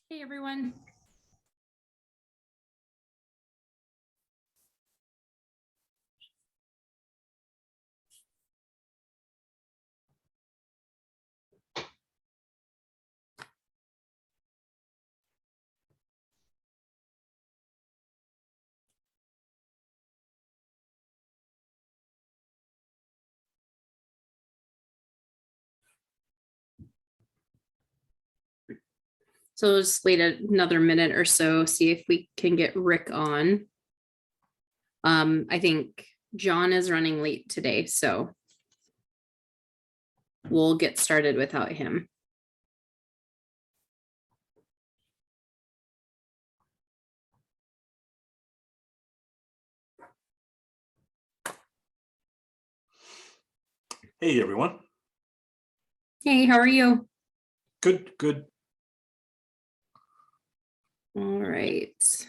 Hey, everyone. So we'll just wait another minute or so, see if we can get Rick on. I think John is running late today, so we'll get started without him. Hey, everyone. Hey, how are you? Good, good. All right.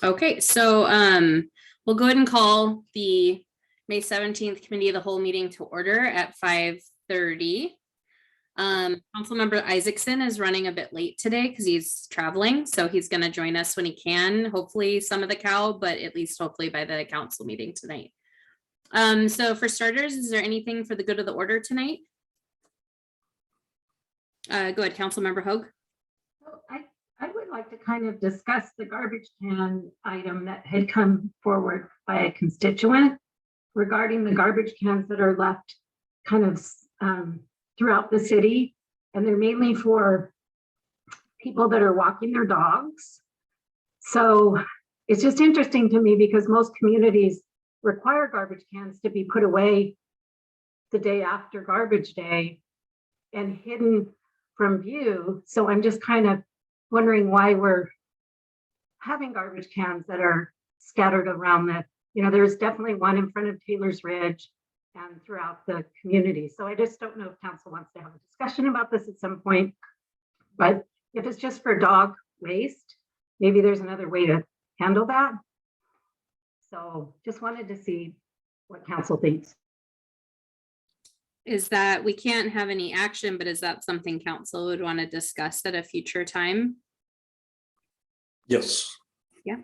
Okay, so we'll go ahead and call the May 17th Committee of the Whole meeting to order at 5:30. Councilmember Isaacson is running a bit late today because he's traveling, so he's going to join us when he can. Hopefully some of the cow, but at least hopefully by the council meeting tonight. So for starters, is there anything for the good of the order tonight? Go ahead, Councilmember Hoag. I would like to kind of discuss the garbage can item that had come forward by a constituent regarding the garbage cans that are left kind of throughout the city. And they're mainly for people that are walking their dogs. So it's just interesting to me because most communities require garbage cans to be put away the day after garbage day and hidden from view. So I'm just kind of wondering why we're having garbage cans that are scattered around the, there's definitely one in front of Taylor's Ridge and throughout the community. So I just don't know if council wants to have a discussion about this at some point, but if it's just for dog waste, maybe there's another way to handle that. So just wanted to see what council thinks. Is that we can't have any action, but is that something council would want to discuss at a future time? Yes. Yeah.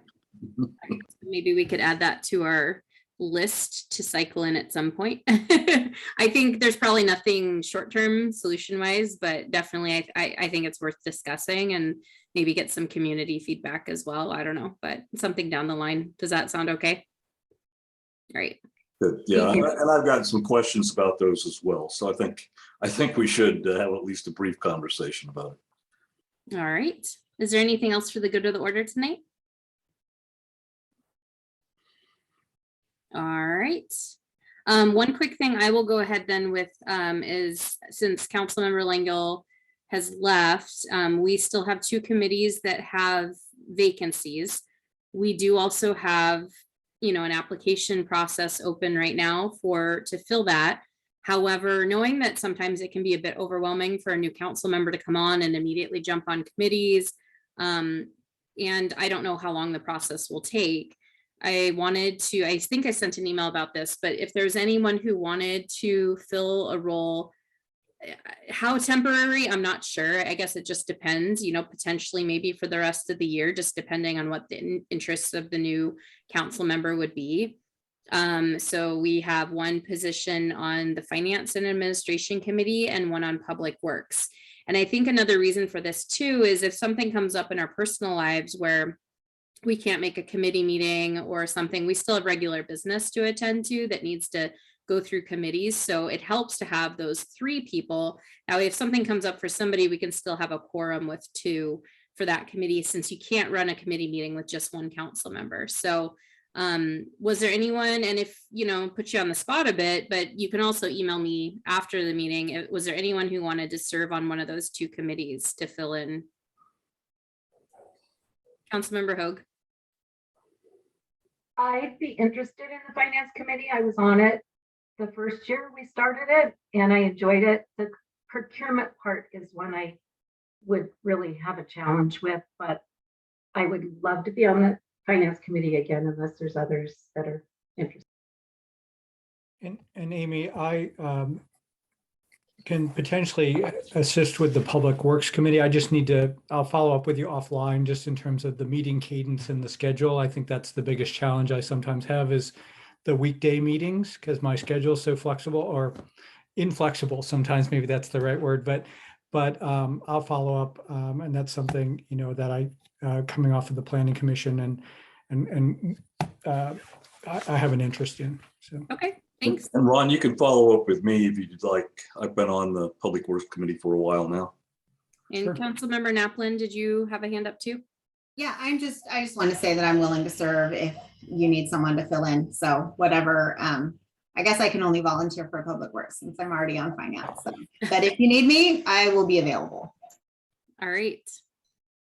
Maybe we could add that to our list to cycle in at some point. I think there's probably nothing short-term solution-wise, but definitely I think it's worth discussing and maybe get some community feedback as well. I don't know, but something down the line. Does that sound okay? All right. Good. Yeah, and I've got some questions about those as well. So I think we should have at least a brief conversation about it. All right. Is there anything else for the good of the order tonight? All right. One quick thing I will go ahead then with is since Councilmember Langell has left, we still have two committees that have vacancies. We do also have, an application process open right now to fill that. However, knowing that sometimes it can be a bit overwhelming for a new council member to come on and immediately jump on committees, and I don't know how long the process will take. I think I sent an email about this, but if there's anyone who wanted to fill a role, how temporary, I'm not sure. I guess it just depends, potentially maybe for the rest of the year, just depending on what the interests of the new council member would be. So we have one position on the Finance and Administration Committee and one on Public Works. And I think another reason for this too is if something comes up in our personal lives where we can't make a committee meeting or something, we still have regular business to attend to that needs to go through committees. So it helps to have those three people. Now, if something comes up for somebody, we can still have a quorum with two for that committee since you can't run a committee meeting with just one council member. So was there anyone, and if, put you on the spot a bit, but you can also email me after the meeting. Was there anyone who wanted to serve on one of those two committees to fill in? Councilmember Hoag. I'd be interested in the finance committee. I was on it the first year we started it and I enjoyed it. The procurement part is one I would really have a challenge with, but I would love to be on the finance committee again unless there's others that are interested. And Amy, I can potentially assist with the Public Works Committee. I'll follow up with you offline just in terms of the meeting cadence and the schedule. I think that's the biggest challenge I sometimes have is the weekday meetings because my schedule is so flexible or inflexible. Sometimes maybe that's the right word, but I'll follow up. And that's something, that I, coming off of the Planning Commission and I have an interest in, so. Okay, thanks. And Ron, you can follow up with me if you'd like. I've been on the Public Works Committee for a while now. And Sure. Councilmember Naplin, did you have a hand up too? Yeah, I just want to say that I'm willing to serve if you need someone to fill in. So whatever, I guess I can only volunteer for Public Works since I'm already on finance. So, but if you need me, I will be available. All right.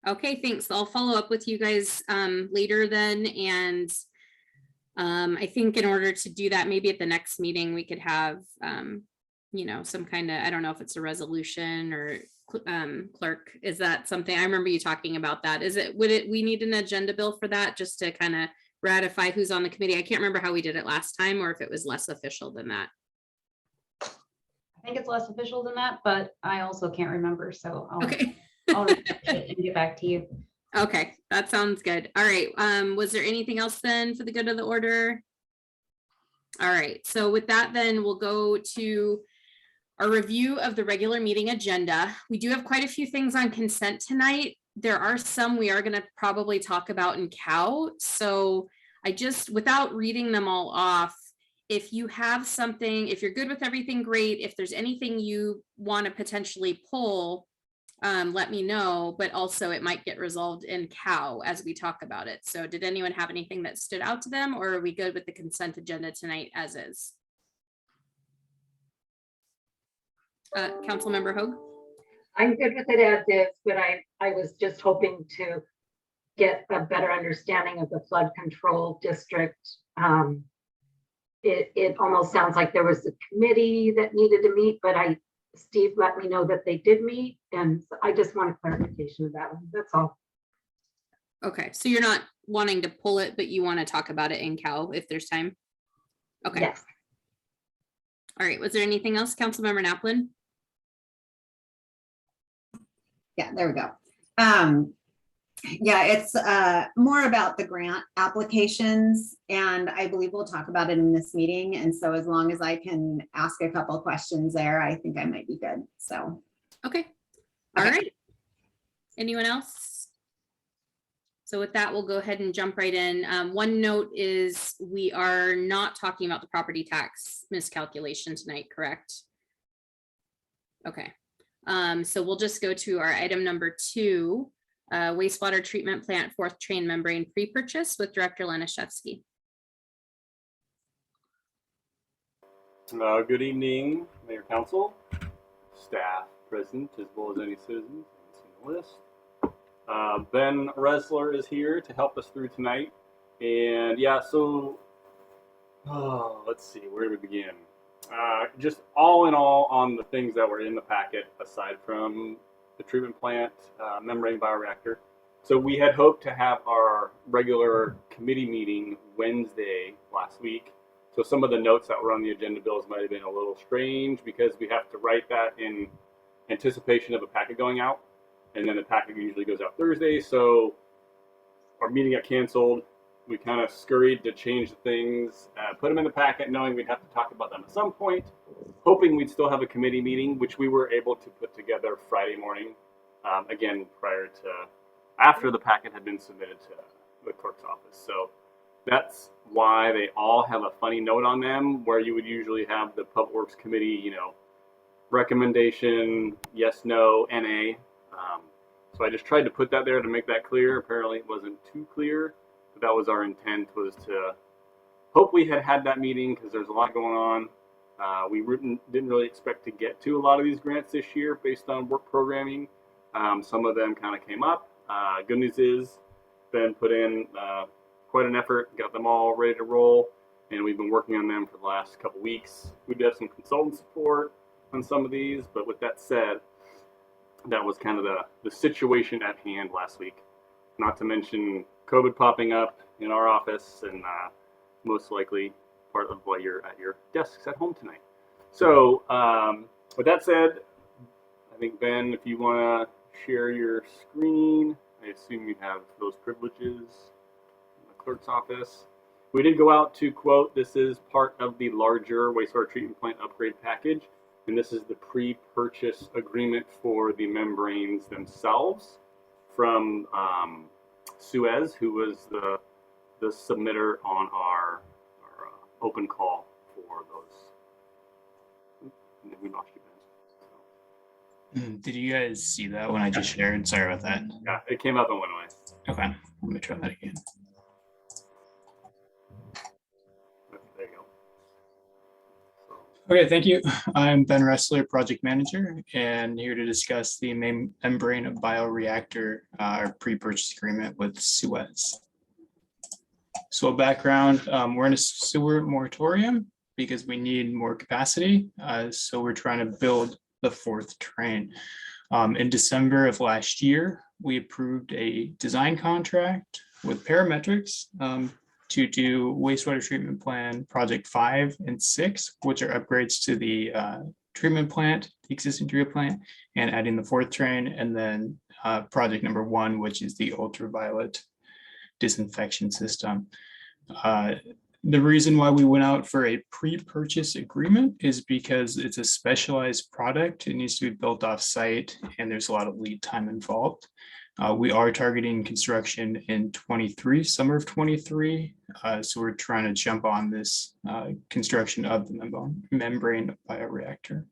Okay, thanks. I'll follow up with you guys later then. And I think in order to do that, maybe at the next meeting, we could have, some kind of, I don't know if it's a resolution or clerk, is that something? I remember you talking about that. We need an agenda bill for that just to kind of ratify who's on the committee? I can't remember how we did it last time or if it was less official than that. I think it's less official than that, but I also can't remember. So Okay. I'll research it and get back to you. Okay, that sounds good. All right. Was there anything else then for the good of the order? All right. So with that, then we'll go to our review of the regular meeting agenda. We do have quite a few things on consent tonight. There are some we are going to probably talk about in COW. So without reading them all off, if you have something, if you're good with everything, great. If there's anything you want to potentially pull, let me know, but also it might get resolved in COW as we talk about it. So did anyone have anything that stood out to them, or are we good with the consent agenda tonight as is? Councilmember Hoag? I'm good with it as is, but I was just hoping to get a better understanding of the flood control district. It almost sounds like there was a committee that needed to meet, but Steve let me know that they did meet, and I just want a clarification of that one. That's all. Okay, so you're not wanting to pull it, but you want to talk about it in COW if there's time? Okay. Yes. All right, was there anything else, Councilmember Naplin? Yeah, there we go. Yeah, it's more about the grant applications, and I believe we'll talk about it in this meeting. And so as long as I can ask a couple questions there, I think I might be good. So. Okay. All right. Anyone else? So with that, we'll go ahead and jump right in. One note is we are not talking about the property tax miscalculation tonight, correct? Okay. So we'll just go to our item number 2, wastewater treatment plant 4th train membrane pre-purchase with Director Laniszewski. Good evening, Mayor, Council, staff present, as well as any citizens on the list. Ben Resler is here to help us through tonight. And yeah, so let's see, where do we begin? Just all in all on the things that were in the packet, aside from the treatment plant membrane bioreactor. So we had hoped to have our regular committee meeting Wednesday last week. So some of the notes that were on the agenda bills might have been a little strange because we have to write that in anticipation of a packet going out. And then the packet usually goes out Thursday. So our meeting got canceled. We kind of scurried to change the things, put them in the packet, knowing we'd have to talk about them at some point, hoping we'd still have a committee meeting, which we were able to put together Friday morning, again, after the packet had been submitted to the clerk's office. So that's why they all have a funny note on them, where you would usually have the Public Works Committee, recommendation, yes, no, NA. So I just tried to put that there to make that clear. Apparently it wasn't too clear. But that was our intent, was to hope we had that meeting because there's a lot going on. We didn't really expect to get to a lot of these grants this year based on work programming. Some of them kind of came up. Good news is Ben put in quite an effort, got them all ready to roll, and we've been working on them for the last couple weeks. We did have some consultant support on some of these, but with that said, that was kind of the situation at hand last week. Not to mention COVID popping up in our office and most likely part of why you're at your desks at home tonight. So with that said, I think Ben, if you want to share your screen, I assume you have those privileges in the clerk's office. We did go out to quote, this is part of the larger wastewater treatment plant upgrade package, and this is the pre-purchase agreement for the membranes themselves from Suez, who was the submitter on our open call for those. We lost you, Ben. Did you guys see that when I just shared? Sorry about that. Yeah, it came up and went away. Okay, let me try that again. There you go. Okay, thank you. I'm Ben Ressler, project manager, and here to discuss the membrane bioreactor pre-purchase agreement with Suez. So background, we're in a sewer moratorium because we need more capacity. So we're trying to build the 4th train. In December of last year, we approved a design contract with Parametrics to do wastewater treatment plan project 5 and 6, which are upgrades to the treatment plant, the existing treatment plant, and adding the 4th train, and then project number 1, which is the ultraviolet disinfection system. The reason why we went out for a pre-purchase agreement is because it's a specialized product. It needs to be built off site and there's a lot of lead time involved. We are targeting construction in 23, summer of 23. So we're trying to jump on this construction of the membrane bioreactor.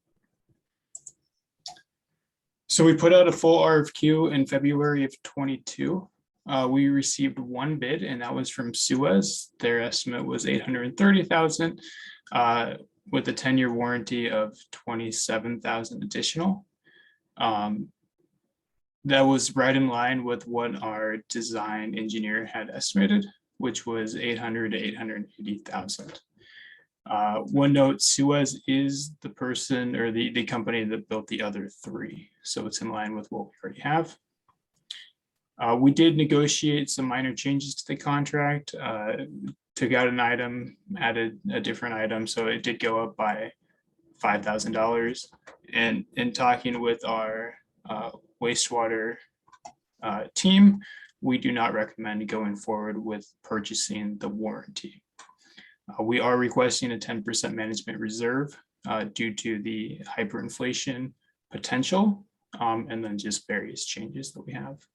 So we put out a full RFQ in February of 22. We received 1 bid, and that was from Suez. Their estimate was $830,000 with a 10-year warranty of $27,000 additional. That was right in line with what our design engineer had estimated, which was $800,000 to $880,000. One note, Suez is the person or the company that built the other 3, so it's in line with what we already have. We did negotiate some minor changes to the contract, took out an item, added a different item, so it did go up by $5,000. And in talking with our wastewater team, we do not recommend going forward with purchasing the warranty. We are requesting a 10% management reserve due to the hyperinflation potential, and then just various changes that we have.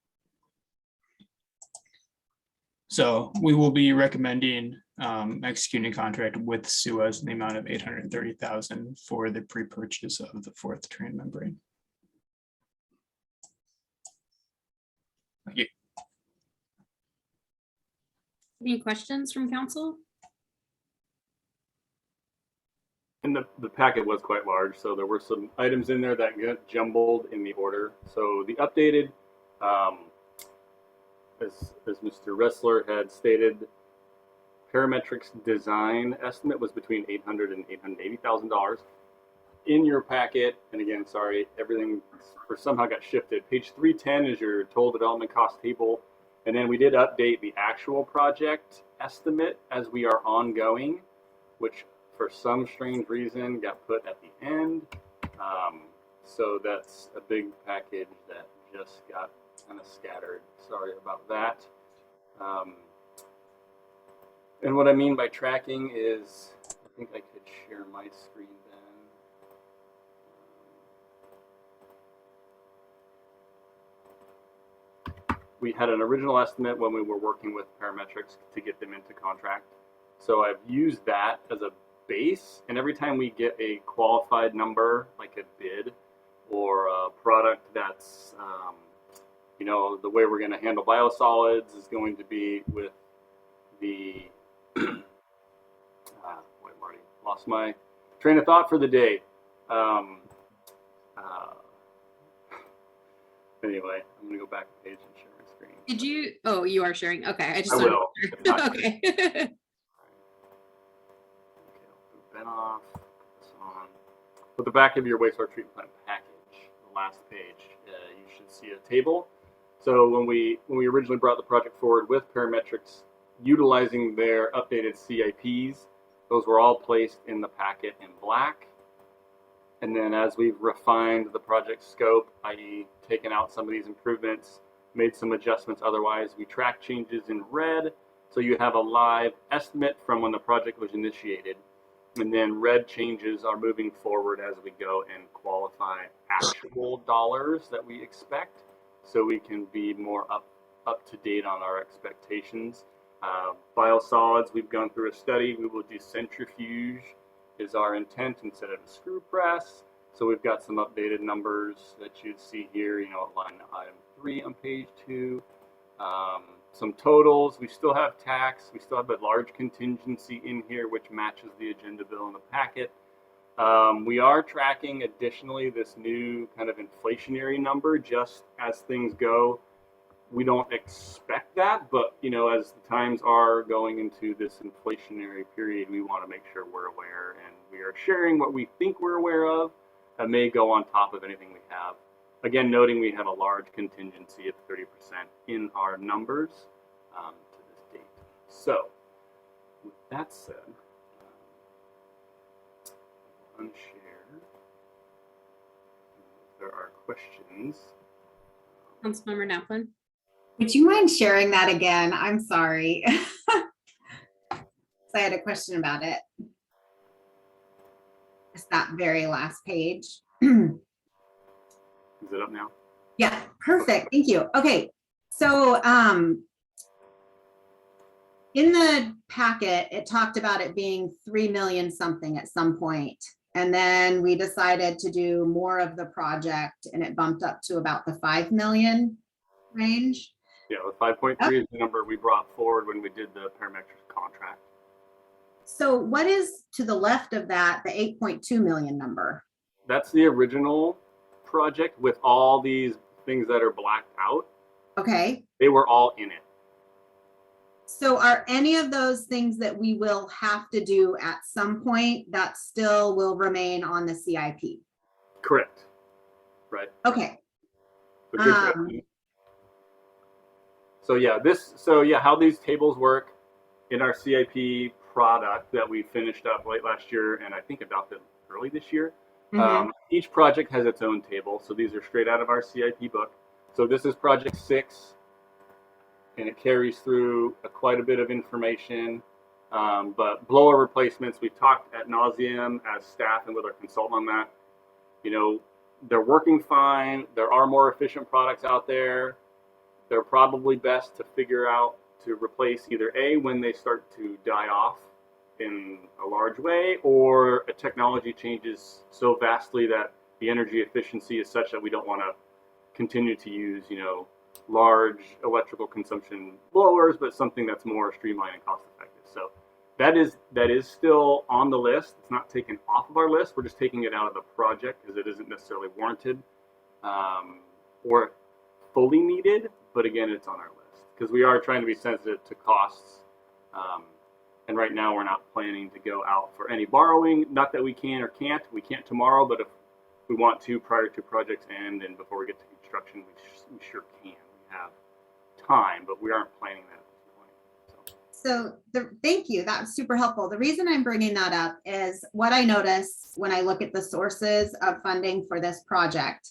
So we will be recommending executing a contract with Suez in the amount of $830,000 for the pre-purchase of the 4th train membrane. Thank you. Any questions from council? And the packet was quite large, so there were some items in there that got jumbled in the order. So the updated, as Mr. Ressler had stated, Parametrics design estimate was between $800,000 and $880,000. In your packet, and again, sorry, everything somehow got shifted. Page 310 is your total development cost table, and then we did update the actual project estimate as we are ongoing, which for some strange reason got put at the end. So that's a big package that just got kind of scattered. Sorry about that. And what I mean by tracking is, I think I could share my screen then. We had an original estimate when we were working with Parametrics to get them into contract. So I've used that as a base, and every time we get a qualified number, like a bid or a product that's, you know, the way we're going to handle biosolids is going to be with the, wait, Marty, lost my train of thought for the day. Anyway, I'm going to go back a page and share my screen. Did you, oh, you are sharing. Okay, I just I wanted will. to It's not- Okay. Okay, I'll put Ben off, put this on. With the back of your wastewater treatment plant package, the last page, you should see a table. So when we originally brought the project forward with Parametrics, utilizing their updated CIPs, Those were all placed in the packet in black. And then as we've refined the project scope, i.e. taken out some of these improvements, made some adjustments otherwise, we track changes in red. So you have a live estimate from when the project was initiated. And then red changes are moving forward as we go and qualify actual dollars that we expect, so we can be more up to date on our expectations. Biosolids, we've gone through a study. We will do centrifuge is our intent instead of a screw press. So we've got some updated numbers that you'd see here, you know, at line item 3 on page 2. Some totals. We still have tax. We still have a large contingency in here, which matches the agenda bill in the packet. We are tracking additionally this new kind of inflationary number just as things go. We don't expect that, but you know, as the times are going into this inflationary period, we want to make sure we're aware and we are sharing what we think we're aware of that may go on top of anything we have. Again, noting we have a large contingency of 30% in our numbers to this date. So, with that said, unshare. If there are questions. Councilmember Naplan. Would you mind sharing that again? I'm sorry. So I had a question about it. It's that very last page. Is it up now? Yeah, perfect. Thank you. Okay. So in the packet, it talked about it being 3 million something at some point. And then we decided to do more of the project and it bumped up to about the 5 million range. Yeah, the 5.3 is the number we brought forward when we did the parametric contract. So what is to the left of that, the 8.2 million number? That's the original project with all these things that are blacked out. Okay. They were all in it. So are any of those things that we will have to do at some point that still will remain on the CIP? Correct. Right. Okay. So good question. So yeah, how these tables work in our CIP product that we finished up late last year and I think adopted early this year. Each project has its own table. So these are straight out of our CIP book. So this is project 6 and it carries through quite a bit of information. But blower replacements, we've talked ad nauseum as staff and with our consultant on that. You know, they're working fine. There are more efficient products out there. They're probably best to figure out to replace either A, when they start to die off in a large way, or a technology changes so vastly that the energy efficiency is such that we don't want to continue to use, you know, large electrical consumption blowers, but something that's more streamlined and cost effective. So that is still on the list. It's not taken off of our list. We're just taking it out of the project because it isn't necessarily warranted or fully needed. But again, it's on our list because we are trying to be sensitive to costs. And right now we're not planning to go out for any borrowing. Not that we can or can't. We can't tomorrow, but if we want to prior to project's end and before we get to construction, we sure can. We have time, but we aren't planning that at this point. So thank you. That's super helpful. The reason I'm bringing that up is what I notice when I look at the sources of funding for this project.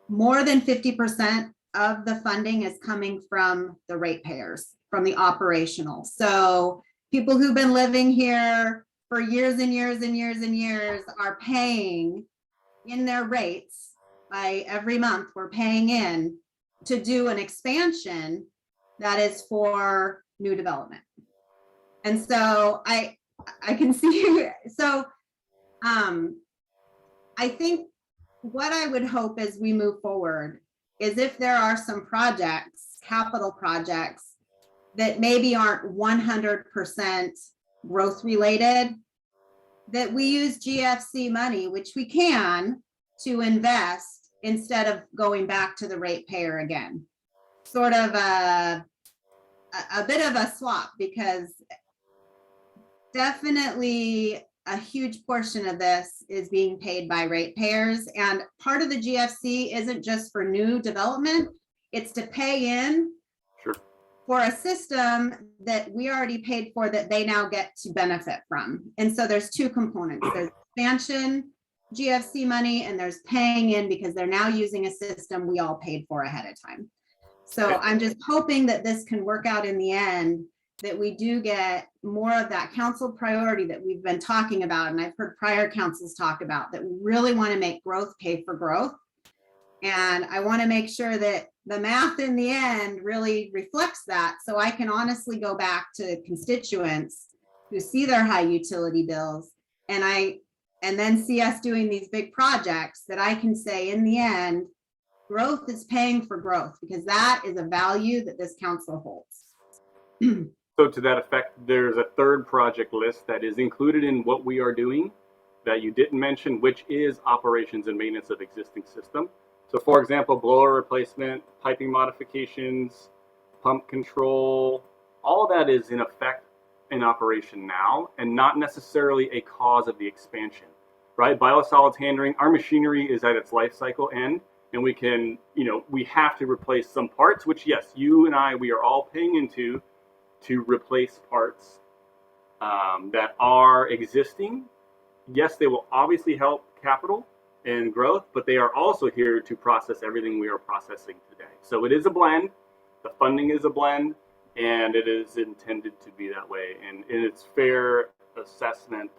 More than 50% of the funding is coming from the ratepayers, from the operational. So people who've been living here for years and years and years and years are paying in their rates by every month. We're paying in to do an expansion that is for new development. And so I can see, so I think what I would hope as we move forward is if there are some projects, capital projects that maybe aren't 100% growth related, that we use GFC money, which we can, to invest instead of going back to the ratepayer again. Sort of a bit of a swap, because definitely a huge portion of this is being paid by ratepayers, and part of the GFC isn't just for new development, it's to pay in Sure. for a system that we already paid for that they now get to benefit from. And so there's two components. There's expansion GFC money, and there's paying in because they're now using a system we all paid for ahead of time. So I'm just hoping that this can work out in the end, that we do get more of that council priority that we've been talking about, and I've heard prior councils talk about, that we really want to make growth pay for growth. And I want to make sure that the math in the end really reflects that, so I can honestly go back to constituents who see their high utility bills and then see us doing these big projects, that I can say in the end, growth is paying for growth, because that is a value that this council holds. So to that effect, there's a third project list that is included in what we are doing that you didn't mention, which is operations and maintenance of existing system. So for example, blower replacement, piping modifications, pump control, all that is in effect in operation now, and not necessarily a cause of the expansion, right? Biosolids handling, our machinery is at its life cycle end, and we can, we have to replace some parts, which yes, you and I, we are all paying into to replace parts that are existing. Yes, they will obviously help capital and growth, but they are also here to process everything we are processing today. So it is a blend, the funding is a blend, and it is intended to be that way. And it's fair assessment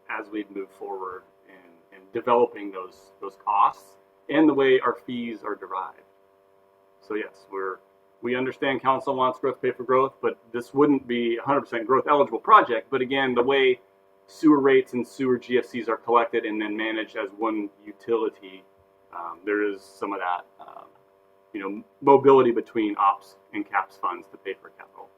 as we move forward in developing those costs and the way our fees are derived. So yes, we understand council wants growth pay for growth, but this wouldn't be 100% growth eligible project. But again, the way sewer rates and sewer GFCs are collected and then managed as one utility, there is some of that, mobility between ops and caps funds to pay for capital.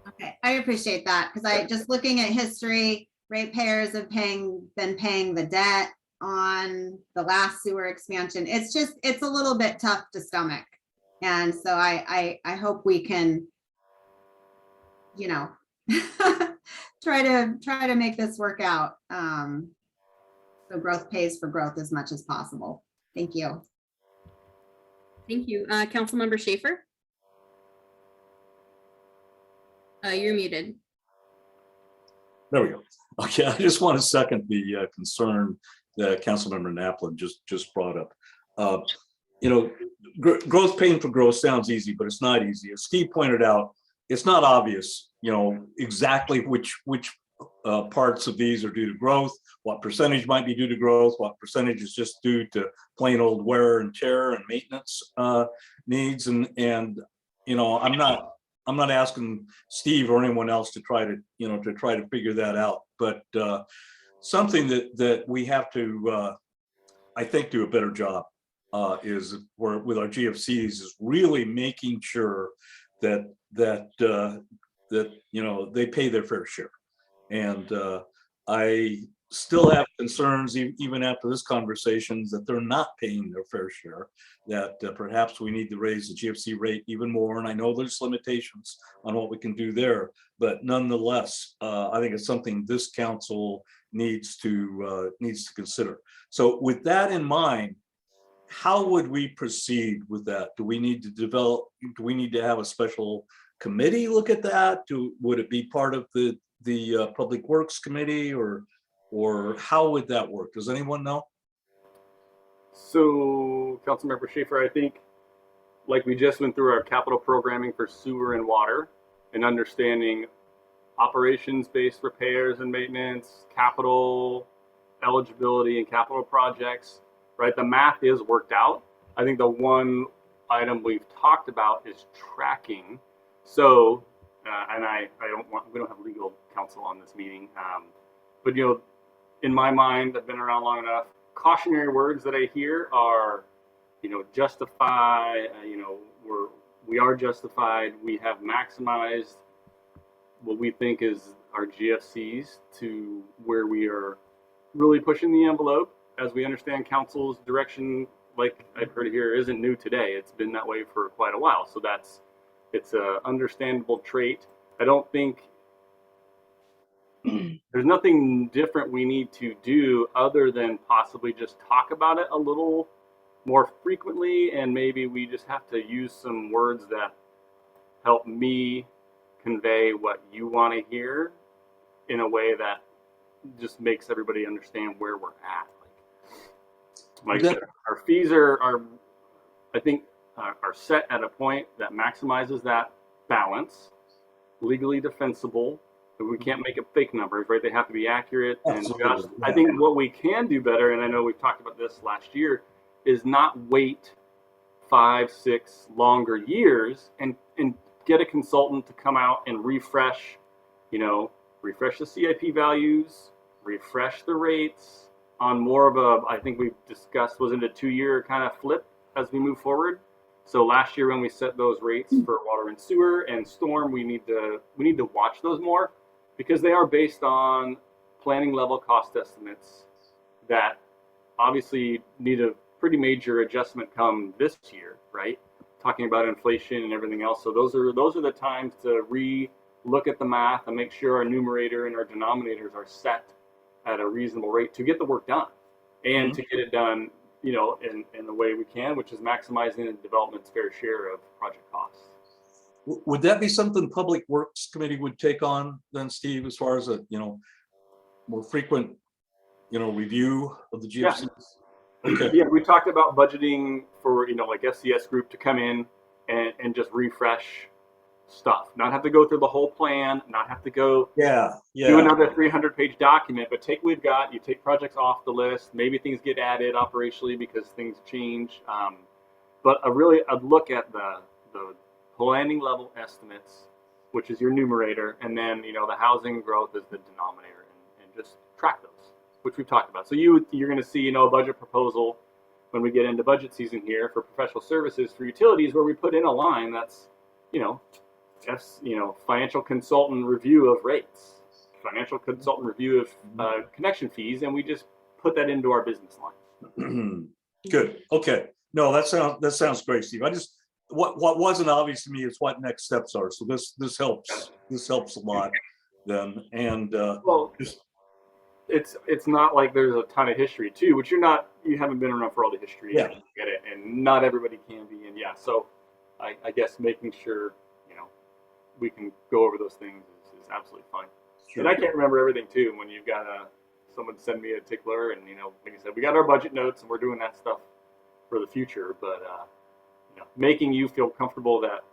Okay, I appreciate that, because I just looking at history, ratepayers have been paying the debt on the last sewer expansion. It's a little bit tough to stomach. And so I hope we can, try to make this work out. So growth pays for growth as much as possible. Thank you. Thank you. Councilmember Schaefer? You're muted. There we go. Okay, I just want to second the concern that Councilmember Naplin just brought up. Growth paying for growth sounds easy, but it's not easy. As Steve pointed out, it's not obvious, exactly which parts of these are due to growth, what percentage might be due to growth, what percentage is just due to plain old wear and tear and maintenance needs. And I'm not asking Steve or anyone else to try to figure that out, but something that we have to, I think, do a better job is with our GFCs is really making sure that they pay their fair share. And I still have concerns even after this conversation that they're not paying their fair share, that perhaps we need to raise the GFC rate even more. And I know there's limitations on what we can do there, but nonetheless, I think it's something this council needs to consider. So with that in mind, how would we proceed with that? Do we need to have a special committee look at that? Would it be part of the Public Works Committee, or how would that work? Does anyone know? So, Councilmember Schaefer, I think, like we just went through our capital programming for sewer and water, and understanding operations-based repairs and maintenance, capital eligibility and capital projects, right? The math is worked out. I think the one item we've talked about is tracking. So, and we don't have legal counsel on this meeting, but in my mind, I've been around long enough. Cautionary words that I hear are, justify. We are justified. We have maximized what we think is our GFCs to where we are really pushing the envelope. As we understand council's direction, like I've heard here, isn't new today. It's been that way for quite a while. So it's a understandable trait. I don't think there's nothing different we need to do other than possibly just talk about it a little more frequently, and maybe we just have to use some words that help me convey what you want to hear in a way that just makes everybody understand where we're at. Like I said, our fees are I think, are set at a point that maximizes that balance, legally defensible. But we can't make up fake numbers, right? They have to be accurate and Absolutely, just. yeah. I think what we can do better, and I know we've talked about this last year, is not wait 5, 6 longer years and get a consultant to come out and refresh, refresh the CIP values, refresh the rates on more of a, I think we've discussed, wasn't a 2-year kind of flip as we move forward. So last year when we set those rates for water and sewer and storm, we need to watch those more because they are based on planning level cost estimates that obviously need a pretty major adjustment come this year, right? Talking about inflation and everything else. So those are the times to look at the math and make sure our numerator and our denominators are set at a reasonable rate to get the work done and to get it done, in the way we can, which is maximizing the development's fair share of project costs. Would that be something Public Works Committee would take on then, Steve, as far as a, more frequent, review of the GFCs? Okay. Yeah, we talked about budgeting for, like SCS group to come in and just refresh stuff, not have to go through the whole plan, not have to go do another 300-page document, but take what we've got, you take projects off the list, maybe things get added operationally because things change. But I'd look at the planning level estimates, which is your numerator, and then, the housing growth is the denominator, and just track those, which we've talked about. So you're going to see, a budget proposal when we get into budget season here for professional services for utilities, where we put in a line that's, financial consultant review of rates, financial consultant review of connection fees, and we just put that into our business line. Good. Okay. No, that sounds great, Steve. I just what wasn't obvious to me is what next steps are. So this helps. This helps a lot. Then it's not like there's a ton of history too, which you haven't been around for all the history. Yeah. And get it, and not everybody can be. And so I guess making sure we can go over those things is absolutely fine. Sure. And I can't remember everything too when you've got someone send me a tickler, and like I said, we got our budget notes and we're doing that stuff for the future. But making you feel comfortable that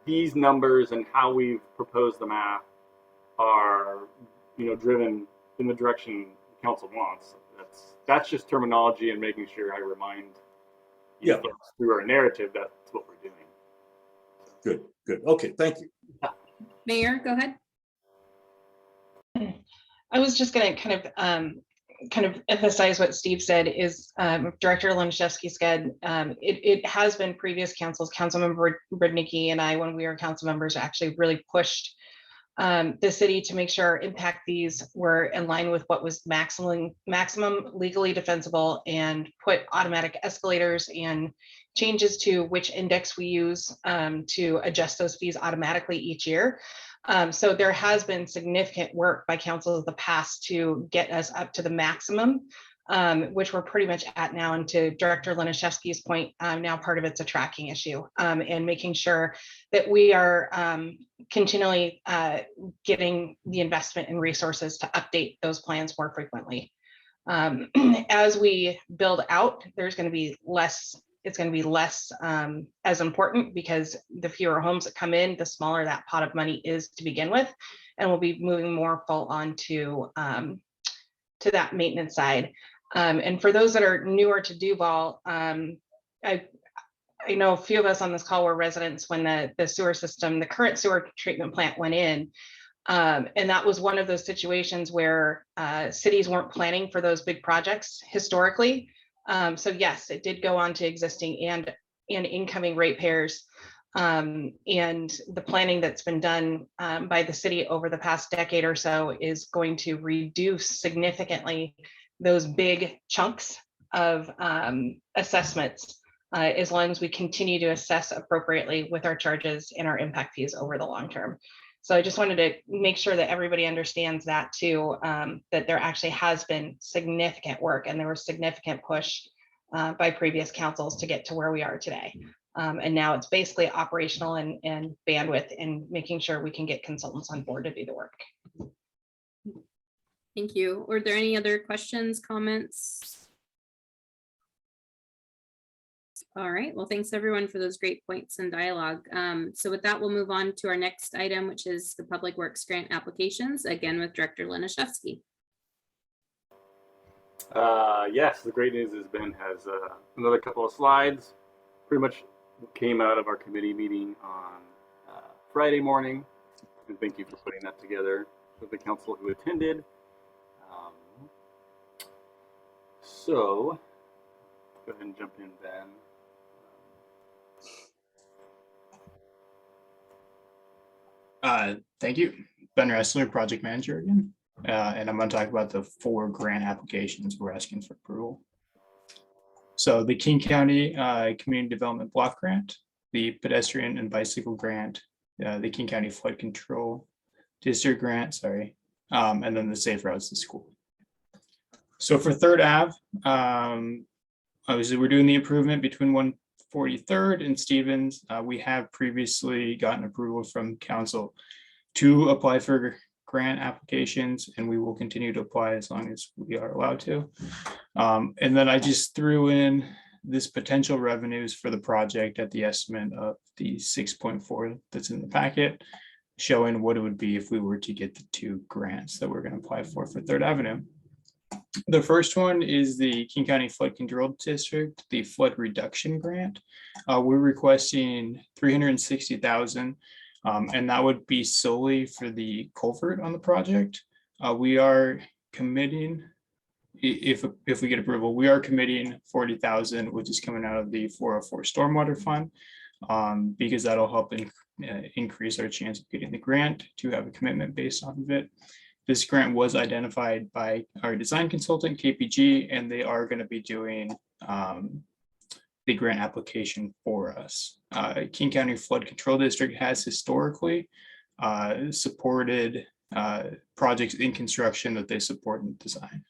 these numbers and how we've proposed the math are driven in the direction the council wants. That's just terminology and making sure I remind folks through our narrative that's what we're doing. Good. Okay, thank you. Mayor, go ahead. I was just going to kind of emphasize what Steve said is Director Laniszewski said it has been previous councils, Councilmember Brodnicki and I, when we were council members, actually really pushed the city to make sure our impact fees were in line with what was maximum legally defensible, and put automatic escalators and changes to which index we use to adjust those fees automatically each year. So there has been significant work by councils of the past to get us up to the maximum, which we're pretty much at now. And to Director Laniszewski's point, now part of it's a tracking issue, and making sure that we are continually getting the investment and resources to update those plans more frequently. As we build out, there's going to be less. It's going to be less as important, because the fewer homes that come in, the smaller that pot of money is to begin with, and we'll be moving more full on to that maintenance side. And for those that are newer to Duvall, I know a few of us on this call were residents when the sewer system, the current sewer treatment plant went in. And that was one of those situations where cities weren't planning for those big projects historically. So yes, it did go on to existing and incoming ratepayers. And the planning that's been done by the city over the past decade or so is going to reduce significantly those big chunks of assessments, as long as we continue to assess appropriately with our charges and our impact fees over the long term. So I just wanted to make sure that everybody understands that too, that there actually has been significant work, and there was significant push by previous councils to get to where we are today. And now it's basically operational and bandwidth and making sure we can get consultants on board to do the work. Thank you. Are there any other questions, comments? All right, well, thanks everyone for those great points and dialogue. So with that, we'll move on to our next item, which is the Public Works Grant applications, again with Director Laniszewski. Yes, the great news is Ben has another couple of slides. Pretty much came out of our committee meeting on Friday morning. And thank you for putting that together with the council who attended. So go ahead and jump in, Ben. Thank you. Ben Ressler, project manager again. And I'm going to talk about the 4 grant applications we're asking for approval. So the King County Community Development Block Grant, the Pedestrian and Bicycle Grant, the King County Flood Control District Grant, and then the Safe Routes to School. So for 3rd Ave, obviously we're doing the improvement between 143rd and Stevens. We have previously gotten approval from council to apply for grant applications, and we will continue to apply as long as we are allowed to. And then I just threw in this potential revenues for the project at the estimate of the 6.4 that's in the packet, showing what it would be if we were to get the 2 grants that we're going to apply for 3rd Avenue. The first one is the King County Flood Control District, the flood reduction grant. We're requesting $360,000, and that would be solely for the culvert on the project. We are committing, if we get approval, we are committing $40,000, which is coming out of the 404 Stormwater Fund, because that'll help increase our chance of getting the grant to have a commitment based off of it. This grant was identified by our design consultant, KPG, and they are going to be doing the grant application for us. King County Flood Control District has historically supported projects in construction that they support in design.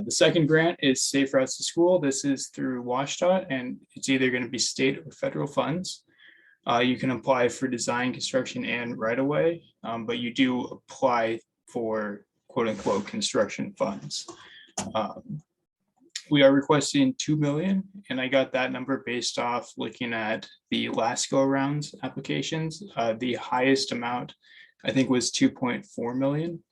The second grant is Safe Routes to School. This is through WashDOT, and it's either going to be state or federal funds. You can apply for design, construction, and right-of-way, but you do apply for quote-unquote construction funds. We are requesting $2 million, and I got that number based off looking at the last go-arounds applications. The highest amount, I think, was 2.4 million.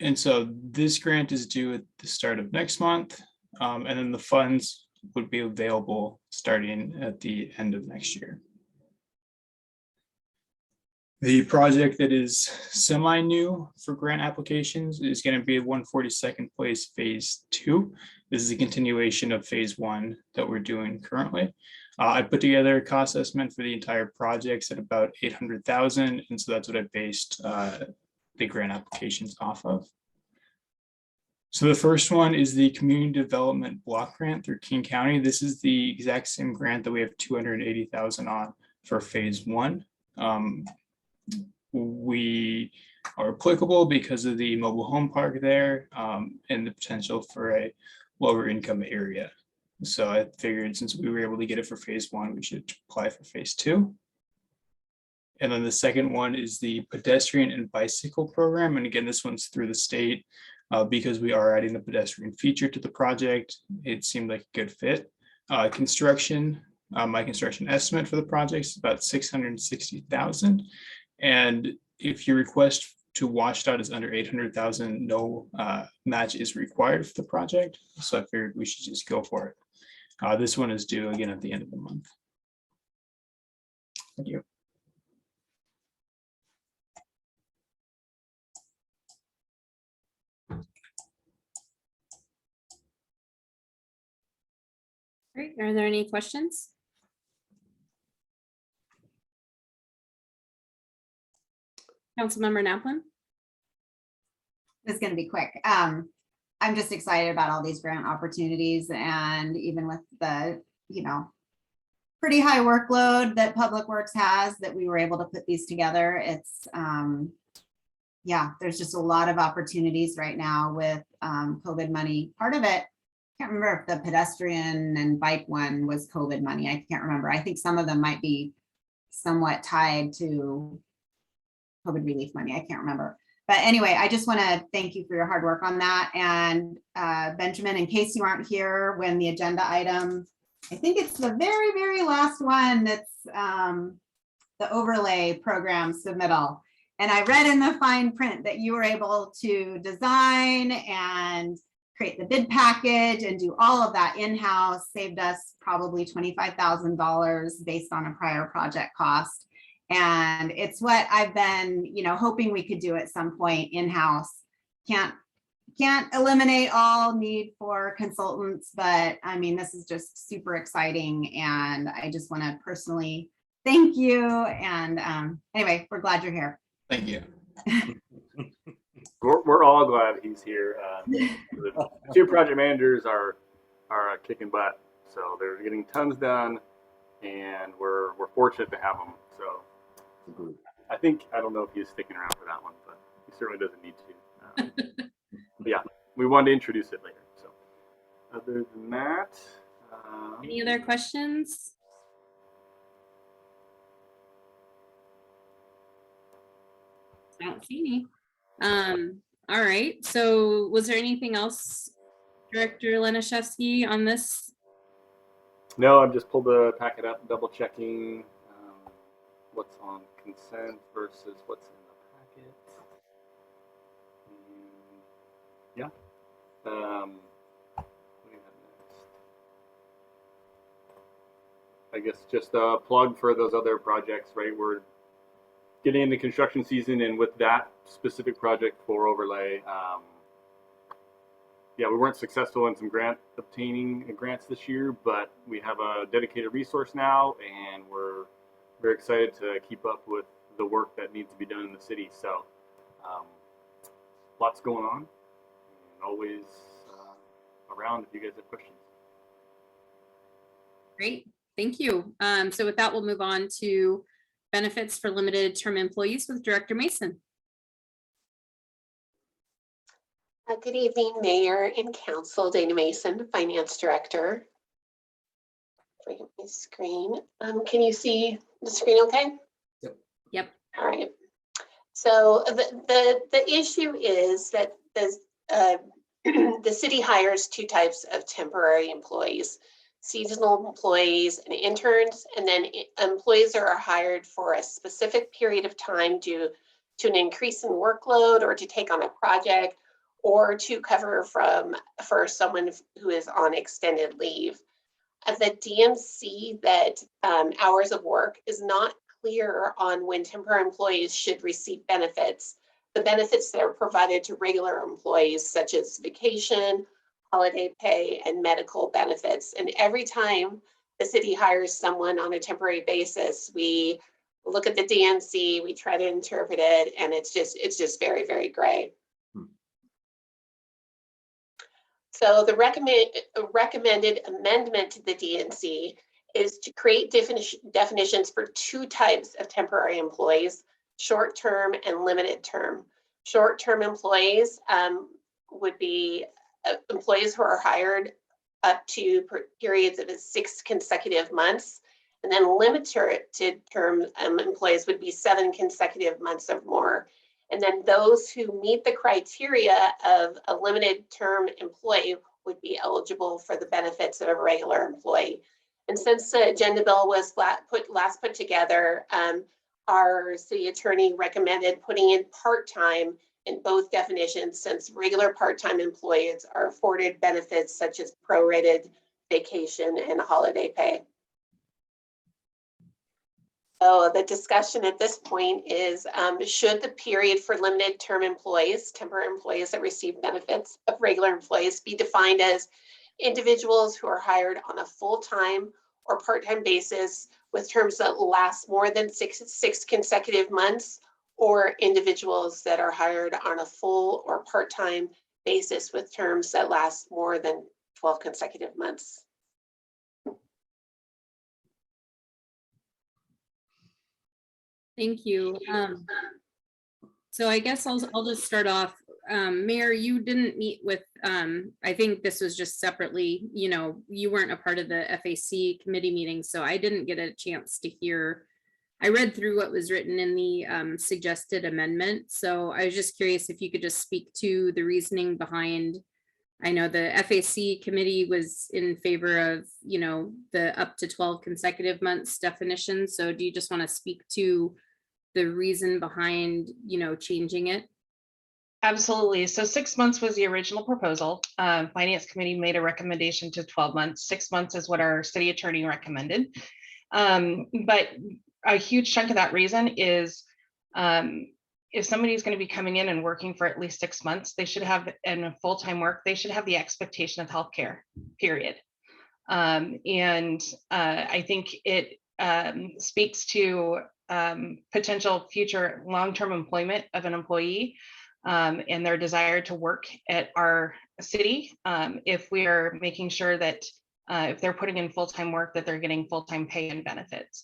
And so this grant is due at the start of next month, and then the funds would be available starting at the end of next year. The project that is semi-new for grant applications is going to be 142nd Place Phase 2. This is a continuation of Phase 1 that we're doing currently. I put together a cost estimate for the entire project at about $800,000, and so that's what I based the grant applications off of. So the first one is the Community Development Block Grant through King County. This is the exact same grant that we have $280,000 on for Phase 1. We are applicable because of the mobile home park there and the potential for a lower income area. So I figured since we were able to get it for Phase 1, we should apply for Phase 2. And then the second one is the Pedestrian and Bicycle Program. And again, this one's through the state. Because we are adding a pedestrian feature to the project, it seemed like a good fit. My construction estimate for the project is about $660,000. And if your request to WashDOT is under $800,000, no match is required for the project. So I figured we should just go for it. This one is due again at the end of the month. Thank you. Great. Are there any questions? Councilmember Naplin? This is going to be quick. I'm just excited about all these grant opportunities, and even with the, pretty high workload that Public Works has, that we were able to put these together. It's, yeah, there's just a lot of opportunities right now with COVID money. Part of it can't remember if the pedestrian and bike one was COVID money. I can't remember. I think some of them might be somewhat tied to COVID relief money. I can't remember. But anyway, I just want to thank you for your hard work on that. And Benjamin, in case you aren't here when the agenda item, I think it's the very, very last one that's the overlay program submittal. And I read in the fine print that you were able to design and create the bid package and do all of that in-house, saved us probably $25,000 based on a prior project cost. And it's what I've been, hoping we could do at some point in-house. Can't eliminate all need for consultants, but I mean, this is just super exciting. And I just want to personally thank you. And anyway, we're glad you're here. Thank you. We're all glad he's here. The two project managers are kicking butt, so they're getting tons done, and we're fortunate to have them. So I don't know if he's sticking around for that one, but he certainly doesn't need to. But yeah, we wanted to introduce it later. So other than that, Any other questions? I don't see any. All right. So was there anything else, Director Laniszewski, on this? no, I've just pulled the packet up, double checking what's on consent versus what's in the packet. Yeah. What do you have next? I guess just a plug for those other projects, right? We're getting into construction season, and with that specific project for overlay, yeah, we weren't successful in some obtaining grants this year, but we have a dedicated resource now, and we're very excited to keep up with the work that needs to be done in the city. So lots going on, and always around if you guys have questions. Great. Thank you. So with that, we'll move on to benefits for limited term employees with Director Mason. Good evening, Mayor and Council. Dana Mason, Finance Director. Bring up my screen. Can you see the screen okay? Yep. All right. So the issue is that the city hires two types of temporary employees: seasonal employees and interns, and then employees that are hired for a specific period of time due to an increase in workload or to take on a project or to cover for someone who is on extended leave. The DMC that hours of work is not clear on when temporary employees should receive benefits. The benefits that are provided to regular employees, such as vacation, holiday pay, and medical benefits. And every time the city hires someone on a temporary basis, we look at the DMC, we try to interpret it, and it's just very, very gray. So the recommended amendment to the DNC is to create definitions for two types of temporary employees: short-term and limited term. Short-term employees would be employees who are hired up to periods of 6 consecutive months. And then limited term employees would be 7 consecutive months or more. And then those who meet the criteria of a limited term employee would be eligible for the benefits of a regular employee. And since the agenda bill was last put together, our city attorney recommended putting in part-time in both definitions, since regular part-time employees are afforded benefits such as prorated vacation and holiday pay. So the discussion at this point is, should the period for limited term employees, temporary employees that receive benefits of regular employees, be defined as individuals who are hired on a full-time or part-time basis with terms that last more than six consecutive months, or individuals that are hired on a full or part-time basis with terms that last more than 12 consecutive months? Thank you. So I guess I'll just start off. Mayor, you didn't meet with, I think this was just separately, you weren't a part of the FAC committee meeting, so I didn't get a chance to hear. I read through what was written in the suggested amendment, so I was just curious if you could just speak to the reasoning behind. I know the FAC committee was in favor of, the up to 12 consecutive months definition. So do you just want to speak to the reason behind, changing it? Absolutely. So 6 months was the original proposal. Finance committee made a recommendation to 12 months. 6 months is what our city attorney recommended. But a huge chunk of that reason is if somebody's going to be coming in and working for at least 6 months, they should have, in full-time work, they should have the expectation of healthcare, period. And I think it speaks to potential future long-term employment of an employee and their desire to work at our city. If we are making sure that if they're putting in full-time work, that they're getting full-time pay and benefits.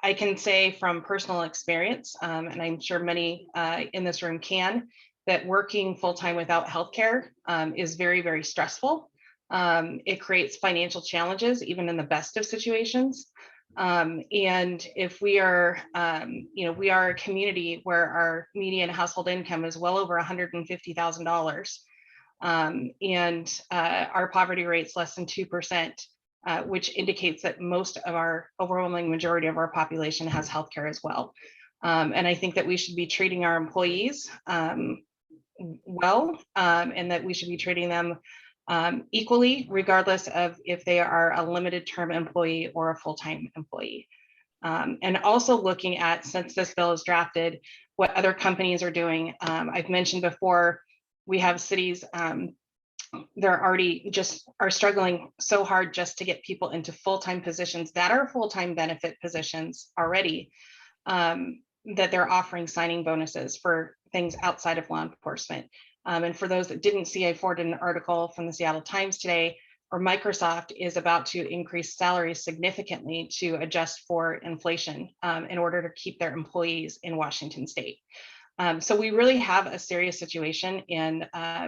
I can say from personal experience, and I'm sure many in this room can, that working full-time without healthcare is very, very stressful. It creates financial challenges, even in the best of situations. And if we are, we are a community where our median household income is well over $150,000, and our poverty rate's less than 2%, which indicates that most of our overwhelming majority of our population has healthcare as well. And I think that we should be treating our employees well, and that we should be treating them equally, regardless of if they are a limited term employee or a full-time employee. And also looking at, since this bill is drafted, what other companies are doing. I've mentioned before, we have cities, they're already are struggling so hard just to get people into full-time positions that are full-time benefit positions already, that they're offering signing bonuses for things outside of law enforcement. And for those that didn't see, I forwarded an article from the Seattle Times today, where Microsoft is about to increase salaries significantly to adjust for inflation in order to keep their employees in Washington state. So we really have a serious situation. And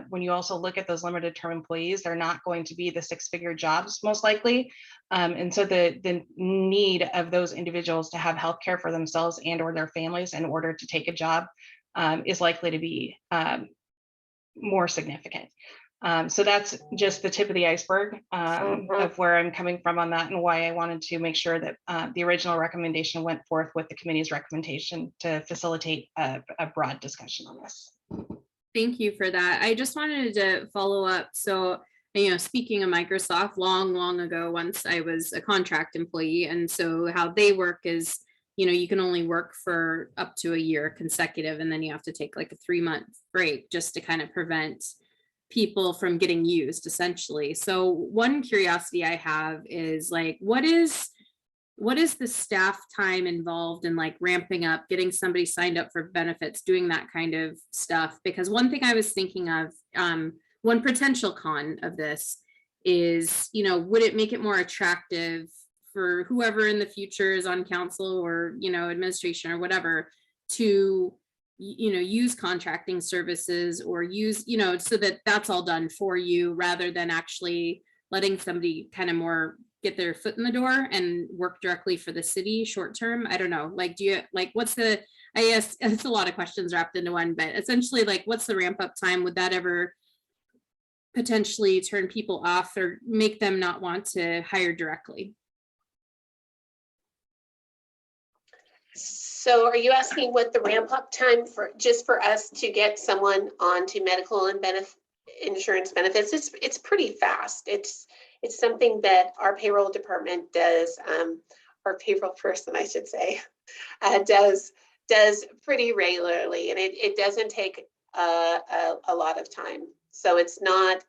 when you also look at those limited term employees, they're not going to be the six-figure jobs most likely. And so the need of those individuals to have healthcare for themselves and or their families in order to take a job is likely to be more significant. So that's just the tip of the iceberg of where I'm coming from on that, and why I wanted to make sure that the original recommendation went forth with the committee's recommendation to facilitate a broad discussion on this. Thank you for that. I just wanted to follow up. So, speaking of Microsoft, long ago, once I was a contract employee, and so how they work is, you can only work for up to a year consecutive, and then you have to take like a 3-month break just to kind of prevent people from getting used, essentially. So one curiosity I have is like, what is the staff time involved in like ramping up, getting somebody signed up for benefits, doing that kind of stuff? Because one thing I was thinking of, one potential con of this is, would it make it more attractive for whoever in the future is on council or, administration or whatever to, use contracting services or use, so that that's all done for you rather than actually letting somebody kind of more get their foot in the door and work directly for the city short term? I don't know. Like, what's the, I guess it's a lot of questions wrapped into one, but essentially like, what's the ramp up time? Would that ever potentially turn people off or make them not want to hire directly? So are you asking what the ramp up time just for us to get someone onto medical and insurance benefits? It's pretty fast. It's something that our payroll department does, our payroll person, I should say, does pretty regularly, and it doesn't take a lot of time. So it's not,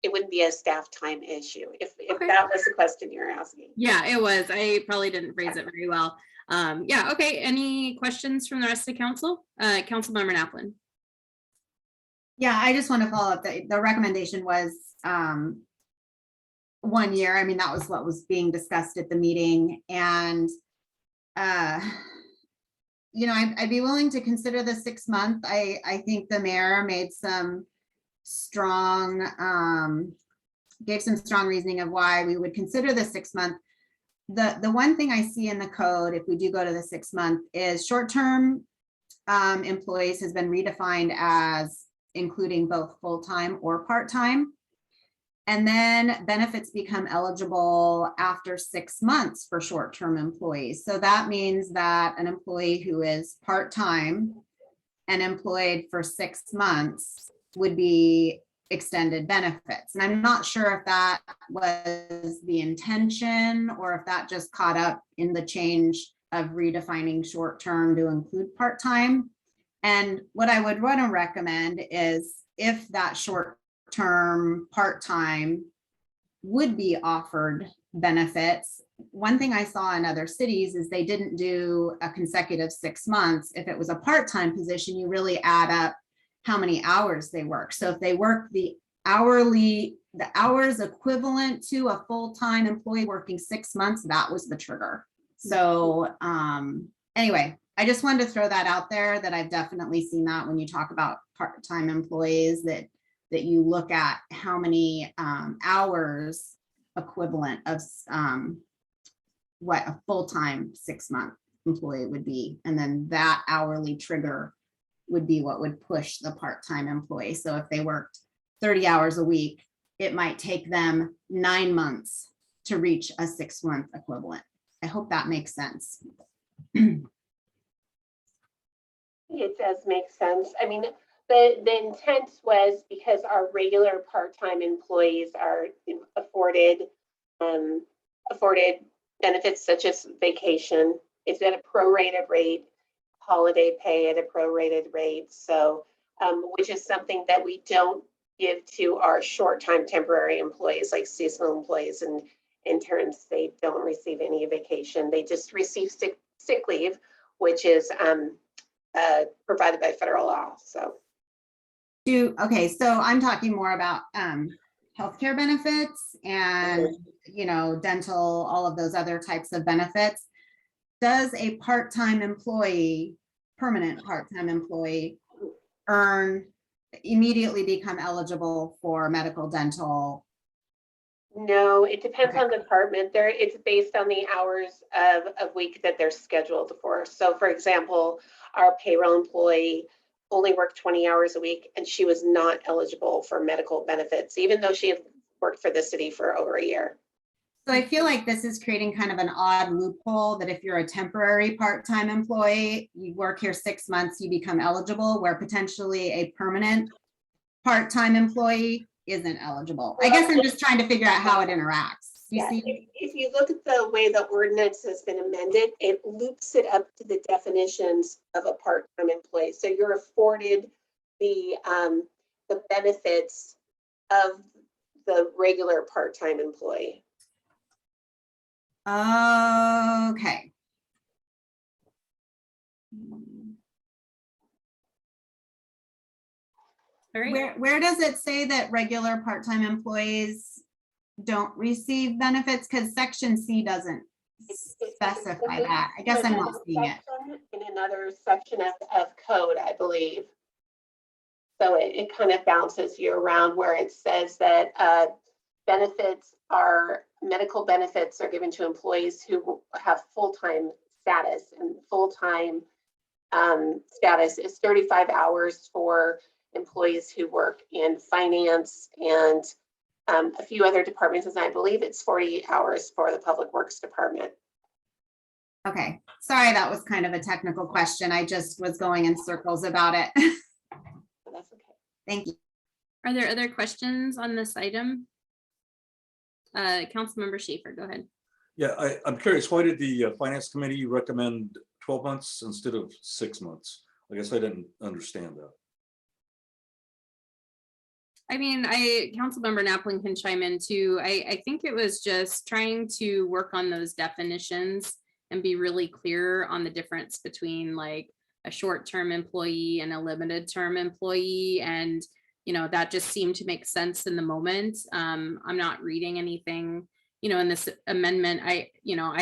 it wouldn't be a staff time issue if Okay. that was the question you're asking. Yeah, it was. I probably didn't phrase it very well. Yeah, okay. Any questions from the rest of council? Councilmember Naplin. Yeah, I just want to follow up. The recommendation was 1 year. I mean, that was what was being discussed at the meeting. And I'd be willing to consider the 6 month. I think the mayor made some strong, gave some strong reasoning of why we would consider the 6 month. The one thing I see in the code, if we do go to the 6 month, is short-term employees has been redefined as including both full-time or part-time. And then benefits become eligible after 6 months for short-term employees. So that means that an employee who is part-time and employed for 6 months would be extended benefits. And I'm not sure if that was the intention or if that just caught up in the change of redefining short-term to include part-time. And what I would want to recommend is if that short-term part-time would be offered benefits. One thing I saw in other cities is they didn't do a consecutive 6 months. If it was a part-time position, you really add up how many hours they work. So if they work the hours equivalent to a full-time employee working 6 months, that was the trigger. So anyway, I just wanted to throw that out there, that I've definitely seen that when you talk about part-time employees, that you look at how many hours equivalent of what a full-time 6 month employee would be. And then that hourly trigger would be what would push the part-time employee. So if they worked 30 hours a week, it might take them 9 months to reach a 6 month equivalent. I hope that makes sense. It does make sense. I mean, the intent was because our regular part-time employees are afforded benefits such as vacation. It's at a prorated rate, holiday pay at a prorated rate. So, which is something that we don't give to our short-time temporary employees, like seasonal employees and interns. They don't receive any vacation. They just receive sick leave, which is provided by federal law. So. Okay, so I'm talking more about healthcare benefits and, dental, all of those other types of benefits. Does a part-time employee, permanent part-time employee, immediately become eligible for medical, dental? No, it depends on the department. It's based on the hours of week that they're scheduled for. So for example, our payroll employee only worked 20 hours a week and she was not eligible for medical benefits, even though she had worked for the city for over a year. So I feel like this is creating kind of an odd loophole that if you're a temporary part-time employee, you work here 6 months, you become eligible, where potentially a permanent part-time employee isn't eligible. I guess I'm just trying to figure out how it interacts. You see? If you look at the way the ordinance has been amended, it loops it up to the definitions of a part-time employee. So you're afforded the benefits of the regular part-time employee. Okay. All right. Where does it say that regular part-time employees don't receive benefits? Because section C doesn't specify that. I guess I'm not seeing it. In another section of code, I believe. So it kind of bounces you around where it says that medical benefits are given to employees who have full-time status, and full-time status is 35 hours for employees who work in finance and a few other departments, and I believe it's 40 hours for the Public Works Department. Okay, sorry, that was kind of a technical question. I just was going in circles about it. That's okay. Thank you. Are there other questions on this item? Councilmember Schaefer, go ahead. Yeah, I'm curious, why did the Finance Committee recommend 12 months instead of 6 months? I guess I didn't understand that. I mean, Councilmember Napling can chime in too. I think it was just trying to work on those definitions and be really clear on the difference between like a short-term employee and a limited term employee. And, that just seemed to make sense in the moment. I'm not reading anything in this amendment, I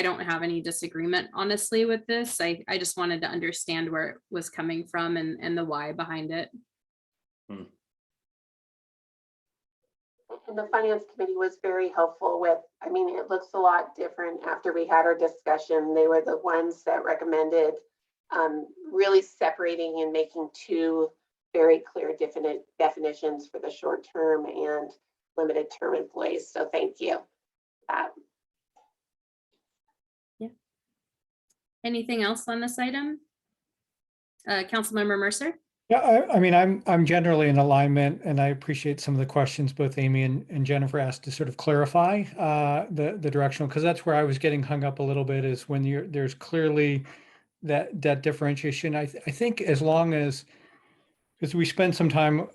don't have any disagreement honestly with this. I just wanted to understand where it was coming from and the why behind it. And the finance committee was very helpful with, I mean, it looks a lot different after we had our discussion. They were the ones that recommended really separating and making two very clear definitions for the short-term and limited term employees. So thank you. Yeah. Anything else on this item? Councilmember Mercer? Yeah, I mean, I'm generally in alignment, and I appreciate some of the questions both Amy and Jennifer asked to sort of clarify the directional, because that's where I was getting hung up a little bit, is when there's clearly that differentiation. I think as long as, because we spent some time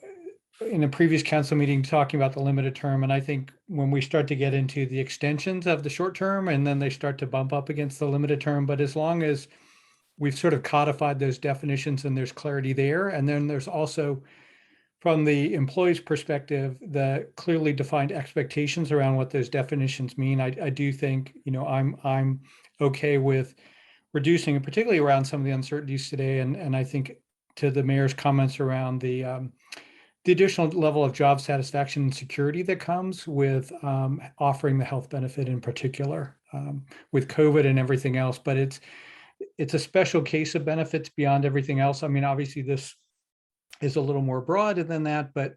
in a previous council meeting talking about the limited term, and I think when we start to get into the extensions of the short term, and then they start to bump up against the limited term, but as long as we've sort of codified those definitions and there's clarity there. And then there's also, from the employee's perspective, the clearly defined expectations around what those definitions mean. I do think, I'm okay with reducing, and particularly around some of the uncertainties today. And I think to the mayor's comments around the additional level of job satisfaction and security that comes with offering the health benefit in particular with COVID and everything else. But it's a special case of benefits beyond everything else. I mean, obviously this is a little more broad than that, but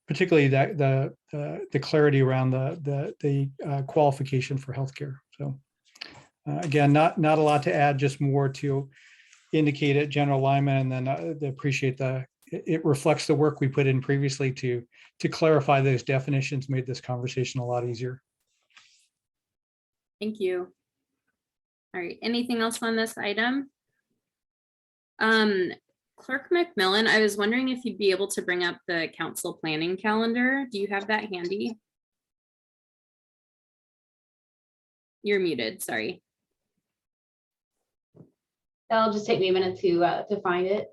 particularly that the clarity around the qualification for healthcare. So again, not a lot to add, just more to indicate it, general alignment, and then appreciate it reflects the work we put in previously to clarify those definitions, made this conversation a lot easier. Thank you. All right, anything else on this item? Clerk McMillan, I was wondering if you'd be able to bring up the council planning calendar. Do you have that handy? You're muted, sorry. That'll just take me a minute to find it.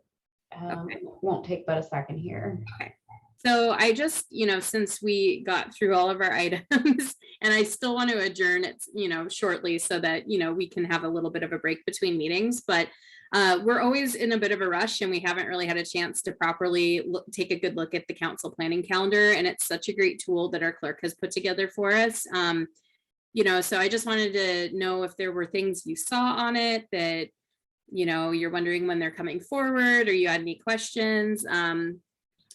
Okay. Won't take but a second here. Okay. So I just, since we got through all of our items and I still want to adjourn it, shortly so that, we can have a little bit of a break between meetings, but we're always in a bit of a rush and we haven't really had a chance to properly take a good look at the council planning calendar. And it's such a great tool that our clerk has put together for us. So I just wanted to know if there were things you saw on it that, you're wondering when they're coming forward, or you had any questions.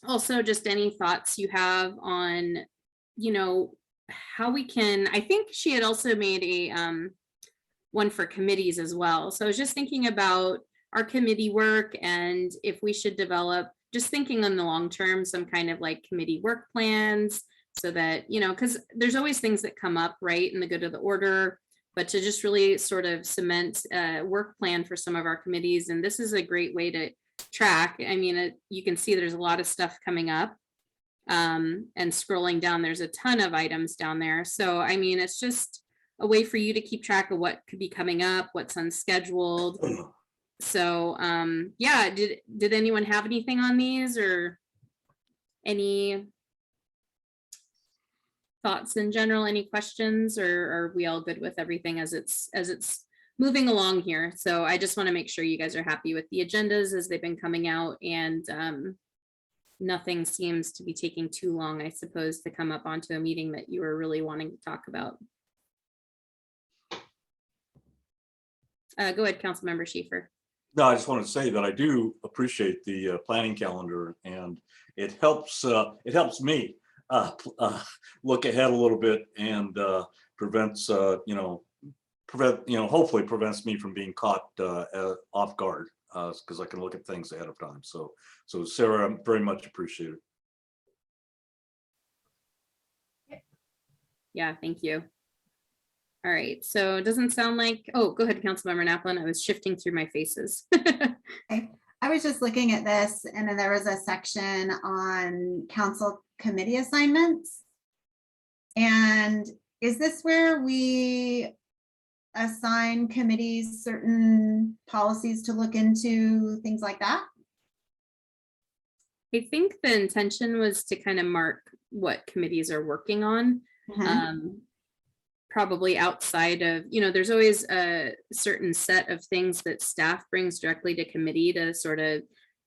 Also, just any thoughts you have on, how we can, I think she had also made a one for committees as well. So I was just thinking about our committee work and if we should develop, just thinking on the long term, some kind of like committee work plans so that, because there's always things that come up, right, in the good of the order, but to just really sort of cement a work plan for some of our committees. And this is a great way to track. I mean, you can see there's a lot of stuff coming up, and scrolling down, there's a ton of items down there. So, I mean, it's just a way for you to keep track of what could be coming up, what's unscheduled. So, yeah, did anyone have anything on these or any thoughts in general, any questions, or are we all good with everything as it's moving along here? So I just want to make sure you guys are happy with the agendas as they've been coming out, and nothing seems to be taking too long, I suppose, to come up onto a meeting that you were really wanting to talk about. Go ahead, Councilmember Schieffer. No, I just want to say that I do appreciate the planning calendar, and it helps me look ahead a little bit and prevents hopefully prevents me from being caught off guard, because I can look at things ahead of time. So Sarah, I'm very much appreciated. Yeah, thank you. All right, so it doesn't sound like, oh, go ahead, Councilmember Naplin. I was shifting through my faces. Okay. I was just looking at this, and then there was a section on council committee assignments. And is this where we assign committees certain policies to look into, things like that? I think the intention was to kind of mark what committees are working on. probably outside of, there's always a certain set of things that staff brings directly to committee to sort of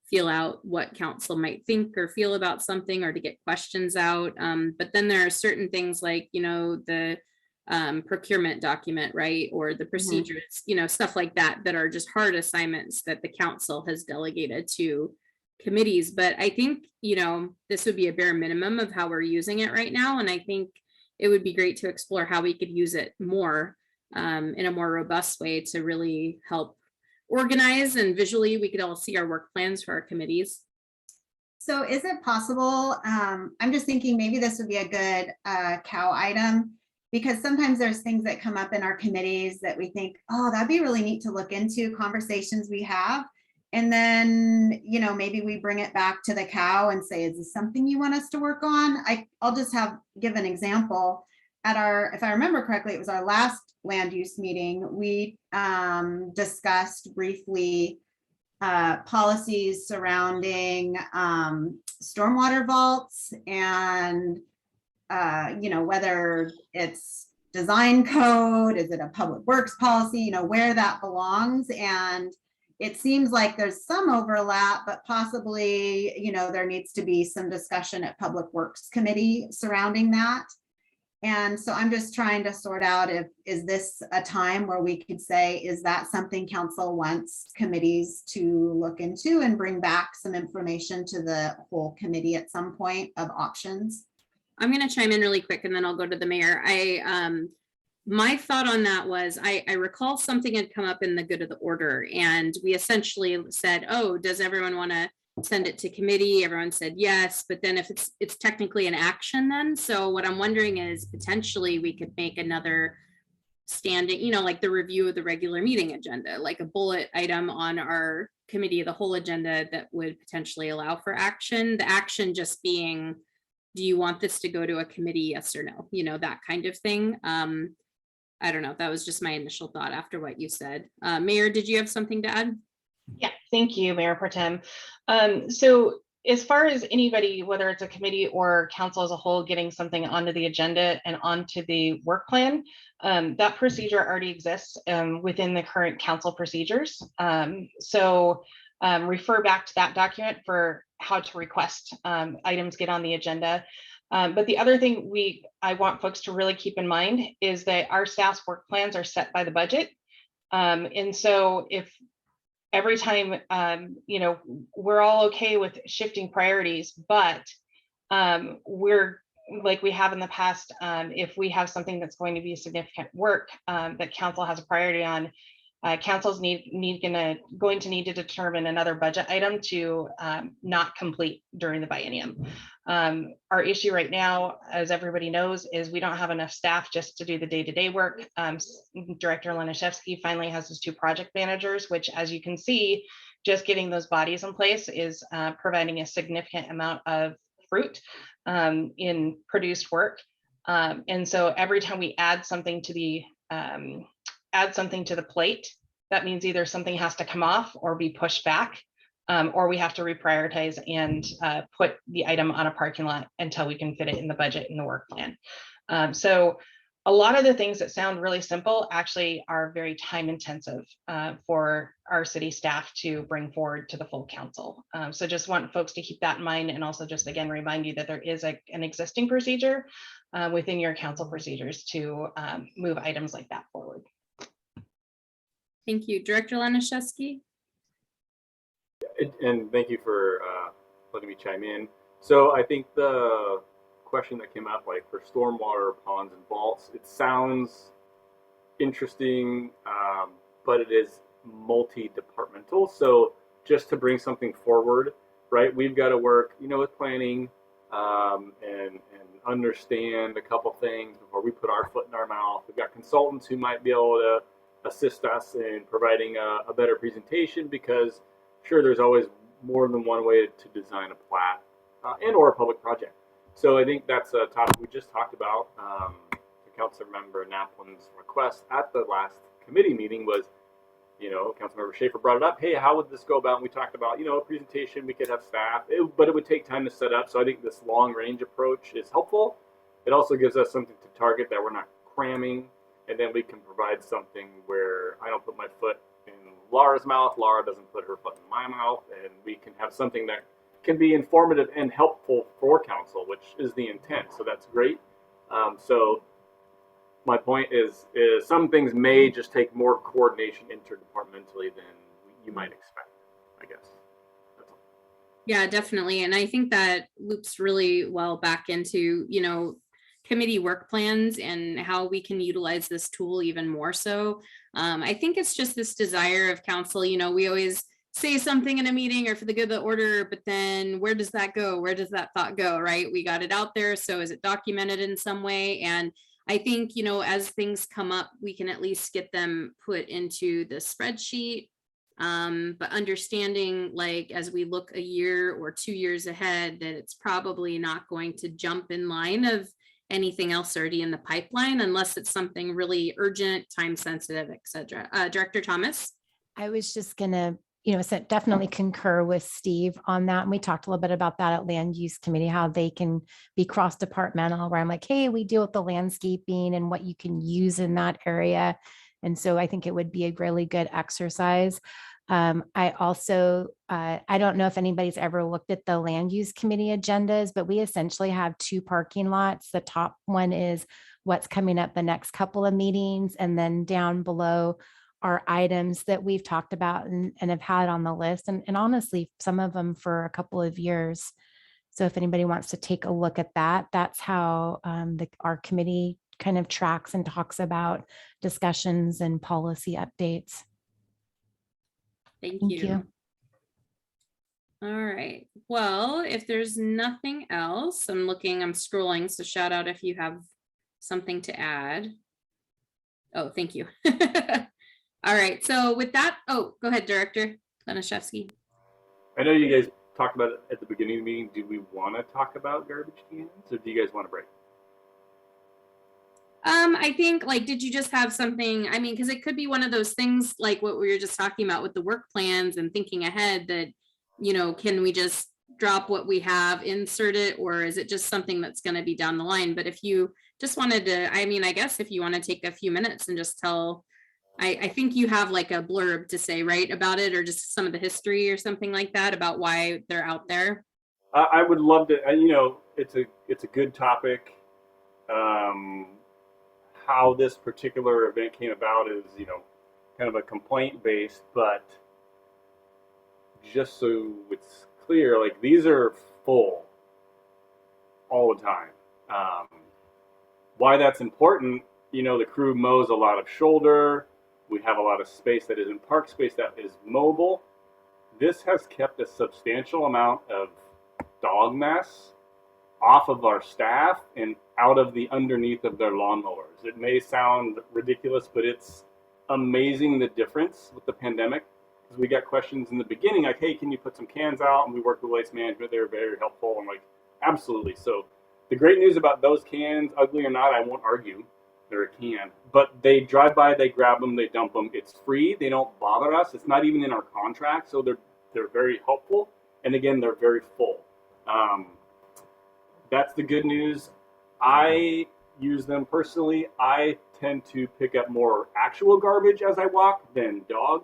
feel out what council might think or feel about something, or to get questions out. But then there are certain things like, the procurement document, right? Or the procedures, stuff like that, that are just hard assignments that the council has delegated to committees. But I think, this would be a bare minimum of how we're using it right now. And I think it would be great to explore how we could use it more in a more robust way to really help organize, and visually we could all see our work plans for our committees. So is it possible, I'm just thinking maybe this would be a good cow item, because sometimes there's things that come up in our committees that we think, oh, that'd be really neat to look into, conversations we have. And then, maybe we bring it back to the cow and say, is this something you want us to work on? I'll just give an example. If I remember correctly, it was our last land use meeting, we discussed briefly policies surrounding stormwater vaults and, whether it's design code, is it a public works policy, where that belongs. And it seems like there's some overlap, but possibly, there needs to be some discussion at Public Works Committee surrounding that. And so I'm just trying to sort out is this a time where we could say, is that something council wants committees to look into and bring back some information to the whole committee at some point of options? I'm going to chime in really quick and then I'll go to the mayor. My thought on that was, I recall something had come up in the good of the order, and we essentially said, oh, does everyone want to send it to committee? Everyone said yes, but then if it's technically an action then. So what I'm wondering is potentially we could make another standing, like the review of the regular meeting agenda, like a bullet item on our committee of the whole agenda that would potentially allow for action. The action just being, do you want this to go to a committee? Yes or no, that kind of thing. I don't know. That was just my initial thought after what you said. Mayor, did you have something to add? Yeah, thank you, Mayor Pro Tem. So as far as anybody, whether it's a committee or council as a whole, getting something onto the agenda and onto the work plan, that procedure already exists within the current council procedures. So refer back to that document for how to request items get on the agenda. But the other thing I want folks to really keep in mind is that our staff's work plans are set by the budget. And so if every time, we're all okay with shifting priorities, but we're like we have in the past, if we have something that's going to be significant work that council has a priority on, council's going to need to determine another budget item to not complete during the biennium. Our issue right now, as everybody knows, is we don't have enough staff just to do the day-to-day work. Director Laniszewski finally has his 2 project managers, which, as you can see, just getting those bodies in place is providing a significant amount of fruit in produced work. And so every time we add something to the plate, that means either something has to come off or be pushed back, or we have to reprioritize and put the item on a parking lot until we can fit it in the budget and the work plan. So a lot of the things that sound really simple actually are very time intensive for our city staff to bring forward to the full council. So just want folks to keep that in mind, and also just again remind you that there is an existing procedure within your council procedures to move items like that forward. Thank you. Director Laniszewski? And thank you for letting me chime in. So I think the question that came up, like for stormwater ponds and vaults, it sounds interesting, but it is multi-departmental. So just to bring something forward, right, we've got to work, with planning and understand a couple things before we put our foot in our mouth. We've got consultants who might be able to assist us in providing a better presentation, because sure, there's always more than one way to design a plat and or a public project. So I think that's a topic we just talked about. The council member Naplin's request at the last committee meeting was, council member Schaefer brought it up. Hey, how would this go about? And we talked about, a presentation, we could have staff, but it would take time to set up. So I think this long range approach is helpful. It also gives us something to target that we're not cramming and then we can provide something where I don't put my foot in Laura's mouth, Laura doesn't put her foot in my mouth, and we can have something that can be informative and helpful for council, which is the intent. So that's great. So my point is some things may just take more coordination interdepartmentally than you might expect, I guess. That's all. Yeah, definitely. And I think that loops really well back into, you know, committee work plans and how we can utilize this tool even more so. I think it's just this desire of council, you know, we always say something in a meeting or for the good of the order, but then where does that go? Where does that thought go, right? We got it out there. So is it documented in some way? And I think, you know, as things come up, we can at least get them put into the spreadsheet. But understanding, like, as we look a year or 2 years ahead, that it's probably not going to jump in line of anything else already in the pipeline unless it's something really urgent, time sensitive, et cetera. Director Thomas? I was just gonna, definitely concur with Steve on that. And we talked a little bit about that at Land Use Committee, how they can be cross-departmental, where I'm like, hey, we deal with the landscaping and what you can use in that area. And so I think it would be a really good exercise. I also, I don't know if anybody's ever looked at the Land Use Committee agendas, but we essentially have 2 parking lots. The top one is what's coming up the next couple of meetings, and then down below are items that we've talked about and have had on the list, and honestly, some of them for a couple of years. So if anybody wants to take a look at that, that's how our committee kind of tracks and talks about discussions and policy updates. Thank Thank you. you. All right. Well, if there's nothing else, I'm scrolling. So shout out if you have something to add. Oh, thank you. All right. So with that, oh, go ahead, Director Lanishevsky. I know you guys talked about it at the beginning of the meeting. Do we want to talk about garbage cans, or do you guys want a break? I think, like, did you just have something? I mean, because it could be one of those things like what we were just talking about with the work plans and thinking ahead that, you know, can we just drop what we have, insert it, or is it just something that's going to be down the line? But if you just wanted to, I mean, I guess if you want to take a few minutes and just tell, I think you have like a blurb to say, right, about it, or just some of the history or something like that about why they're out there. I would love to. You know, it's a good topic. How this particular event came about is, you know, kind of a complaint based, but just so it's clear, like, these are full all the time. Why that's important, you know, the crew mows a lot of shoulder. We have a lot of space that isn't park space that is mobile. This has kept a substantial amount of dog mess off of our staff and out of the underneath of their lawnmowers. It may sound ridiculous, but it's amazing the difference with the pandemic. Because we got questions in the beginning like, hey, can you put some cans out? And we worked with Waste Management. They were very helpful. I'm like, absolutely. So the great news about those cans, ugly or not, I won't argue. They're a can. But they drive by, they grab them, they dump them. It's free. They don't bother us. It's not even in our contract. So they're very helpful. And again, they're very full. That's the good news. I use them personally. I tend to pick up more actual garbage as I walk than dog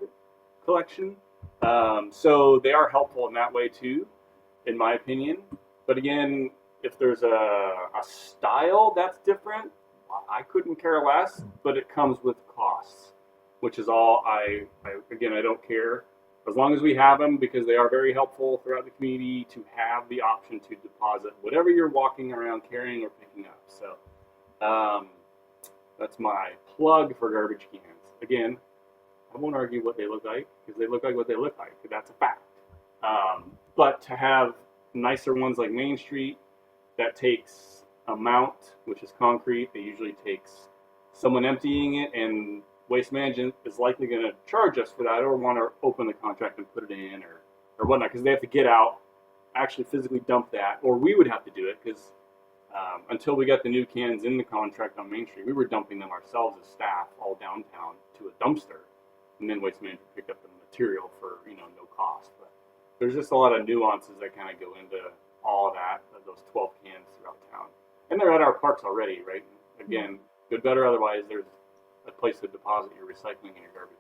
collection. So they are helpful in that way too, in my opinion. But again, if there's a style that's different, I couldn't care less, but it comes with costs, which is all I don't care. As long as we have them, because they are very helpful throughout the community, to have the option to deposit whatever you're walking around carrying or picking up. So that's my plug for garbage cans. Again, I won't argue what they look like, because they look like what they look like. That's a fact. But to have nicer ones like Main Street, that takes a mount, which is concrete. It usually takes someone emptying it, and Waste Management is likely going to charge us for that, or want to open the contract and put it in, or whatnot, because they have to get out, actually physically dump that, or we would have to do it, because until we got the new cans in the contract on Main Street, we were dumping them ourselves as staff all downtown to a dumpster, and then Waste Management picked up the material for, you know, no cost. But there's just a lot of nuances that kind of go into all of that, of those 12 cans throughout town, and they're at our parks already, right? Again, good, better, otherwise, there's a place to deposit your recycling and your garbage.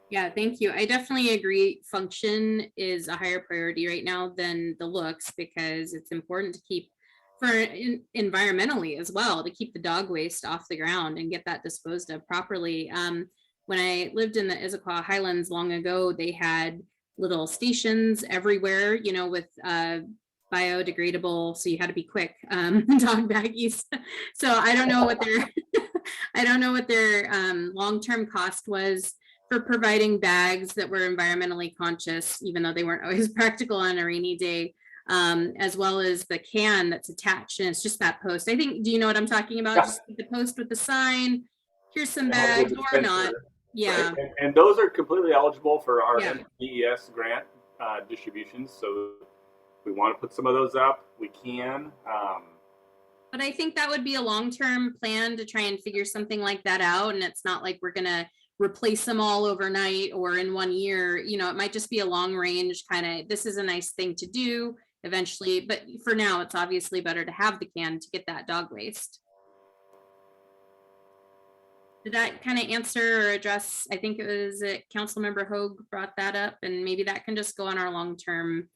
Yeah, thank you. I definitely agree. Function is a higher priority right now than the looks, because it's important to keep environmentally as well, to keep the dog waste off the ground and get that disposed of properly. When I lived in the Issaquah Highlands long ago, they had little stations everywhere, you know, with biodegradable, so you had to be quick, dog baggies. So I don't know what their I don't know what their long-term cost was for providing bags that were environmentally conscious, even though they weren't always practical on a rainy day, as well as the can that's attached, and it's just that post. I think, do you know what I'm talking about? Yeah. Just the post with the sign, here's some It has a bags or not. dispenser, Yeah, right? And those are completely eligible for our Yeah. MPES grant distributions. So if we want to put some of those up, we can. but I think that would be a long-term plan to try and figure something like that out. And it's not like we're gonna replace them all overnight or in 1 year. You know, it might just be a long range kind of, this is a nice thing to do eventually, but for now, it's obviously better to have the can to get that dog waste. Did that kind of answer or address? I think it was Councilmember Hoag brought that up, and maybe that can just go on our long-term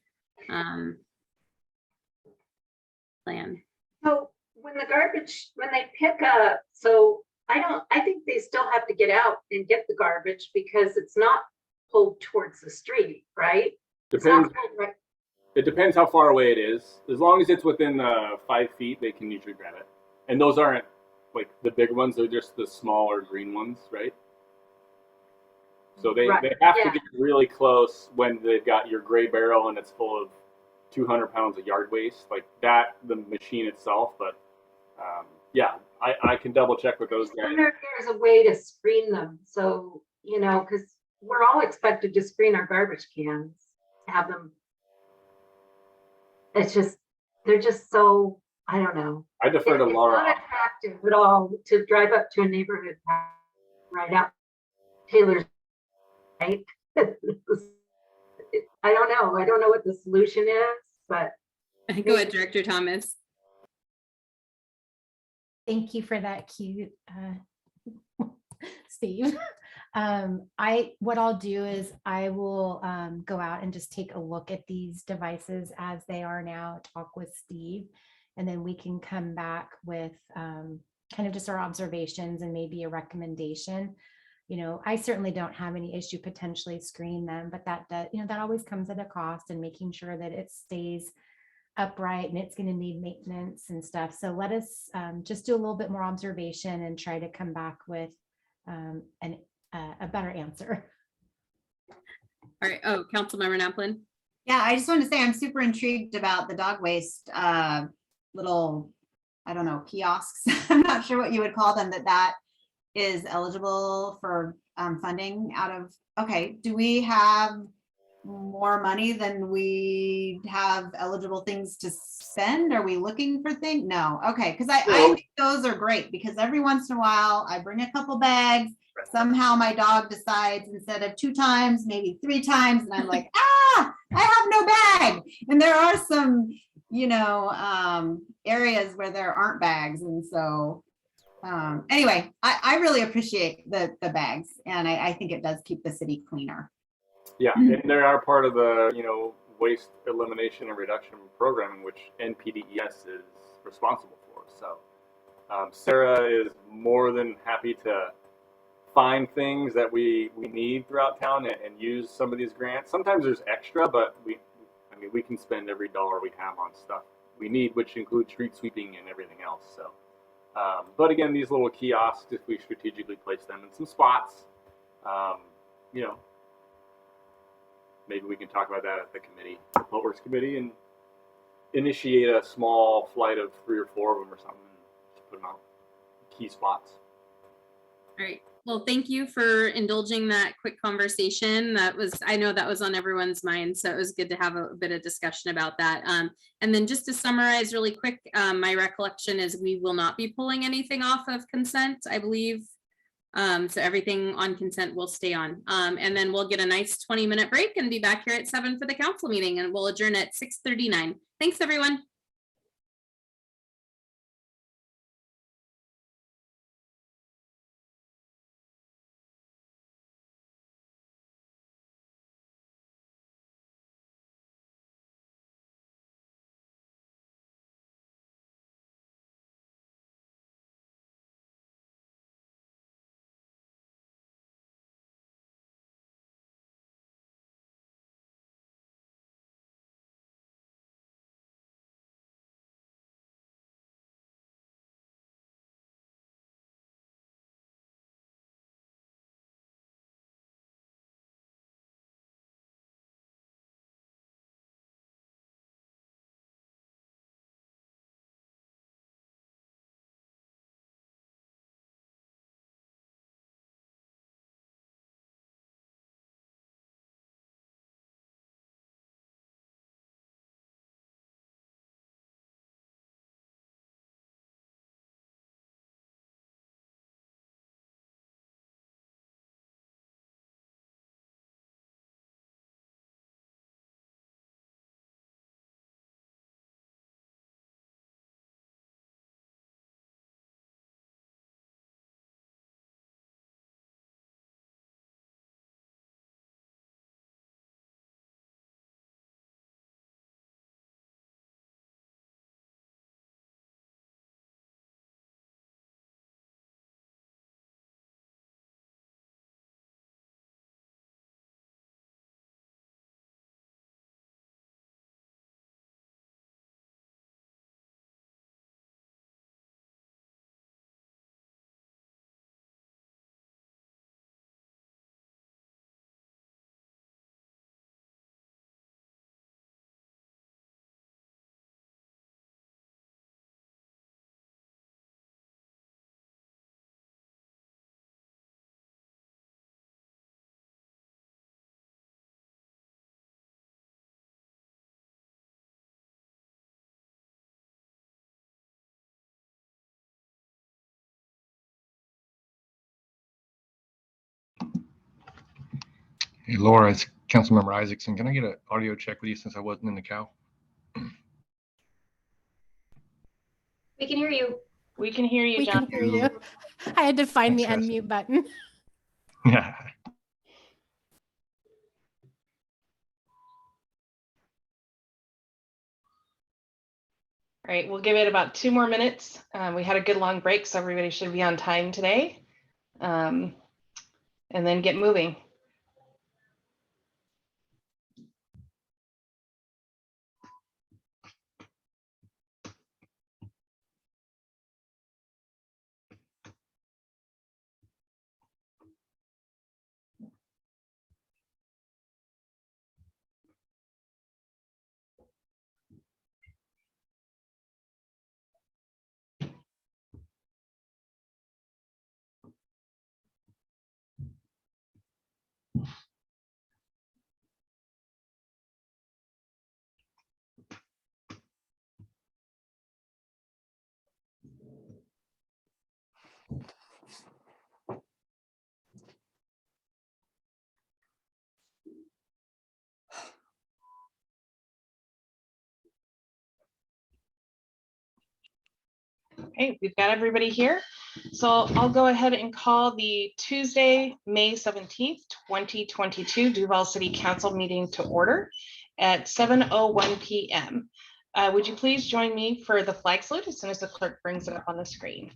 plan. So when they pick up, so I think they still have to get out and get the garbage because it's not pulled towards the street, right? It's not Depends. pulled right- It depends how far away it is. As long as it's within 5 feet, they can usually grab it. And those aren't like the big ones; they're just the smaller green ones, right? So they Right, have yeah. to get really close when they've got your gray barrel and it's full of 200 pounds of yard waste, like that, the machine itself. But yeah, I can double check with those I guys. wonder if there's a way to screen them. So, you know, because we're all expected to screen our garbage cans, have them. It's just, they're just so, I don't know. I defer to It's Laura. not attractive at all to drive up to a neighborhood, right out Taylor's, right? I don't know. I don't know what the solution is, but Go ahead, Director Thomas. Thank you for that cute, Steve. What I'll do is I will go out and just take a look at these devices as they are now, talk with Steve, and then we can come back with kind of just our observations and maybe a recommendation. You know, I certainly don't have any issue potentially screening them, but that always comes at a cost, and making sure that it stays upright and it's going to need maintenance and stuff. So let us just do a little bit more observation and try to come back with a better answer. All right. Oh, Councilmember Naplin. Yeah, I just want to say I'm super intrigued about the dog waste little, I don't know, kiosks. I'm not sure what you would call them, that is eligible for funding out of, okay, do we have more money than we have eligible things to spend? Are we looking for things? No. Okay. Because I think those are great, because every once in a while I bring a couple bags. Somehow my dog decides instead of 2 times, maybe 3 times. And I'm like, I have no bag. And there are some, you know, areas where there aren't bags. And so anyway, I really appreciate the bags. And I think it does keep the city cleaner. Yeah, and they are part of the, you know, waste elimination and reduction program, which NPDES is responsible for. So Sarah is more than happy to find things that we need throughout town and use some of these grants. Sometimes there's extra, but we can spend every dollar we have on stuff we need, which includes street sweeping and everything else. So, but again, these little kiosks, if we strategically place them in some spots, you know, maybe we can talk about that at the committee, the Public Works Committee, and initiate a small flight of 3 or 4 of them or something, and just put them out key spots. All right. Well, thank you for indulging that quick conversation. I know that was on everyone's mind, so it was good to have a bit of discussion about that. And then just to summarize really quick, my recollection is we will not be pulling anything off of consent, I believe. So everything on consent will stay on. And then we'll get a nice 20-minute break and be back here at 7 for the council meeting, and we'll adjourn at 6:39. Thanks, everyone. Hey, Laura, it's Councilmember Isaacson. Can I get an audio check with you since I wasn't in the cow? We can hear you. We can hear you, We John. can hear you. I had to find the Thanks, guys. unmute button. Yeah. All right, we'll give it about 2 more minutes. We had a good long break, so everybody should be on time today. And then get moving. Okay, we've got everybody here. So I'll go ahead and call the Tuesday, May 17th, 2022 Duvall City Council meeting to order at 7:01 p.m. Would you please join me for the flag salute as soon as the clerk brings it up on the screen?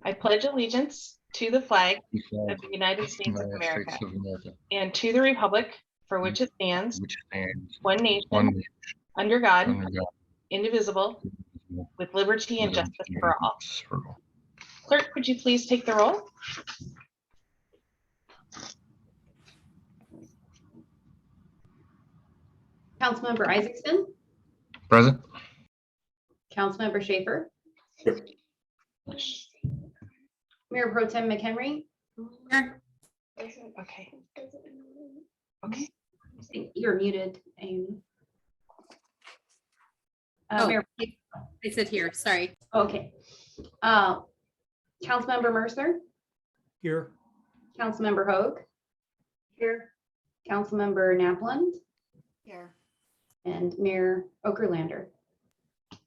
I pledge allegiance to the flag of the United States of America and to the republic for which it stands, Which stands one nation, one nation, under God, under God, indivisible, with liberty and justice for all. for all. Clerk, would you please take the roll? Councilmember Isaacson, Present? Councilmember Schaefer, Here. Mayor Pro Tem McHenry. Here. Okay. Okay. You're muted, Amy. Oh, Mayor, I said here, sorry. okay. Councilmember Mercer, Here. Councilmember Hoag. Here. Councilmember Napland Here. and Mayor Okerlander.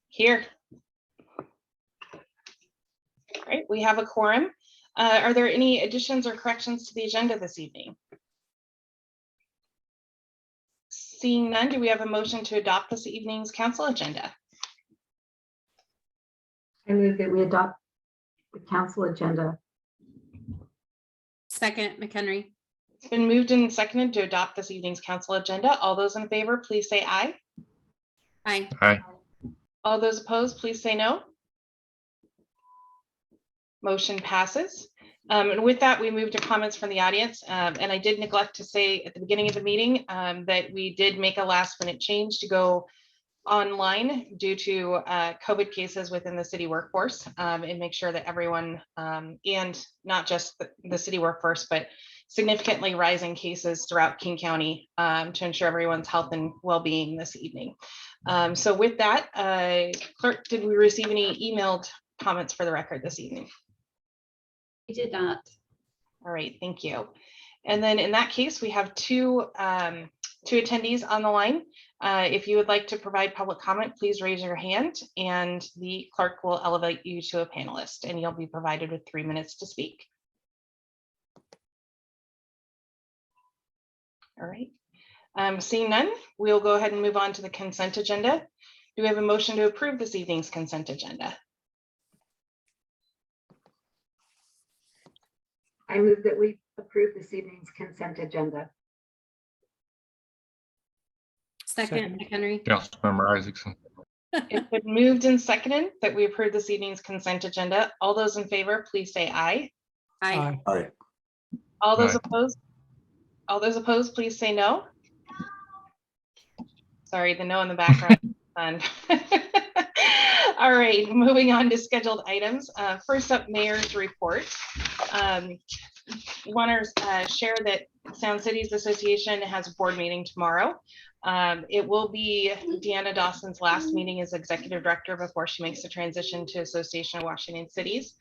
Here. All right, we have a quorum. Are there any additions or corrections to the agenda this evening? Seeing none, do we have a motion to adopt this evening's council agenda? I move that we adopt the council agenda. Second, McHenry. It's been moved and seconded to adopt this evening's council agenda. All those in favor, please say aye. Aye. Aye. All those opposed, please say no. Motion passes. And with that, we move to comments from the audience. And I did neglect to say at the beginning of the meeting that we did make a last minute change to go online due to COVID cases within the city workforce and make sure that everyone and not just the city workforce, but significantly rising cases throughout King County to ensure everyone's health and well-being this evening. So with that, clerk, did we receive any emailed comments for the record this evening? We did not. All right, thank you. And then in that case, we have two attendees on the line. If you would like to provide public comment, please raise your hand and the clerk will elevate you to a panelist and you'll be provided with 3 minutes to speak. All right, seeing none, we'll go ahead and move on to the consent agenda. Do we have a motion to approve this evening's consent agenda? I move that we approve this evening's consent agenda. Second, McHenry. Councilmember Isaacson. It's been moved and seconded that we approve this evening's consent agenda. All those in favor, please say aye. Aye. Aye. All those Aye. opposed? All those opposed, please say no. Sorry, the no in the background. Fun. All right, moving on to scheduled items. First up, mayor's report. Want to share that Sound Cities Association has a board meeting tomorrow. It will be Deanna Dawson's last meeting as executive director before she makes the transition to Association of Washington Cities.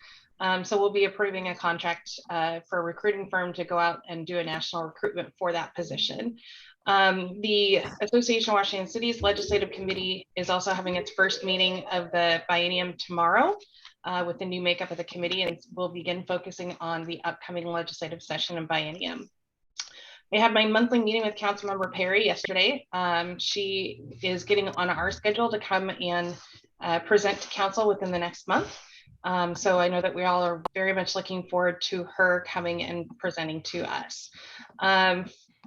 So we'll be approving a contract for a recruiting firm to go out and do a national recruitment for that position. The Association of Washington Cities Legislative Committee is also having its first meeting of the biennium tomorrow with the new makeup of the committee, and we'll begin focusing on the upcoming legislative session and biennium. I had my monthly meeting with Councilmember Perry yesterday. She is getting on our schedule to come and present to council within the next month. So I know that we all are very much looking forward to her coming and presenting to us.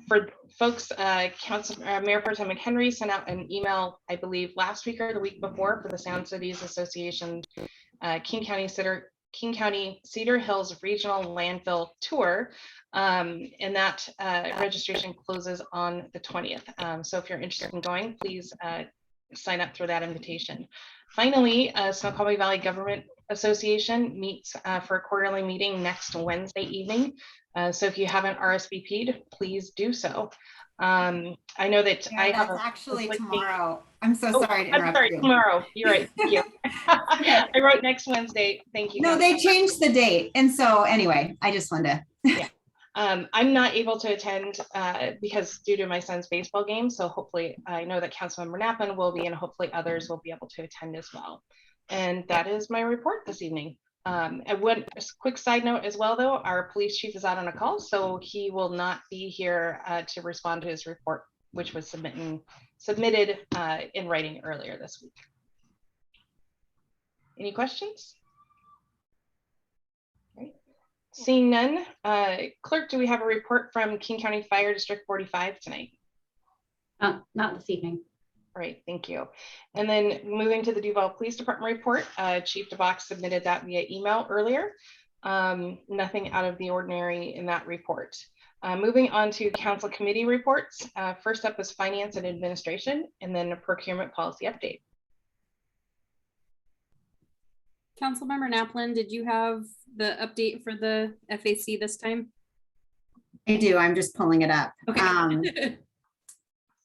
For folks, Mayor Pro Tem McHenry sent out an email, I believe last week or the week before, for the Sound Cities Association King County Cedar Hills Regional Landfill Tour. And that registration closes on the 20th. So if you're interested in going, please sign up through that invitation. Finally, Snoqualmie Valley Government Association meets for a quarterly meeting next Wednesday evening. So if you haven't RSVP'd, please do so. I know that I have actually tomorrow. I'm so sorry to I'm interrupt sorry, you. tomorrow. You're right. Thank you. I wrote next Wednesday. Thank you. No, guys. they changed the date. And so anyway, I just wanted to. I'm not able to attend because due to my son's baseball game. So hopefully I know that Councilmember Knappen will be, and hopefully others will be able to attend as well. And that is my report this evening. And one quick side note as well, though, our police chief is out on a call, so he will not be here to respond to his report, which was submitted in writing earlier this week. Any questions? Right. Seeing none, clerk, do we have a report from King County Fire District 45 tonight? Not this evening. All right, thank you. And then moving to the Duvall Police Department report, Chief DeBox submitted that via email earlier. Nothing out of the ordinary in that report. Moving on to council committee reports. First up is finance and administration, and then a procurement policy update. Councilmember Naplin, did you have the update for the FAC this time? I do. I'm just pulling it up. Okay.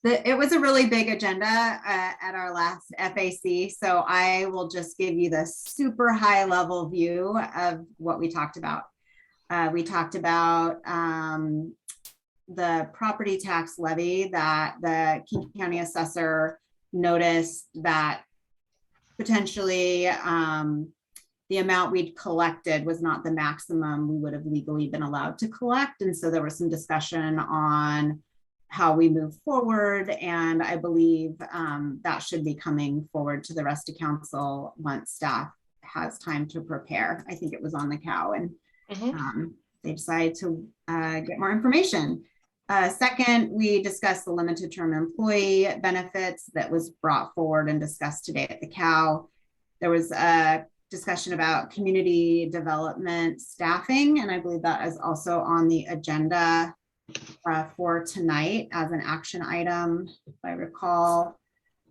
It was a really big agenda at our last FAC, so I will just give you the super high level view of what we talked about. We talked about the property tax levy that the King County assessor noticed that potentially the amount we'd collected was not the maximum we would have legally been allowed to collect. And so there was some discussion on how we move forward. And I believe that should be coming forward to the rest of council once staff has time to prepare. I think it was on the cow, and they decided to get more information. Second, we discussed the limited term employee benefits that was brought forward and discussed today at the cow. There was a discussion about community development staffing, and I believe that is also on the agenda for tonight as an action item, if I recall.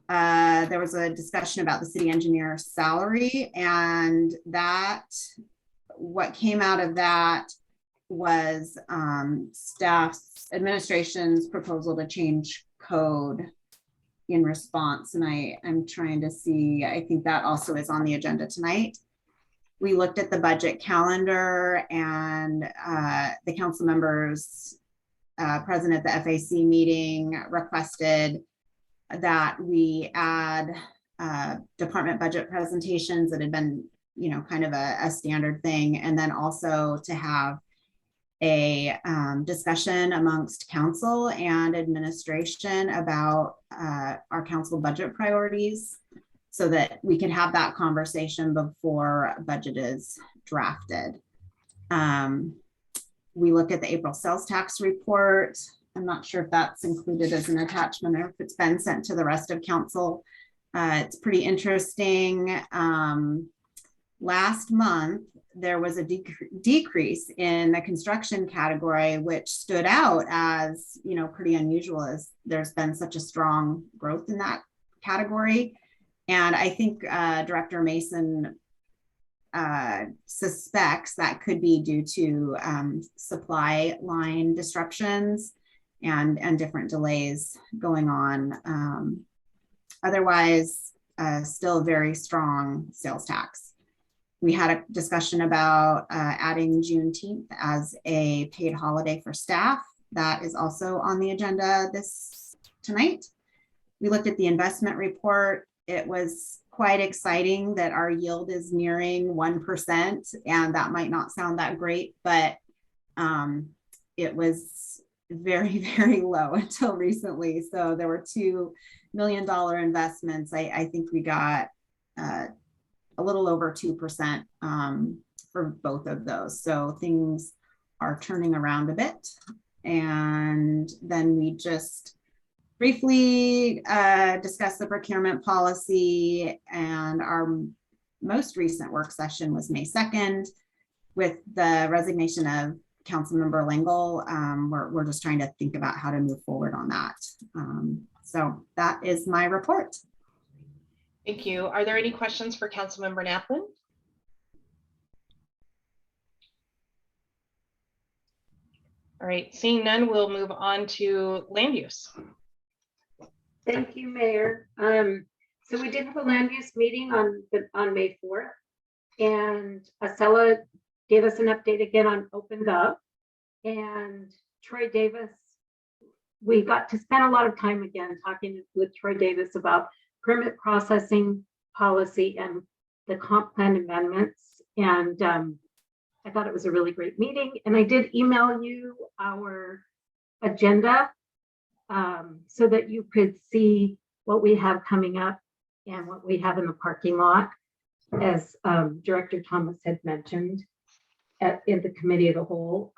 There was a discussion about the city engineer salary, and that what came out of that was staff's administration's proposal to change code in response. And I'm trying to see, I think that also is on the agenda tonight. We looked at the budget calendar, and the council members present at the FAC meeting requested that we add department budget presentations that had been, kind of a standard thing. And then also to have a discussion amongst council and administration about our council budget priorities, so that we can have that conversation before budget is drafted. We look at the April sales tax report. I'm not sure if that's included as an attachment or if it's been sent to the rest of council. It's pretty interesting. Last month, there was a decrease in the construction category, which stood out as, pretty unusual, as there's been such a strong growth in that category. And I think Director Mason suspects that could be due to supply line disruptions and different delays going on. Otherwise, still very strong sales tax. We had a discussion about adding Juneteenth as a paid holiday for staff. That is also on the agenda tonight. We looked at the investment report. It was quite exciting that our yield is nearing 1%, and that might not sound that great, but it was very, very low until recently. So there were $2 million investments. I think we got a little over 2% for both of those. So things are turning around a bit. And then we just briefly discussed the procurement policy, and our most recent work session was May 2nd with the resignation of Councilmember Lingle. We're just trying to think about how to move forward on that. So that is my report. Thank you. Are there any questions for Councilmember Naplin? All right, seeing none, we'll move on to land use. Thank you, Mayor. So we did have a land use meeting on May 4th, and Acela gave us an update again on OpenGov, and Troy Davis. We got to spend a lot of time again talking with Troy Davis about permit processing policy and the comp plan amendments. And I thought it was a really great meeting. And I did email you our agenda so that you could see what we have coming up and what we have in the parking lot, as Director Thomas had mentioned in the committee of the whole.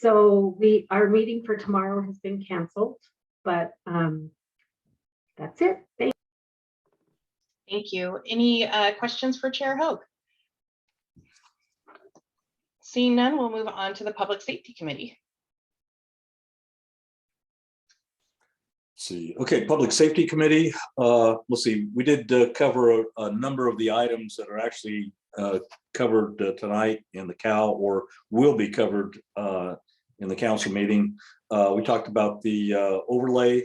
So our meeting for tomorrow has been canceled, but that's it. Thank you. Any questions for Chair Hoag? Seeing none, we'll move on to the Public Safety Committee. See, okay, Public Safety Committee. Let's see, we did cover a number of the items that are actually covered tonight in the COW, or will be covered in the council meeting. We talked about the overlay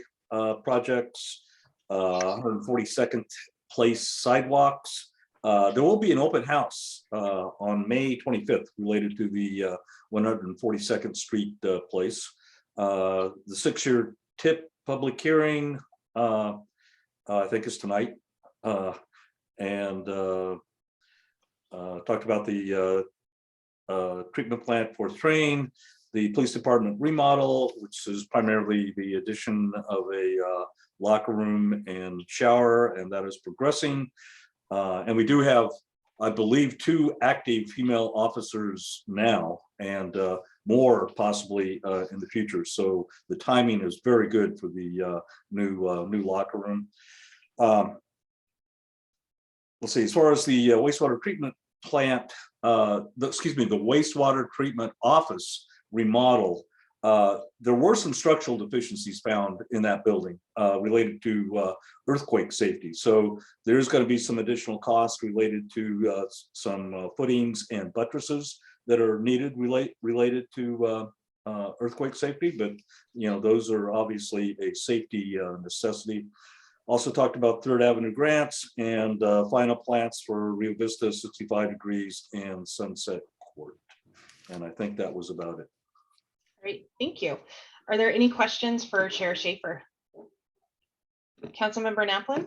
projects, 142nd Place sidewalks. There will be an open house on May 25th related to the 142nd Street place. The 6-year tip public hearing, I think is tonight. And talked about the treatment plant for train, the police department remodel, which is primarily the addition of a locker room and shower, and that is progressing. And we do have, I believe, 2 active female officers now, and more possibly in the future. So the timing is very good for the new locker room. Let's see, as far as the wastewater treatment plant, the wastewater treatment office remodel, there were some structural deficiencies found in that building related to earthquake safety. So there's going to be some additional costs related to some footings and buttresses that are needed related to earthquake safety. But those are obviously a safety necessity. Also talked about 3rd Avenue grants and final plans for Rio Vista, 65 Degrees, and Sunset Court. And I think that was about it. Great, thank you. Are there any questions for Chair Schaefer? Councilmember Naplin?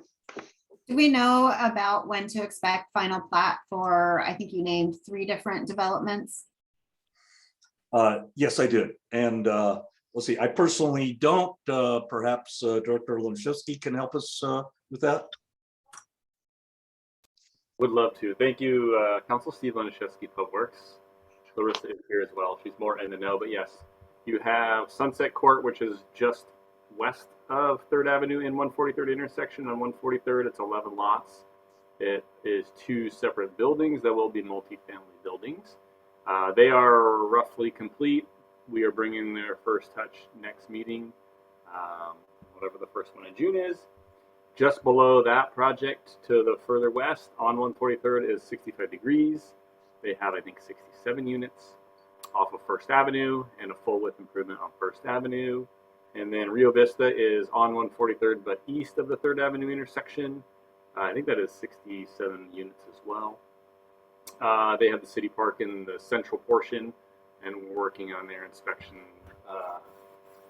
Do we know about when to expect final plat for, I think you named 3 different developments? Yes, I did. And let's see, I personally don't. Perhaps Director Lomszewski can help us with that. Would love to. Thank you, Council Steve Lomszewski, Public Works. Larissa is here as well. She's more in the know, but yes, you have Sunset Court, which is just west of 3rd Avenue in 143rd intersection. On 143rd, it's 11 lots. It is 2 separate buildings that will be multifamily buildings. They are roughly complete. We are bringing their first touch next meeting, whatever the first one in June is. Just below that project to the further west on 143rd is 65 Degrees. They have, I think, 67 units. off of First Avenue and a full width improvement on First Avenue. And then Rio Vista is on 143rd, but east of the 3rd Avenue intersection. I think that is 67 units as well. They have the city park in the central portion, and we're working on their inspection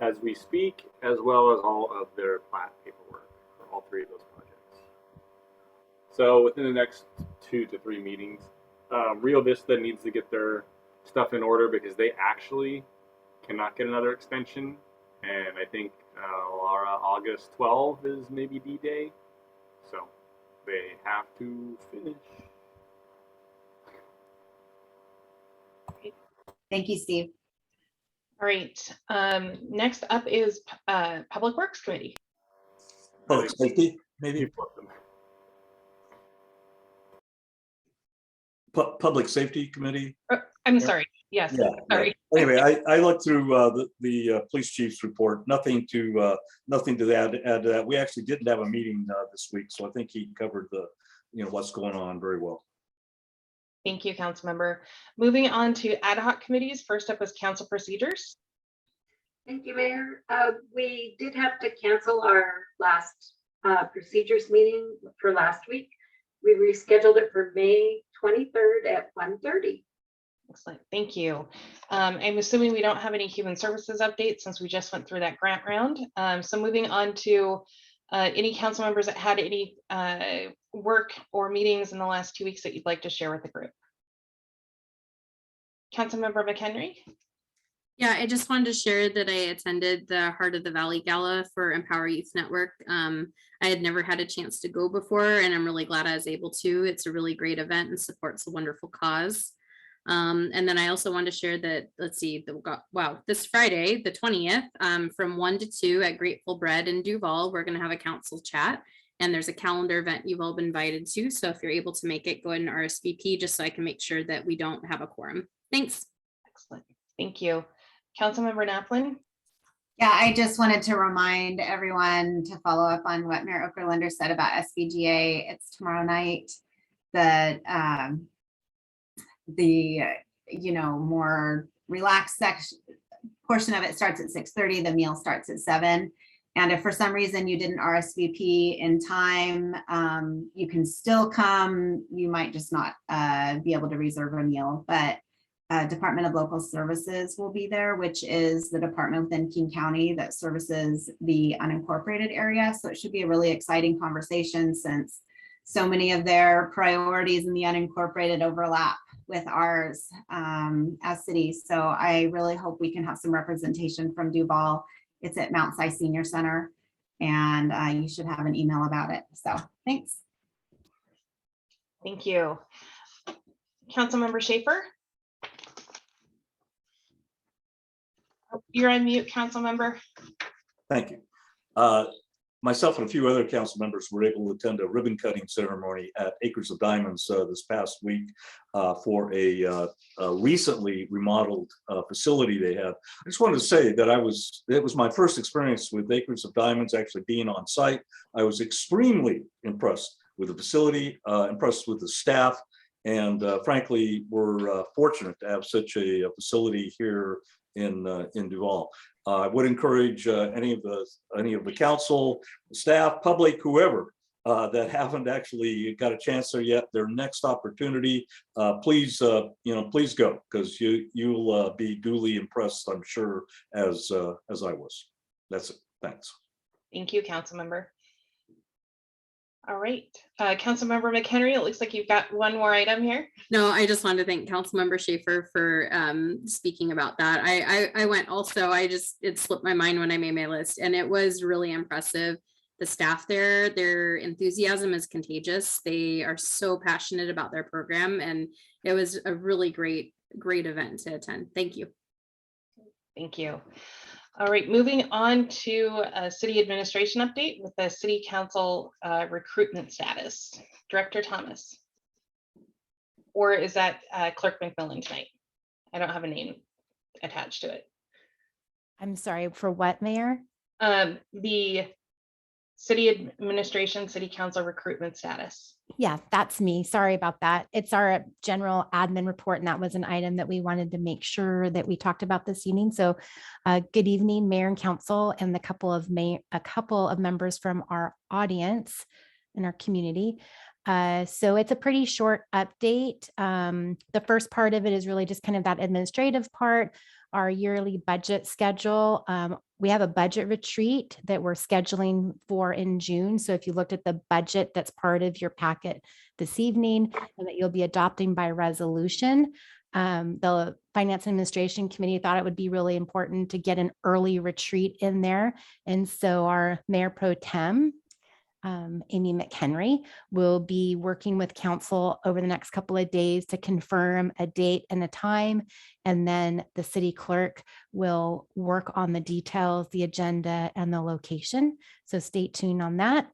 as we speak, as well as all of their plat paperwork for all 3 of those projects. So within the next 2 to 3 meetings, Rio Vista needs to get their stuff in order because they actually cannot get another extension. And I think Laura, August 12 is maybe D-Day. So they have to finish. Thank you, Steve. All right. Next up is Public Works Committee. Public safety, maybe? You flip them. Public Safety Committee? I'm Yeah. sorry. Yes. Yeah. Sorry. Anyway, I looked through the police chief's report. Nothing to add to that. We actually didn't have a meeting this week, so I think he covered the what's going on very well. Thank you, Councilmember. Moving on to ad hoc committees. First up was council procedures. Thank you, Mayor. We did have to cancel our last procedures meeting for last week. We rescheduled it for May 23rd at 1:30. Excellent. Thank you. I'm assuming we don't have any human services updates since we just went through that grant round. So moving on to any council members that had any work or meetings in the last 2 weeks that you'd like to share with the group. Councilmember McHenry. Yeah, I just wanted to share that I attended the Heart of the Valley Gala for Empower Youth Network. I had never had a chance to go before, and I'm really glad I was able to. It's a really great event and supports a wonderful cause. And then I also wanted to share that, let's see, this Friday, the 20th, from 1 to 2 at Grateful Bread in Duvall, we're going to have a council chat. And there's a calendar event you've all been invited to. So if you're able to make it, go ahead and RSVP just so I can make sure that we don't have a quorum. Thanks. Excellent. Thank you. Councilmember Naplin. Yeah, I just wanted to remind everyone to follow up on what Mayor Okerlunder said about SVGA. It's tomorrow night. The more relaxed section portion of it starts at 6:30. The meal starts at 7. And if for some reason you didn't RSVP in time, you can still come. You might just not be able to reserve a meal, but Department of Local Services will be there, which is the department within King County that services the unincorporated area. So it should be a really exciting conversation since so many of their priorities in the unincorporated overlap with ours as cities. So I really hope we can have some representation from Duvall. It's at Mount Si Senior Center, and you should have an email about it. So thanks. Thank you. Councilmember Schaefer. You're on mute, Councilmember. Thank you. Myself and a few other council members were able to attend a ribbon cutting ceremony at Acres of Diamonds this past week for a recently remodeled facility they have. I just wanted to say that it was my first experience with Acres of Diamonds actually being on site. I was extremely impressed with the facility, impressed with the staff, and frankly, we're fortunate to have such a facility here in Duvall. I would encourage any of the council, staff, public, whoever that haven't actually got a chance there yet. Their next opportunity, please go, because you'll be duly impressed, I'm sure, as I was. That's it. Thanks. Thank you, Councilmember. All right, Councilmember McHenry, it looks like you've got one more item here. No, I just wanted to thank Councilmember Schaefer for speaking about that. I went also, it slipped my mind when I made my list, and it was really impressive. The staff there, their enthusiasm is contagious. They are so passionate about their program, and it was a really great event to attend. Thank you. Thank you. All right, moving on to a city administration update with the city council recruitment status. Director Thomas. Or is that Clerk McMillan tonight? I don't have a name attached to it. I'm sorry, for what, Mayor? The city administration, city council recruitment status. Yeah, that's me. Sorry about that. It's our general admin report, and that was an item that we wanted to make sure that we talked about this evening. So good evening, Mayor and Council, and a couple of members from our audience in our community. So it's a pretty short update. The first part of it is really just kind of that administrative part, our yearly budget schedule. We have a budget retreat that we're scheduling for in June. So if you looked at the budget that's part of your packet this evening and that you'll be adopting by resolution, the Finance and Administration Committee thought it would be really important to get an early retreat in there. And so our Mayor Pro Tem, Amy McHenry, will be working with council over the next couple of days to confirm a date and a time. And then the city clerk will work on the details, the agenda, and the location. So stay tuned on that.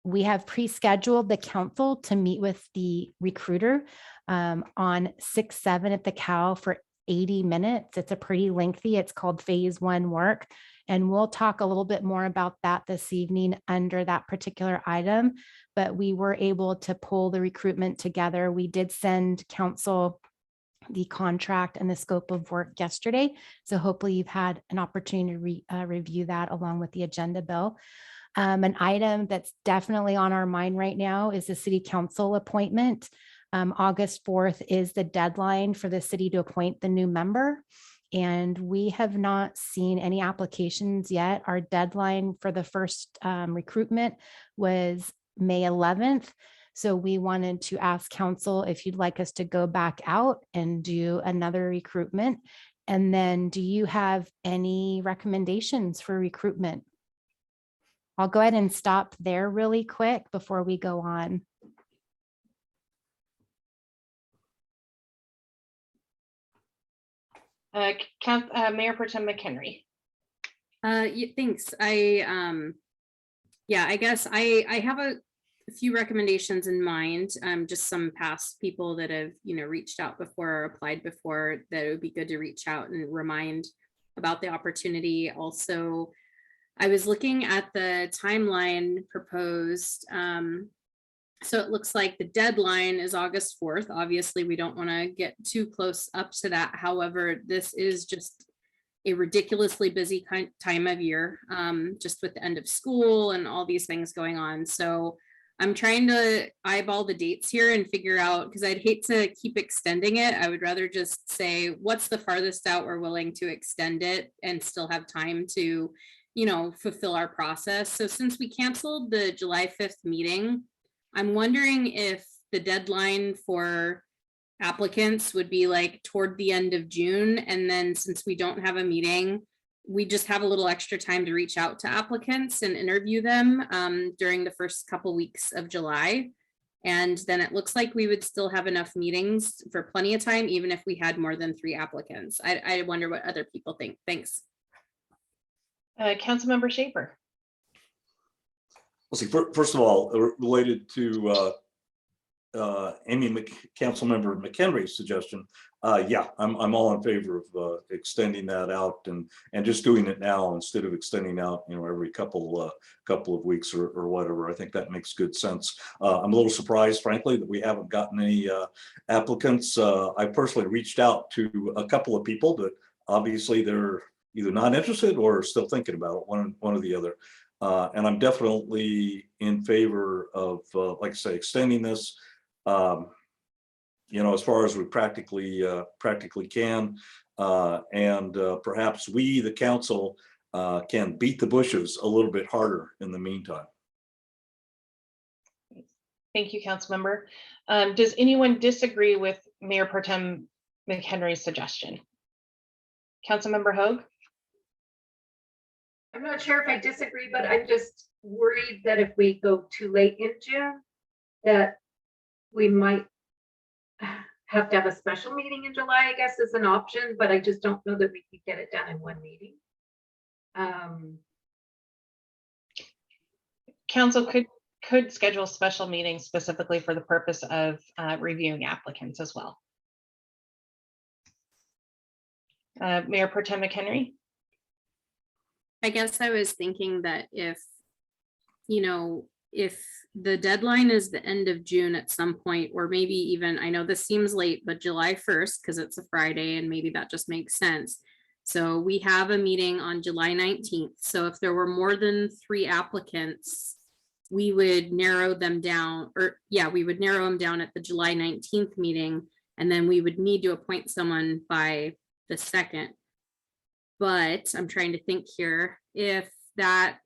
We have pre-scheduled the council to meet with the recruiter on 6/7 at the Cow for 80 minutes. It's a pretty lengthy, it's called phase 1 work. And we'll talk a little bit more about that this evening under that particular item, but we were able to pull the recruitment together. We did send council the contract and the scope of work yesterday. So hopefully you've had an opportunity to review that along with the agenda bill. An item that's definitely on our mind right now is the city council appointment. August 4th is the deadline for the city to appoint the new member. And we have not seen any applications yet. Our deadline for the first recruitment was May 11th. So we wanted to ask council if you'd like us to go back out and do another recruitment. And then do you have any recommendations for recruitment? I'll go ahead and stop there really quick before we go on. Mayor Pro Tem McHenry. Yeah, thanks. I guess I have a few recommendations in mind. Just some past people that have, reached out before or applied before, that it would be good to reach out and remind about the opportunity. Also, I was looking at the timeline proposed. So it looks like the deadline is August 4th. Obviously, we don't want to get too close up to that. However, this is just a ridiculously busy time of year, just with the end of school and all these things going on. So I'm trying to eyeball the dates here and figure out, because I'd hate to keep extending it. I would rather just say, what's the farthest out we're willing to extend it and still have time to, fulfill our process. So since we canceled the July 5th meeting, I'm wondering if the deadline for applicants would be like toward the end of June. And then since we don't have a meeting, we just have a little extra time to reach out to applicants and interview them during the first couple weeks of July. And then it looks like we would still have enough meetings for plenty of time, even if we had more than 3 applicants. I wonder what other people think. Thanks. Councilmember Schaefer. Let's see, first of all, related to Councilmember McHenry's suggestion, yeah, I'm all in favor of extending that out and just doing it now instead of extending out, every couple of weeks or whatever. I think that makes good sense. I'm a little surprised, frankly, that we haven't gotten any applicants. I personally reached out to a couple of people, but obviously they're either not interested or still thinking about it, one or the other. And I'm definitely in favor of, like I say, extending this, as far as we practically can. And perhaps we, the council, can beat the bushes a little bit harder in the meantime. Thank you, Councilmember. Does anyone disagree with Mayor Pro Tem McHenry's suggestion? Councilmember Hoag? I'm not sure if I disagree, but I'm just worried that if we go too late in June, that we might have to have a special meeting in July, I guess, is an option, but I just don't know that we could get it done in one meeting. Council could schedule special meetings specifically for the purpose of reviewing applicants as well. Mayor Pro Tem McHenry? I guess I was thinking that if you know, if the deadline is the end of June at some point, or maybe even, I know this seems late, but July 1st, because it's a Friday and maybe that just makes sense. So we have a meeting on July 19th. So if there were more than 3 applicants, we would narrow them down, or yeah, we would narrow them down at the July 19th meeting. And then we would need to appoint someone by the 2nd. But I'm trying to think here, if that,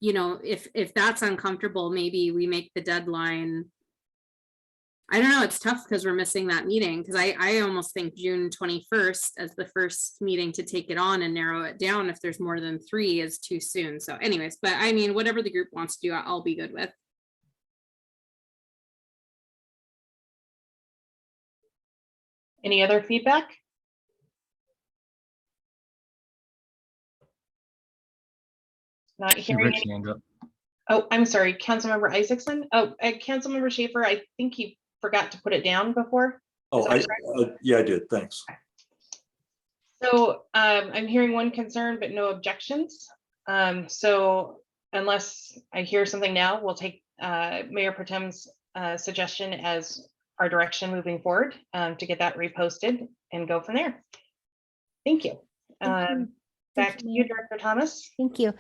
you know, if that's uncomfortable, maybe we make the deadline. I don't know, it's tough because we're missing that meeting, because I almost think June 21st as the first meeting to take it on and narrow it down if there's more than 3 is too soon. So anyways, but I mean, whatever the group wants to do, I'll be good with. Any other feedback? Not See hearing Rick's any. hand up. Oh, I'm sorry, Councilmember Isaacson. Oh, Councilmember Schaefer, I think he forgot to put it down before. Oh, yeah, I did. Thanks. So I'm hearing one concern, but no objections. So unless I hear something now, we'll take Mayor Pro Tem's suggestion as our direction moving forward to get that reposted and go from there. Thank you. Thank you. Back to you, Mayor. Director Thomas. Thank you.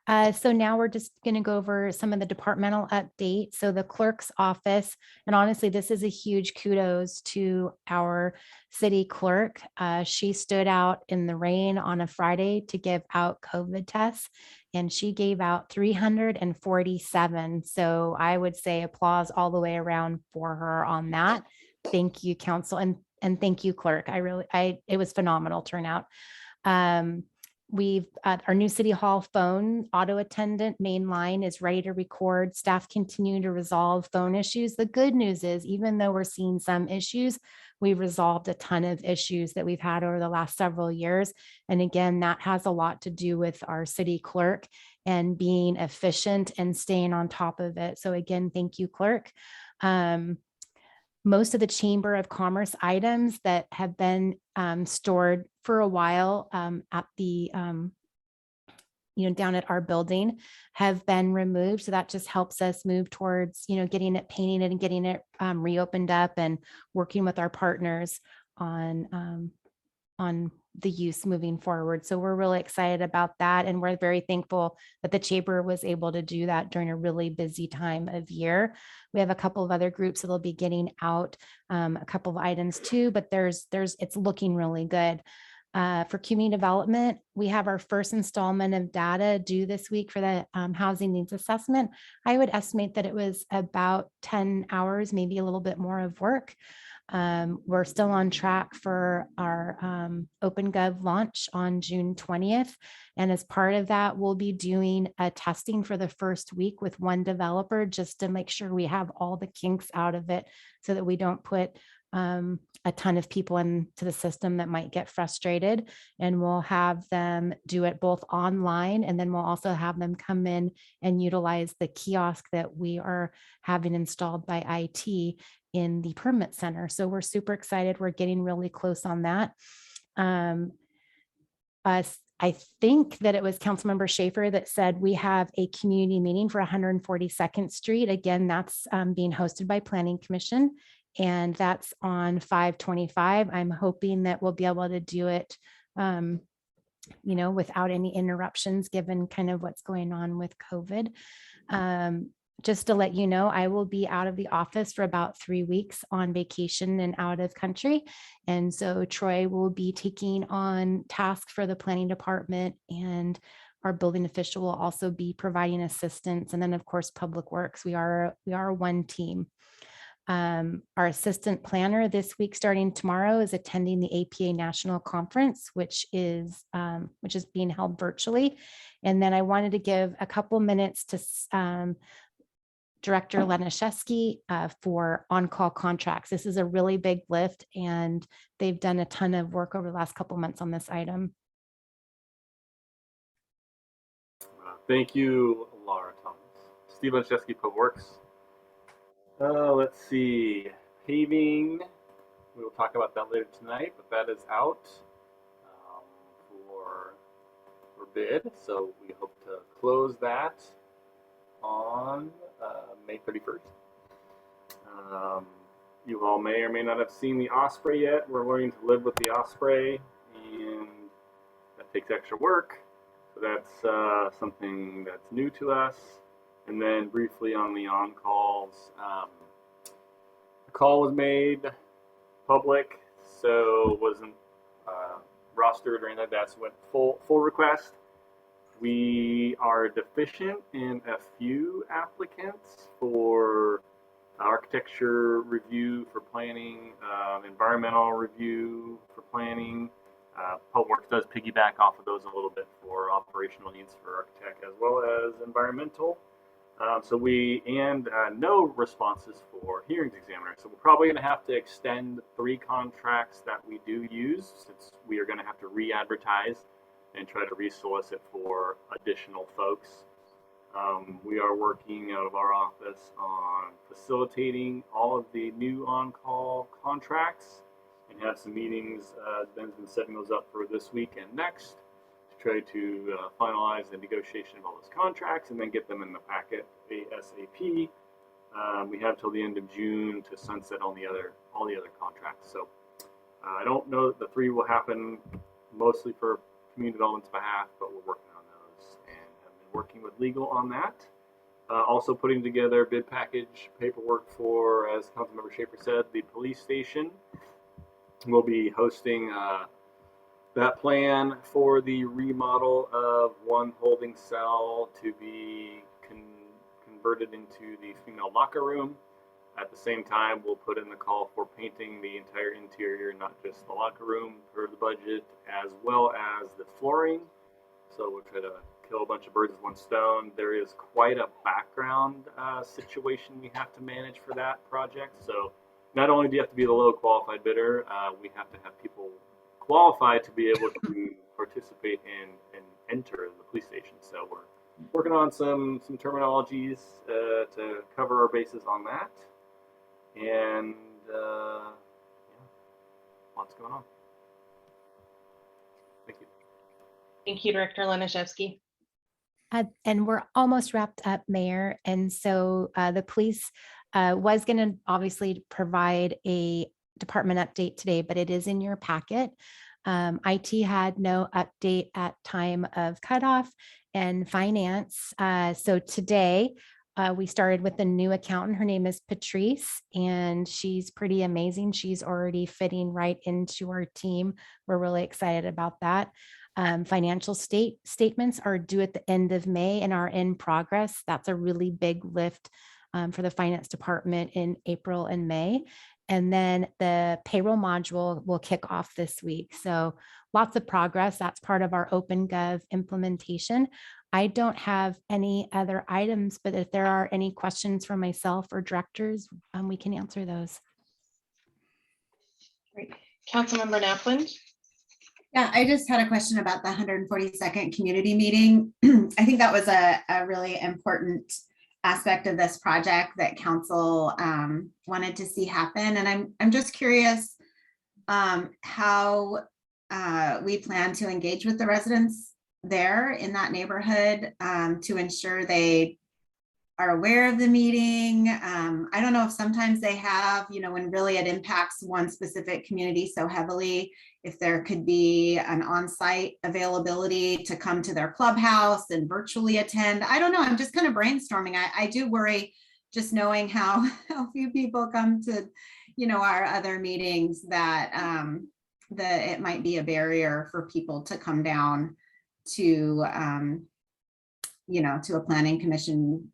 So now we're just going to go over some of the departmental updates. So the clerk's office, and honestly, this is a huge kudos to our city clerk. She stood out in the rain on a Friday to give out COVID tests, and she gave out 347. So I would say applause all the way around for her on that. Thank you, council, and thank you, clerk. It was phenomenal turnout. We've our new city hall phone auto attendant main line is ready to record. Staff continue to resolve phone issues. The good news is, even though we're seeing some issues, we've resolved a ton of issues that we've had over the last several years. And again, that has a lot to do with our city clerk and being efficient and staying on top of it. So again, thank you, clerk. Most of the Chamber of Commerce items that have been stored for a while at the, down at our building have been removed. So that just helps us move towards, getting it painted and getting it reopened up and working with our partners on the use moving forward. So we're really excited about that. And we're very thankful that the Chamber was able to do that during a really busy time of year. We have a couple of other groups that'll be getting out a couple of items too, but it's looking really good. For community development, we have our first installment of data due this week for the housing needs assessment. I would estimate that it was about 10 hours, maybe a little bit more of work. We're still on track for our OpenGov launch on June 20th. And as part of that, we'll be doing a testing for the first week with one developer just to make sure we have all the kinks out of it so that we don't put a ton of people into the system that might get frustrated. And we'll have them do it both online, and then we'll also have them come in and utilize the kiosk that we are having installed by IT in the permit center. So we're super excited. We're getting really close on that. I think that it was Councilmember Schaefer that said we have a community meeting for 142nd Street. Again, that's being hosted by Planning Commission, and that's on 5/25. I'm hoping that we'll be able to do it, without any interruptions, given kind of what's going on with COVID. Just to let you know, I will be out of the office for about 3 weeks on vacation and out of country. And so Troy will be taking on tasks for the planning department, and our building official will also be providing assistance. And then of course, Public Works, we are one team. Our assistant planner this week, starting tomorrow, is attending the APA National Conference, which is being held virtually. And then I wanted to give a couple minutes to Director Laniszewski for on-call contracts. This is a really big lift, and they've done a ton of work over the last couple months on this item. Thank you, Laura Thomas. Steve Laniszewski, Public Works. Let's see, paving. We will talk about that later tonight, but that is out for bid. So we hope to close that on May 31st. You all may or may not have seen the Osprey yet. We're learning to live with the Osprey, and that takes extra work. So that's something that's new to us. And then briefly on the on-calls, the call was made public, so wasn't rostered or anything like that, so went full request. We are deficient in a few applicants for architecture review for planning, environmental review for planning. Public Works does piggyback off of those a little bit for operational needs for architect as well as environmental. No responses for hearings examiner. So we're probably going to have to extend 3 contracts that we do use, since we are going to have to re-advertise and try to re-solicit for additional folks. We are working out of our office on facilitating all of the new on-call contracts and have some meetings. Ben's been setting those up for this week and next to try to finalize the negotiation of all those contracts and then get them in the packet ASAP. We have till the end of June to sunset on all the other contracts. So I don't know that the 3 will happen mostly for community development's behalf, but we're working on those and have been working with legal on that. Also putting together bid package paperwork for, as Councilmember Schaefer said, the police station. We'll be hosting that plan for the remodel of one holding cell to be converted into the female locker room. At the same time, we'll put in the call for painting the entire interior, not just the locker room per the budget, as well as the flooring. So we'll try to kill a bunch of birds with one stone. There is quite a background situation we have to manage for that project. So not only do you have to be the low qualified bidder, we have to have people qualified to be able to participate in and enter the police station. So we're working on some terminologies to cover our bases on that. And yeah, lots going on. Thank you. Thank you, Director Laniszewski. And we're almost wrapped up, Mayor. And so the police was going to obviously provide a department update today, but it is in your packet. IT had no update at time of cutoff, and finance. So today we started with a new accountant. Her name is Patrice, and she's pretty amazing. She's already fitting right into our team. We're really excited about that. Financial statements are due at the end of May and are in progress. That's a really big lift for the finance department in April and May. And then the payroll module will kick off this week. So lots of progress. That's part of our OpenGov implementation. I don't have any other items, but if there are any questions for myself or directors, we can answer those. Great. Councilmember Napland. Yeah, I just had a question about the 142nd community meeting. I think that was a really important aspect of this project that council wanted to see happen. And I'm just curious how we plan to engage with the residents there in that neighborhood to ensure they are aware of the meeting. I don't know if sometimes they have, when really it impacts one specific community so heavily, if there could be an on-site availability to come to their clubhouse and virtually attend. I don't know. I'm just kind of brainstorming. I do worry just knowing how few people come to, our other meetings that it might be a barrier for people to come down to, to a planning commission.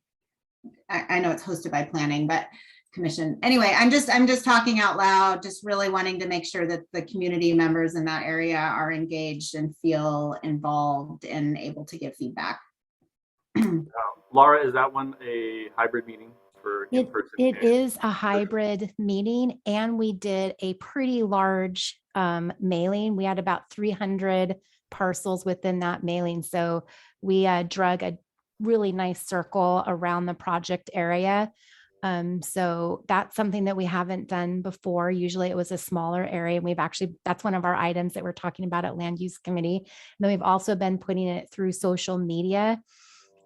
I know it's hosted by planning, but commission. Anyway, I'm just talking out loud, just really wanting to make sure that the community members in that area are engaged and feel involved and able to give feedback. Laura, is that one a hybrid meeting for in-person? It is a hybrid meeting, and we did a pretty large mailing. We had about 300 parcels within that mailing. So we drug a really nice circle around the project area. So that's something that we haven't done before. Usually it was a smaller area. And that's one of our items that we're talking about at Land Use Committee. And then we've also been putting it through social media.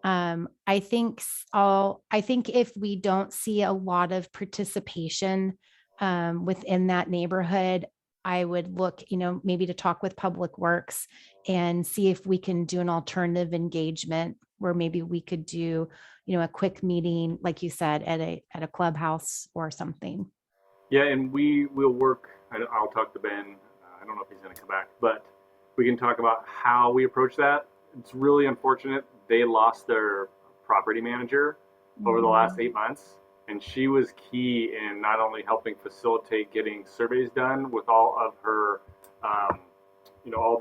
I think I think if we don't see a lot of participation within that neighborhood, I would look, maybe to talk with Public Works and see if we can do an alternative engagement where maybe we could do, a quick meeting, like you said, at a clubhouse or something. Yeah, and we will work. I'll talk to Ben. I don't know if he's going to come back, but we can talk about how we approach that. It's really unfortunate. They lost their property manager over the last 8 months, and she was key in not only helping facilitate getting surveys done with all of her, all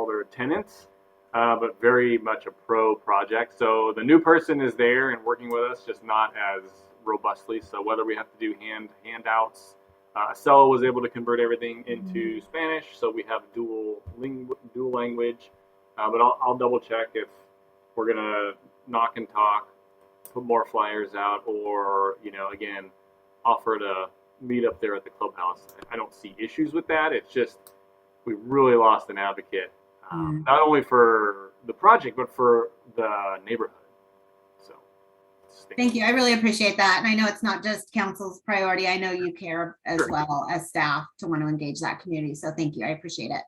their tenants, but very much a pro project. So the new person is there and working with us, just not as robustly. So whether we have to do handouts, Acela was able to convert everything into Spanish, so we have dual language. But I'll double check if we're gonna knock and talk, put more flyers out, or again, offer to meet up there at the clubhouse. I don't see issues with that. It's just we really lost an advocate, not only for the project but for the neighborhood. So Thank you. I really appreciate that. And I know it's not just council's priority. I know you care as well as staff to want to engage that community. So thank you. I appreciate it.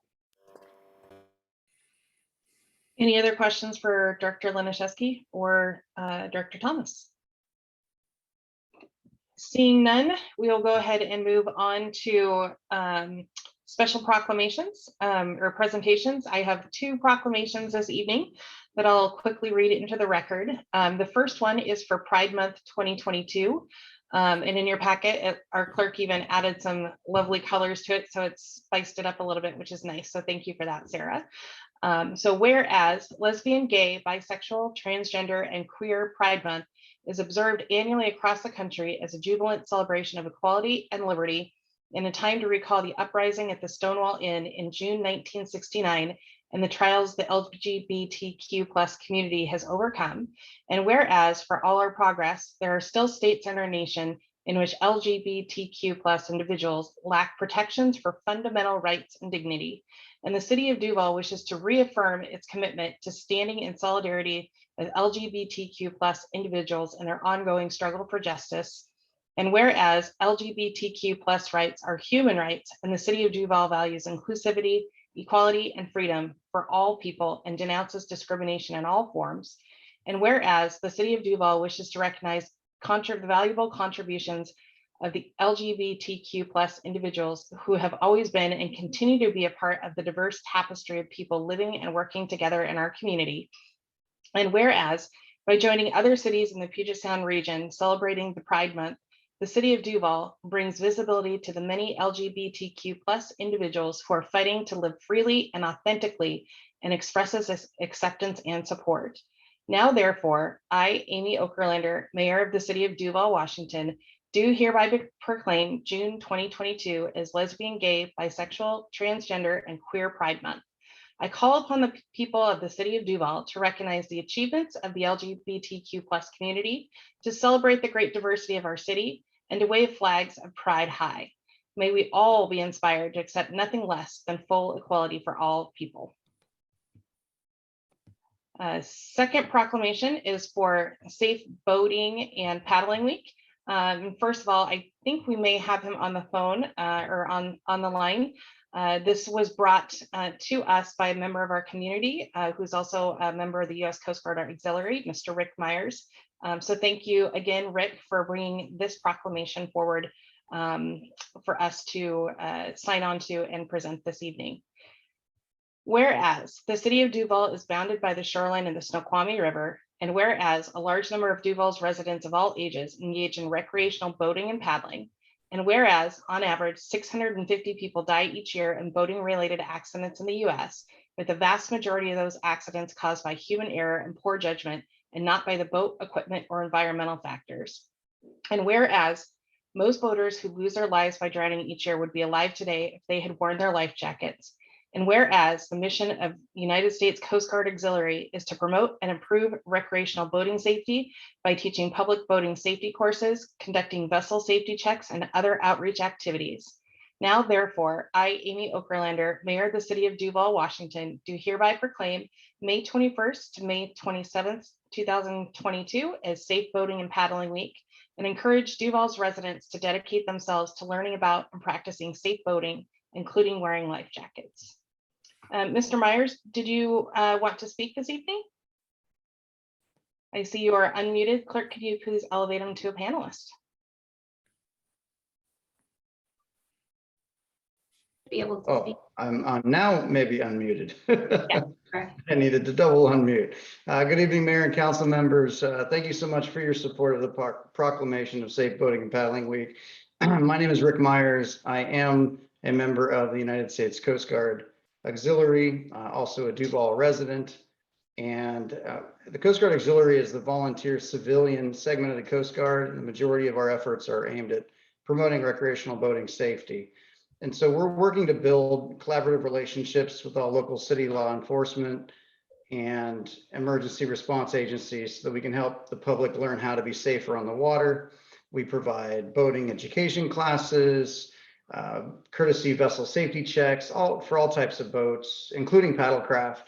Any other questions for Director Laniszewski or Director Thomas? Seeing none, we will go ahead and move on to special proclamations or presentations. I have 2 proclamations this evening that I'll quickly read into the record. The first one is for Pride Month 2022. And in your packet, our clerk even added some lovely colors to it, so it's spiced it up a little bit, which is nice. So thank you for that, Sarah. So whereas lesbian, gay, bisexual, transgender, and queer Pride Month is observed annually across the country as a jubilant celebration of equality and liberty, in a time to recall the uprising at the Stonewall Inn in June 1969 and the trials the LGBTQ+ community has overcome. And whereas for all our progress, there are still states in our nation in which LGBTQ+ individuals lack protections for fundamental rights and dignity. And the city of Duvall wishes to reaffirm its commitment to standing in solidarity with LGBTQ+ individuals in their ongoing struggle for justice. And whereas LGBTQ+ rights are human rights, and the city of Duvall values inclusivity, equality, and freedom for all people and denounces discrimination in all forms. And whereas the city of Duvall wishes to recognize the valuable contributions of the LGBTQ+ individuals who have always been and continue to be a part of the diverse tapestry of people living and working together in our community. And whereas by joining other cities in the Puget Sound region celebrating the Pride Month, the city of Duvall brings visibility to the many LGBTQ+ individuals who are fighting to live freely and authentically, and expresses acceptance and support. Now, therefore, I, Amy Okerlander, Mayor of the City of Duvall, Washington, do hereby proclaim June 2022 as Lesbian, Gay, Bisexual, Transgender, and Queer Pride Month. I call upon the people of the City of Duvall to recognize the achievements of the LGBTQ+ community, to celebrate the great diversity of our city, and to wave flags of pride high. May we all be inspired to accept nothing less than full equality for all people. Second proclamation is for Safe Boating and Paddling Week. First of all, I think we may have him on the phone or on the line. This was brought to us by a member of our community who's also a member of the U.S. Coast Guard Auxiliary, Mr. Rick Myers. So thank you again, Rick, for bringing this proclamation forward for us to sign on to and present this evening. Whereas the city of Duvall is bounded by the shoreline of the Snoqualmie River, and whereas a large number of Duvall's residents of all ages engage in recreational boating and paddling, and whereas on average 650 people die each year in boating related accidents in the US, with the vast majority of those accidents caused by human error and poor judgment, and not by the boat, equipment, or environmental factors. And whereas most boaters who lose their lives by drowning each year would be alive today if they had worn their life jackets. And whereas the mission of United States Coast Guard Auxiliary is to promote and improve recreational boating safety by teaching public boating safety courses, conducting vessel safety checks, and other outreach activities. Now, therefore, I, Amy Okerlander, Mayor of the City of Duvall, Washington, do hereby proclaim May 21st to May 27th, 2022 as Safe Boating and Paddling Week, and encourage Duvall's residents to dedicate themselves to learning about and practicing safe boating, including wearing life jackets. Mr. Myers, did you want to speak this evening? I see you are unmuted. Clerk, could you please elevate him to a panelist? Be able to speak. Oh, I'm now maybe unmuted. Correct. I needed to double unmute. Good evening, Mayor and council members. Thank you so much for your support of the proclamation of Safe Boating and Paddling Week. My name is Rick Myers. I am a member of the United States Coast Guard Auxiliary, also a Duvall resident. And the Coast Guard Auxiliary is the volunteer civilian segment of the Coast Guard. And the majority of our efforts are aimed at promoting recreational boating safety. And so we're working to build collaborative relationships with all local city law enforcement and emergency response agencies so that we can help the public learn how to be safer on the water. We provide boating education classes, courtesy vessel safety checks, for all types of boats, including paddlecraft.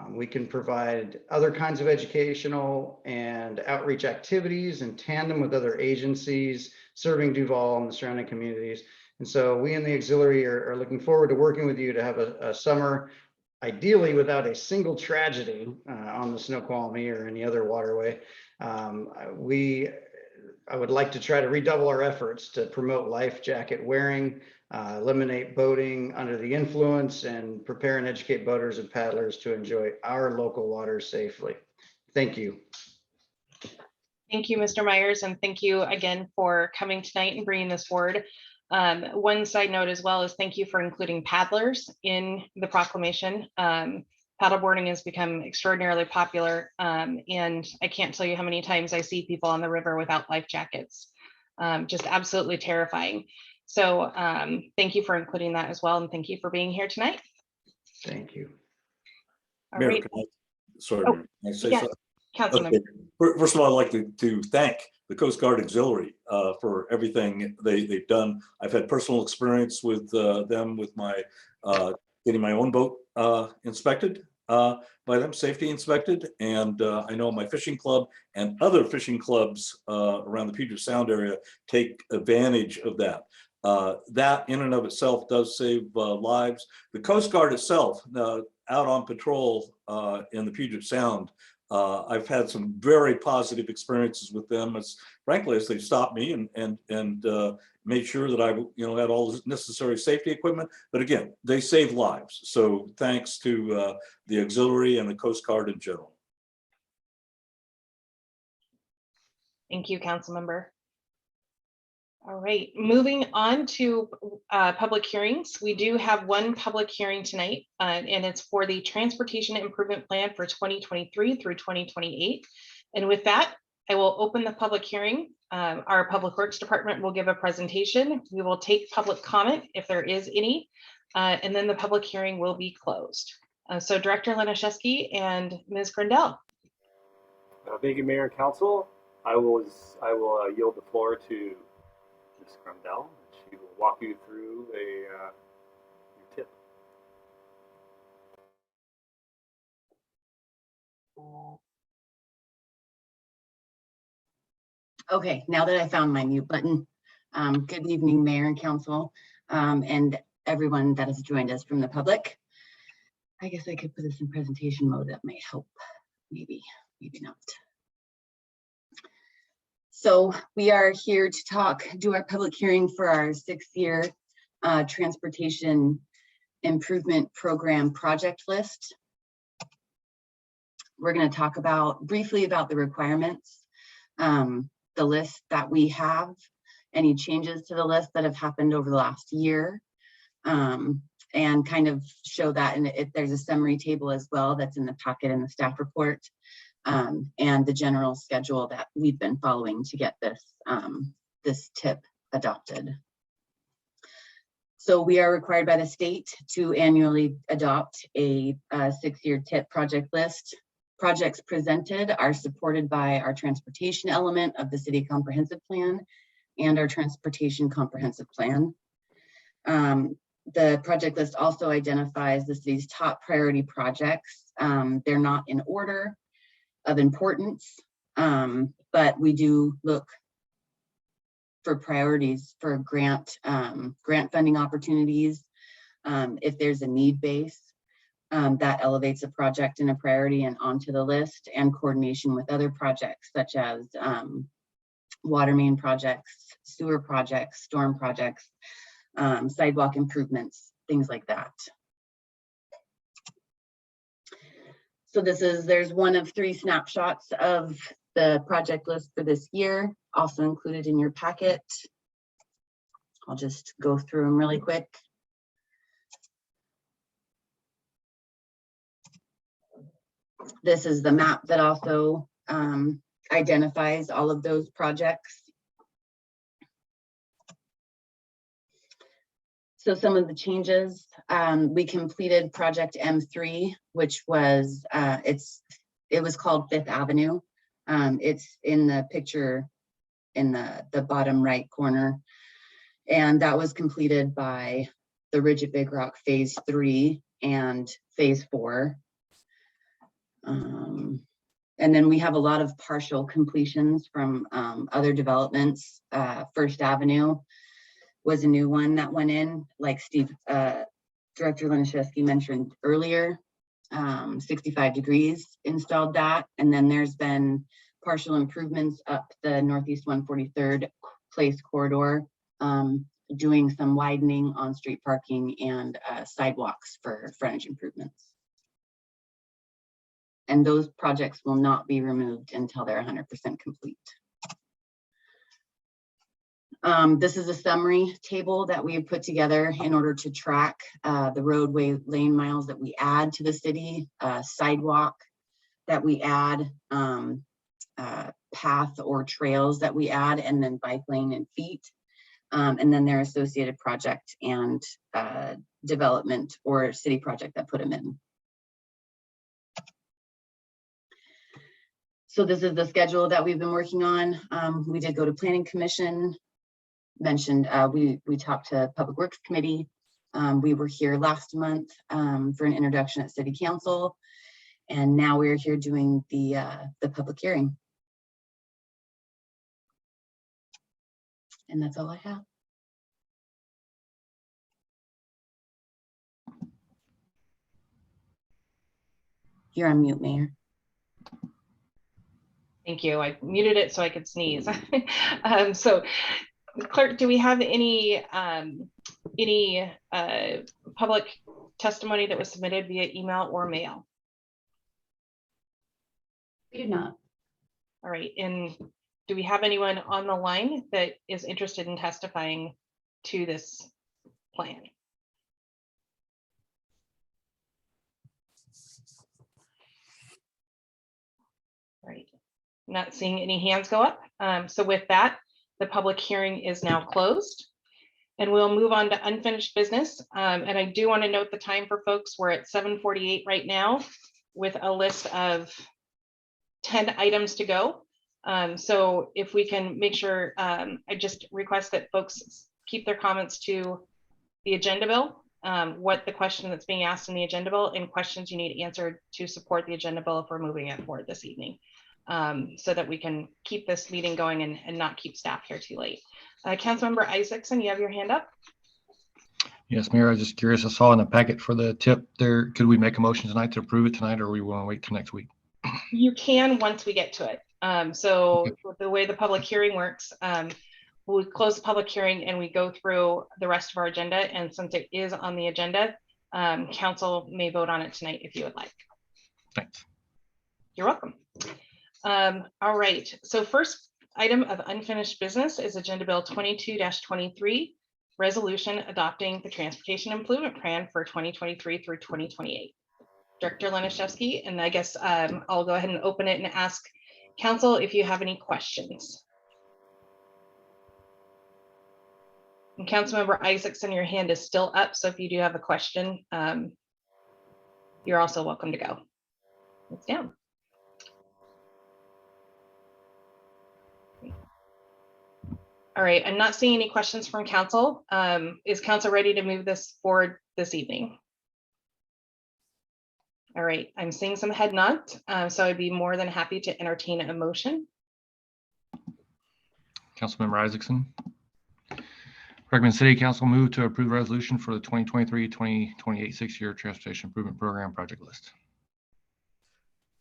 We can provide other kinds of educational and outreach activities in tandem with other agencies serving Duvall and the surrounding communities. And so we in the auxiliary are looking forward to working with you to have a summer, ideally without a single tragedy on the Snoqualmie or any other waterway. I would like to try to redouble our efforts to promote life jacket wearing, eliminate boating under the influence, and prepare and educate boaters and paddlers to enjoy our local waters safely. Thank you. Thank you, Mr. Myers, and thank you again for coming tonight and bringing this forward. One side note as well is thank you for including paddlers in the proclamation. Paddleboarding has become extraordinarily popular, and I can't tell you how many times I see people on the river without life jackets. Just absolutely terrifying. So thank you for including that as well, and thank you for being here tonight. Thank you. All Mayor, right. sorry, Oh, can I say yeah, something? Councilmember. Okay. First of all, I'd like to thank the Coast Guard Auxiliary for everything they've done. I've had personal experience with them with my getting my own boat inspected by them, safety inspected. And I know my fishing club and other fishing clubs around the Puget Sound area take advantage of that. That in and of itself does save lives. The Coast Guard itself, out on patrol in the Puget Sound, I've had some very positive experiences with them. As frankly as they've stopped me and made sure that I had all the necessary safety equipment. But again, they save lives. So thanks to the auxiliary and the Coast Guard in general. Thank you, Councilmember. All right, moving on to public hearings. We do have one public hearing tonight, and it's for the Transportation Improvement Plan for 2023 through 2028. And with that, I will open the public hearing. Our Public Works Department will give a presentation. We will take public comment if there is any, and then the public hearing will be closed. So Director Laniszewski and Ms. Grindell. Thank you, Mayor and Council. I will yield the floor to Ms. Grindell. She will walk you through your tip. Okay, now that I found my mute button, good evening, Mayor and Council, and everyone that has joined us from the public. I guess I could put this in presentation mode. That may help. Maybe not. So we are here to do our public hearing for our 6-year Transportation Improvement Program project list. We're going to talk briefly about the requirements, the list that we have, any changes to the list that have happened over the last year, and kind of show that. And if there's a summary table as well that's in the packet in the staff report, and the general schedule that we've been following to get this tip adopted. So we are required by the state to annually adopt a 6-year tip project list. Projects presented are supported by our transportation element of the City Comprehensive Plan and our Transportation Comprehensive Plan. The project list also identifies the city's top priority projects. They're not in order of importance, but we do look for priorities for grant funding opportunities. If there's a need base, that elevates a project in a priority and onto the list, and coordination with other projects such as water main projects, sewer projects, storm projects, sidewalk improvements, things like that. So there's one of 3 snapshots of the project list for this year, also included in your packet. I'll just go through them really quick. This is the map that also identifies all of those projects. So some of the changes, we completed project M3, which was, it was called 5th Avenue. It's in the picture in the bottom right corner. And that was completed by the Ridge at Big Rock Phase 3 and Phase 4. And then we have a lot of partial completions from other developments. 1st Avenue was a new one that went in, like Director Laniszewski mentioned earlier. 65 Degrees installed that. And then there's been partial improvements up the Northeast 143rd Place corridor, doing some widening on street parking and sidewalks for frontage improvements. And those projects will not be removed until they're 100% complete. This is a summary table that we have put together in order to track the roadway lane miles that we add to the city, sidewalk that we add, path or trails that we add, and then bike lane and feet, and then their associated project and development or city project that put them in. So this is the schedule that we've been working on. We did go to Planning Commission, mentioned we talked to Public Works Committee. We were here last month for an introduction at City Council, and now we're here doing the public hearing. And that's all I have. You're on mute, Mayor. Thank you. I muted it so I could sneeze. So, Clerk, do we have any public testimony that was submitted via email or mail? We do not. All right. And do we have anyone on the line that is interested in testifying to this plan? Right. Not seeing any hands go up. So with that, the public hearing is now closed. And we'll move on to unfinished business. And I do want to note the time for folks. We're at 7:48 right now with a list of 10 items to go. So if we can make sure, I just request that folks keep their comments to the agenda bill, what the question that's being asked in the agenda bill, and questions you need answered to support the agenda bill if we're moving it forward this evening, so that we can keep this meeting going and not keep staff here too late. Councilmember Isaacson, you have your hand up. Yes, Mayor, I was just curious. I saw in the packet for the tip there, could we make a motion tonight to approve it tonight, or we want to wait till next week? You can once we get to it. So the way the public hearing works, we close the public hearing and we go through the rest of our agenda. And since it is on the agenda, council may vote on it tonight if you would like. Thanks. You're welcome. All right. So first item of unfinished business is Agenda Bill 22-23, resolution adopting the Transportation Improvement Plan for 2023 through 2028. Director Laniszewski, and I guess I'll go ahead and open it and ask council if you have any questions. And Councilmember Isaacson, your hand is still up, so if you do have a question, you're also welcome to go. It's down. All right, I'm not seeing any questions from council. Is council ready to move this forward this evening? All right, I'm seeing some head nods, so I'd be more than happy to entertain a motion. Councilmember Isaacson. Recommend City Council move to approve resolution for the 2023-2028 6-year transportation improvement program project list.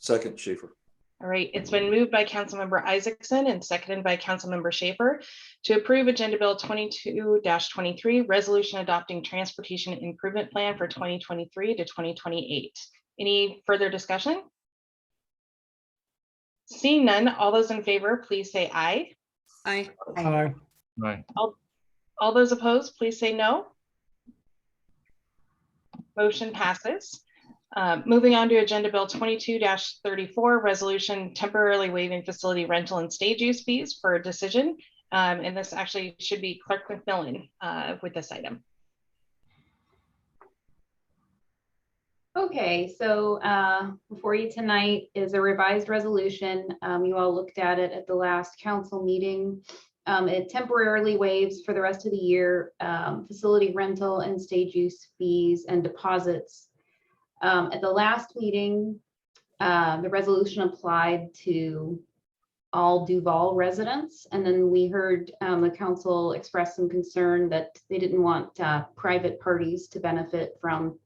Second, Schaefer. All right, it's been moved by Councilmember Isaacson and seconded by Councilmember Schaefer to approve Agenda Bill 22-23, resolution adopting transportation improvement plan for 2023 to 2028. Any further discussion? Seeing none, all those in favor, please say aye. Aye. Aye. Right. All those opposed, please say no. Motion passes. Moving on to Agenda Bill 22-34, resolution temporarily waiving facility rental and stage use fees for a decision. And this actually should be Clerk McMillan with this item. Okay, so before you tonight is a revised resolution. You all looked at it at the last council meeting. It temporarily waives for the rest of the year facility rental and stage use fees and deposits. At the last meeting, the resolution applied to all Duvall residents. And then we heard the council express some concern that they didn't want private parties to benefit from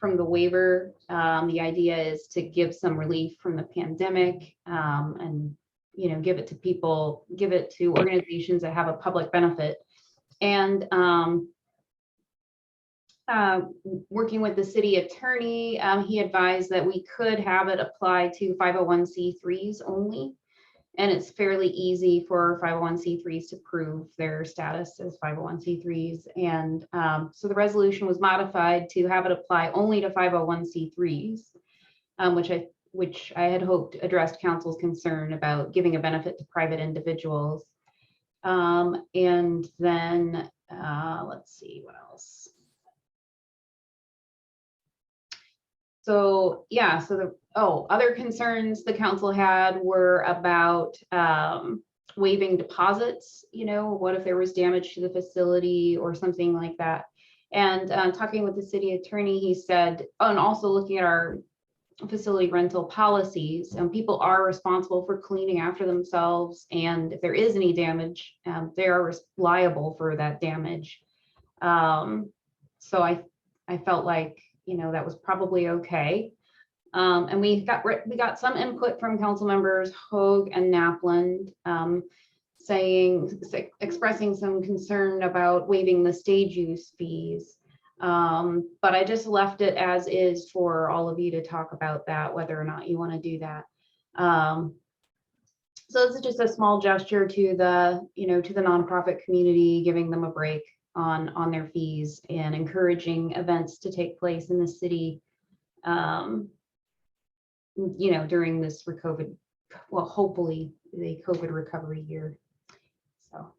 the waiver. The idea is to give some relief from the pandemic and, you know, give it to people, give it to organizations that have a public benefit. And working with the city attorney, he advised that we could have it apply to 501c3s only. And it's fairly easy for 501c3s to prove their status as 501c3s. And so the resolution was modified to have it apply only to 501c3s, which I had hoped addressed council's concern about giving a benefit to private individuals. And then let's see what else. So yeah, so other concerns the council had were about waiving deposits. You know, what if there was damage to the facility or something like that? And talking with the city attorney, he said, and also looking at our facility rental policies, and people are responsible for cleaning after themselves. And if there is any damage, they are liable for that damage. So I felt like, you know, that was probably okay. And we got some input from council members Hogue and Napland, expressing some concern about waiving the stage use fees. But I just left it as is for all of you to talk about that, whether or not you want to do that. So this is just a small gesture to the, you know, to the nonprofit community, giving them a break on their fees and encouraging events to take place in the city, you know, during this COVID, well, hopefully the COVID recovery year. So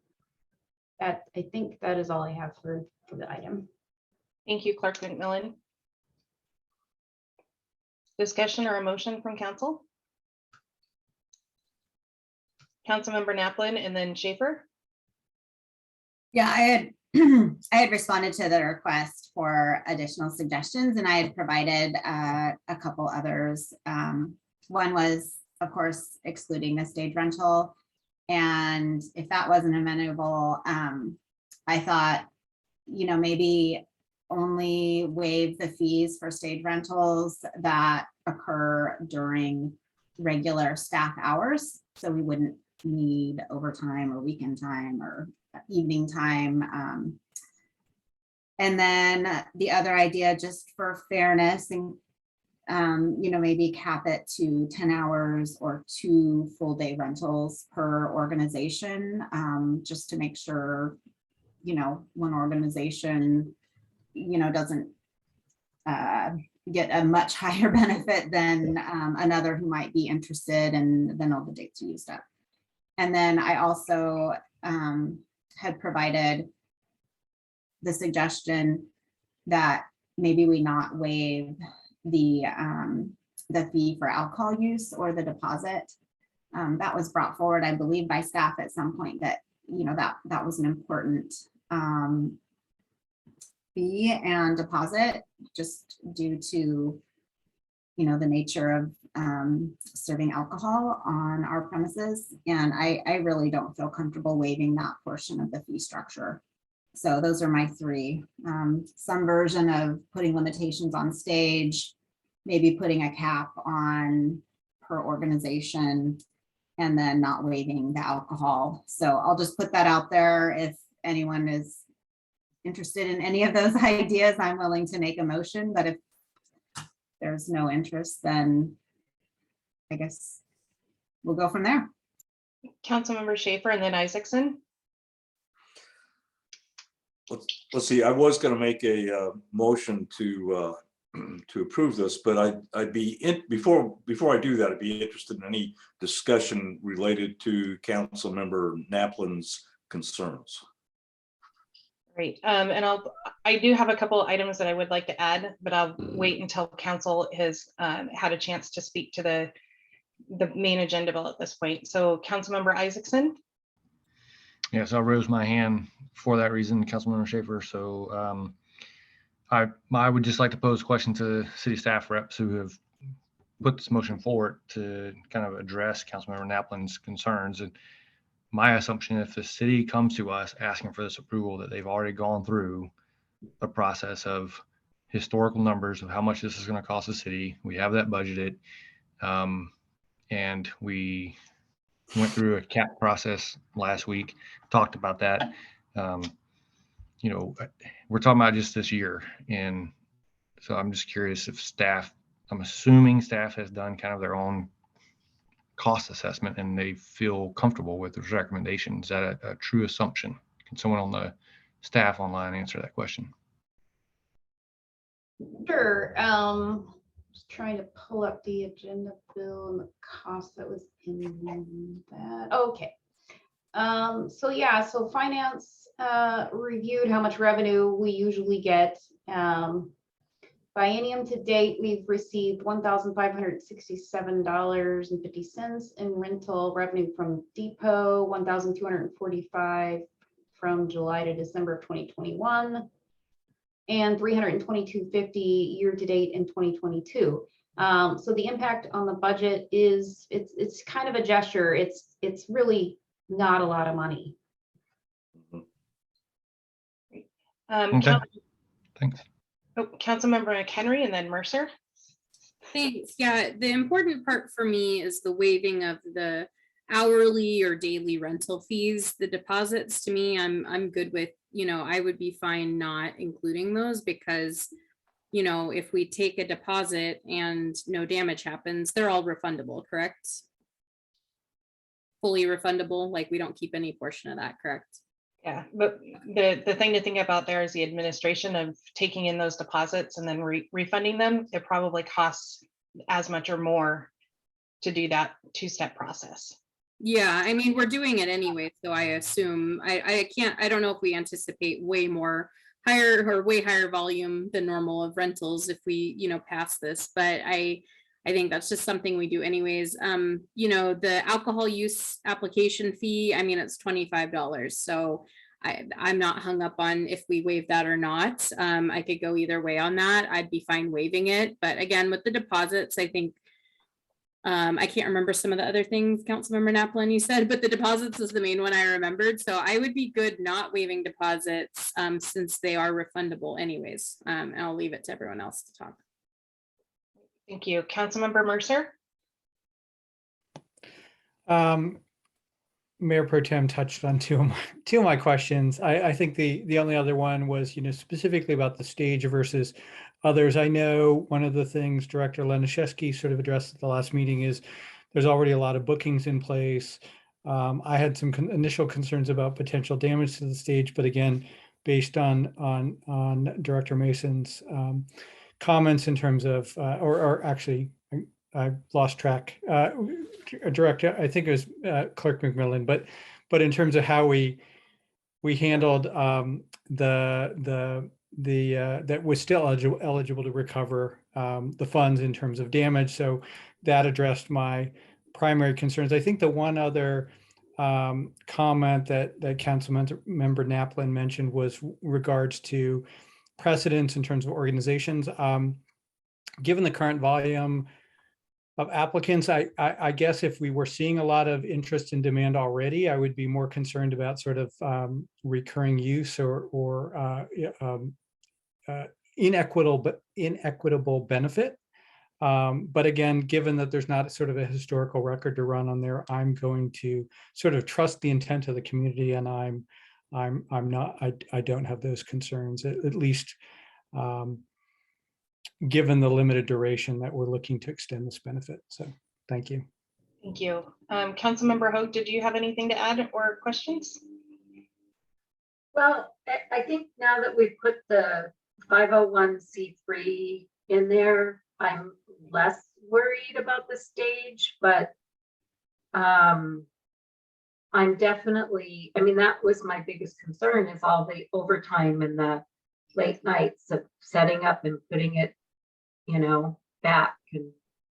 that, I think that is all I have for the item. Thank you, Clerk McMillan. Discussion or a motion from council? Councilmember Naplan and then Schaefer. Yeah, I had responded to the request for additional suggestions, and I had provided a couple others. One was, of course, excluding the stage rental. And if that wasn't amenable, I thought, you know, maybe only waive the fees for stage rentals that occur during regular staff hours. So we wouldn't need overtime or weekend time or evening time. And then the other idea, just for fairness, and you know, maybe cap it to 10 hours or 2 full day rentals per organization, just to make sure, you know, one organization, you know, doesn't get a much higher benefit than another who might be interested, and then all the dates are used up. And then I also had provided the suggestion that maybe we not waive the fee for alcohol use or the deposit. That was brought forward, I believe, by staff at some point, that that was an important fee and deposit, just due to, the nature of serving alcohol on our premises. And I really don't feel comfortable waiving that portion of the fee structure. So those are my three. Some version of putting limitations on stage, maybe putting a cap on per organization, and then not waiving the alcohol. So I'll just put that out there. If anyone is interested in any of those ideas, I'm willing to make a motion, but if there's no interest, then I guess we'll go from there. Councilmember Schaefer and then Isaacson. Let's see, I was going to make a motion to approve this, but I'd be before I do that, I'd be interested in any discussion related to Councilmember Naplin's concerns. Great. And I do have a couple items that I would like to add, but I'll wait until council has had a chance to speak to the main agenda bill at this point. So Councilmember Isaacson. Yes, I'll raise my hand for that reason, Councilmember Schaefer. So I would just like to pose a question to city staff reps who have put this motion forward to kind of address Councilmember Naplin's concerns. And my assumption, if the city comes to us asking for this approval, that they've already gone through the process of historical numbers of how much this is going to cost the city. We have that budgeted. And we went through a cap process last week, talked about that. We're talking about just this year. And so I'm just curious if I'm assuming staff has done kind of their own cost assessment and they feel comfortable with those recommendations. Is that a true assumption? Can someone on the staff online answer that question? Sure. Just trying to pull up the agenda bill and the cost that was in that. Okay. So finance reviewed how much revenue we usually get. Biennium to date, we've received $1,567.50 in rental revenue from Depot, $1,245 from July to December of 2021, and $322.50 year to date in 2022. So the impact on the budget is it's kind of a gesture. It's really not a lot of money. Okay. Thanks. Councilmember McHenry and then Mercer. Thanks. Yeah, the important part for me is the waiving of the hourly or daily rental fees. The deposits, to me, I'm good with, I would be fine not including those because, if we take a deposit and no damage happens, they're all refundable, correct? Fully refundable, like we don't keep any portion of that, correct? Yeah, but the thing to think about there is the administration of taking in those deposits and then refunding them. It probably costs as much or more to do that two-step process. Yeah, I mean, we're doing it anyway, so I assume I don't know if we anticipate way higher volume than normal of rentals if we, pass this, but I think that's just something we do anyways. The alcohol use application fee, I mean, it's $25. So I'm not hung up on if we waive that or not. I could go either way on that. I'd be fine waiving it. But again, with the deposits, I think I can't remember some of the other things, Councilmember Naplin, you said, but the deposits is the main one I remembered. So I would be good not waiving deposits since they are refundable anyways. And I'll leave it to everyone else to talk. Thank you. Councilmember Mercer. Mayor Pro Tem touched on two of my questions. I think the only other one was, specifically about the stage versus others. I know one of the things Director Laniszewski sort of addressed at the last meeting is there's already a lot of bookings in place. I had some initial concerns about potential damage to the stage, but again, based on Director Mason's comments in terms of, or actually, I lost track. Director, I think it was Clerk McMillan, but in terms of how we handled that was still eligible to recover the funds in terms of damage. So that addressed my primary concerns. I think the one other comment that Council Member Naplin mentioned was regards to precedents in terms of organizations. Given the current volume of applicants, I guess if we were seeing a lot of interest and demand already, I would be more concerned about sort of recurring use or inequitable benefit. But again, given that there's not sort of a historical record to run on there, I'm going to sort of trust the intent of the community, and I don't have those concerns, at least given the limited duration that we're looking to extend this benefit. So thank you. Thank you. Councilmember Hoag, did you have anything to add or questions? Well, I think now that we've put the 501c3 in there, I'm less worried about the stage, but I'm definitely, I mean, that was my biggest concern, is all the overtime and the late nights of setting up and putting it, you know, back. And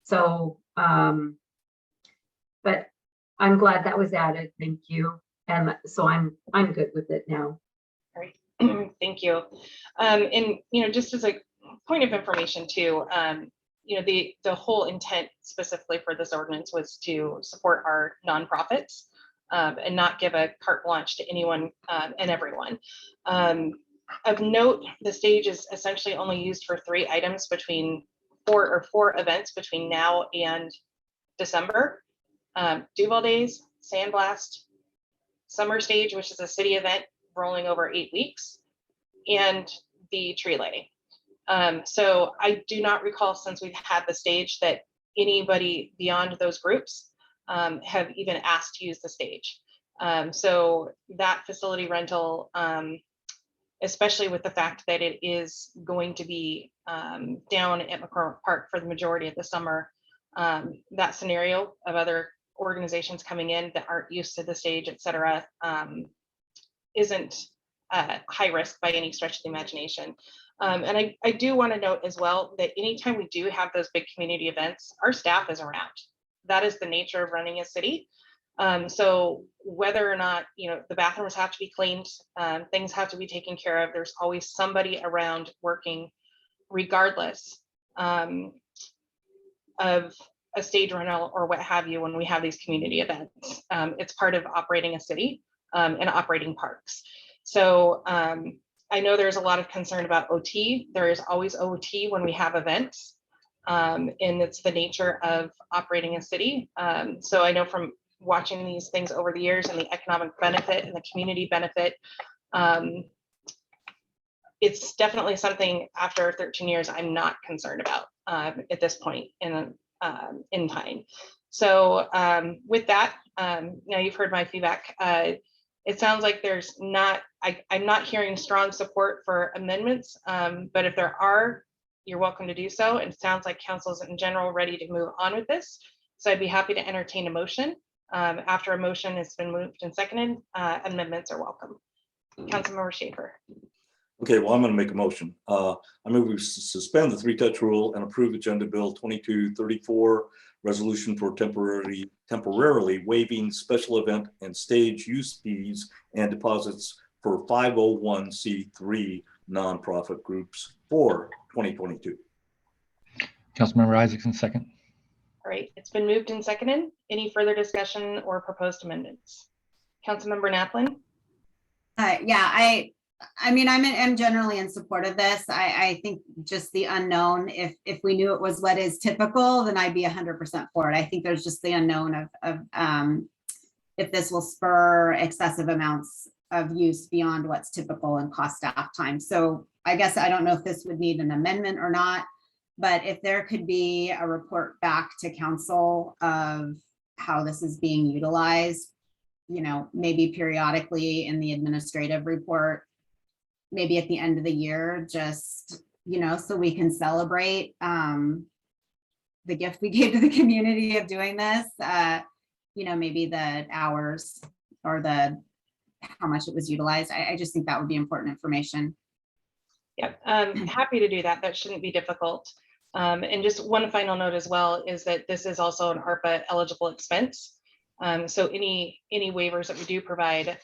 so, but I'm glad that was added. Thank you. And so I'm good with it now. All right. Thank you. And, you know, just as a point of information too, you know, the whole intent specifically for this ordinance was to support our nonprofits and not give a carte blanche to anyone and everyone. Of note, the stage is essentially only used for 3 items between 4 events between now and December. Duvall Days, Sandblast, Summer Stage, which is a city event rolling over 8 weeks, and the tree lighting. So I do not recall, since we've had the stage, that anybody beyond those groups have even asked to use the stage. So that facility rental, especially with the fact that it is going to be down at McCormick Park for the majority of the summer, that scenario of other organizations coming in that aren't used to the stage, et cetera, isn't high risk by any stretch of the imagination. And I do want to note as well that anytime we do have those big community events, our staff is around. That is the nature of running a city. So whether or not, you know, the bathrooms have to be cleaned, things have to be taken care of, there's always somebody around working regardless of a stage rental or what have you when we have these community events. It's part of operating a city and operating parks. So I know there's a lot of concern about OT. There is always OT when we have events, and it's the nature of operating a city. So I know from watching these things over the years and the economic benefit and the community benefit, it's definitely something after 13 years I'm not concerned about at this point in time. So with that, now you've heard my feedback. It sounds like there's not, I'm not hearing strong support for amendments, but if there are, you're welcome to do so. And it sounds like council's in general ready to move on with this. So I'd be happy to entertain a motion. After a motion has been moved and seconded, amendments are welcome. Councilmember Schaefer. Okay, well, I'm going to make a motion. I move we suspend the 3-touch rule and approve Agenda Bill 2234, resolution for temporarily waiving special event and stage use fees and deposits for 501c3 nonprofit groups for 2022. Councilmember Isaacson, second. All right, it's been moved and seconded. Any further discussion or proposed amendments? Councilmember Naplin? Yeah, I mean, I'm generally in support of this. I think just the unknown, if we knew it was what is typical, then I'd be 100% for it. I think there's just the unknown of if this will spur excessive amounts of use beyond what's typical and cost staff time. So I guess I don't know if this would need an amendment or not, but if there could be a report back to council of how this is being utilized, you know, maybe periodically in the administrative report, maybe at the end of the year, just, you know, so we can celebrate the gift we gave to the community of doing this, you know, maybe the hours or how much it was utilized. I just think that would be important information. Yep, happy to do that. That shouldn't be difficult. And just one final note as well is that this is also an ARPA eligible expense. So any waivers that we do provide,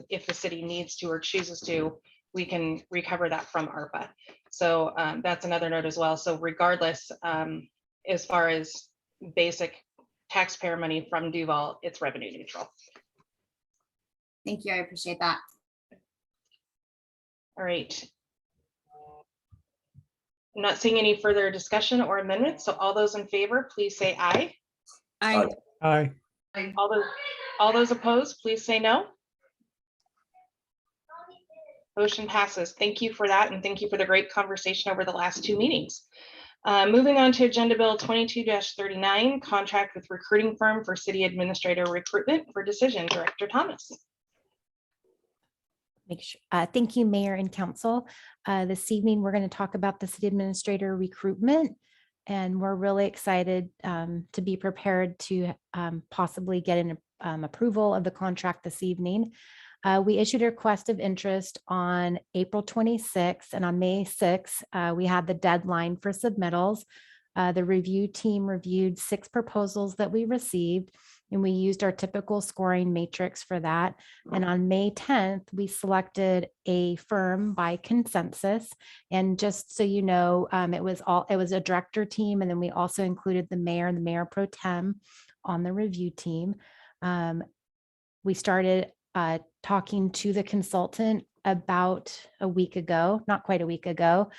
if the city needs to or chooses to, we can recover that from ARPA. So that's another note as well. So regardless, as far as basic taxpayer money from Duvall, it's revenue neutral. Thank you. I appreciate that. All right. I'm not seeing any further discussion or amendments. So all those in favor, please say aye. I, Aye. All those opposed, please say no. Motion passes. Thank you for that. And thank you for the great conversation over the last two meetings. Moving on to Agenda Bill 22-39, contract with recruiting firm for city administrator recruitment for decision. Director Thomas. Thank you, Mayor and Council. This evening, we're going to talk about the city administrator recruitment, and we're really excited to be prepared to possibly get an approval of the contract this evening. We issued a request of interest on April 26th, and on May 6th, we had the deadline for submittals. The review team reviewed 6 proposals that we received, and we used our typical scoring matrix for that. And on May 10th, we selected a firm by consensus. And just so you know, it was a director team, and then we also included the mayor and the mayor pro tem on the review team. We started talking to the consultant about a week ago, not quite a week ago,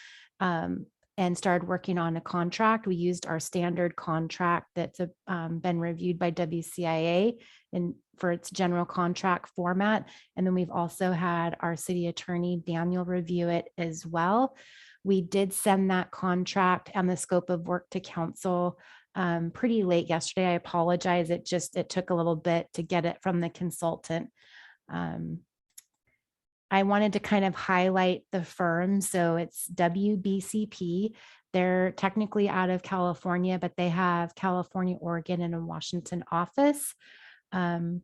and started working on a contract. We used our standard contract that's been reviewed by WCIA and for its general contract format. And then we've also had our city attorney, Daniel, review it as well. We did send that contract and the scope of work to council pretty late yesterday. I apologize. It took a little bit to get it from the consultant. I wanted to kind of highlight the firm. So it's WBCP. They're technically out of California, but they have California, Oregon, and a Washington office. The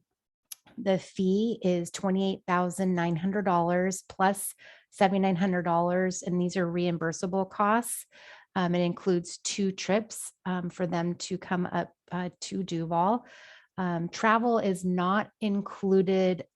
fee is $28,900 plus $7,900, and these are reimbursable costs. It includes 2 trips for them to come up to Duvall. Travel is not included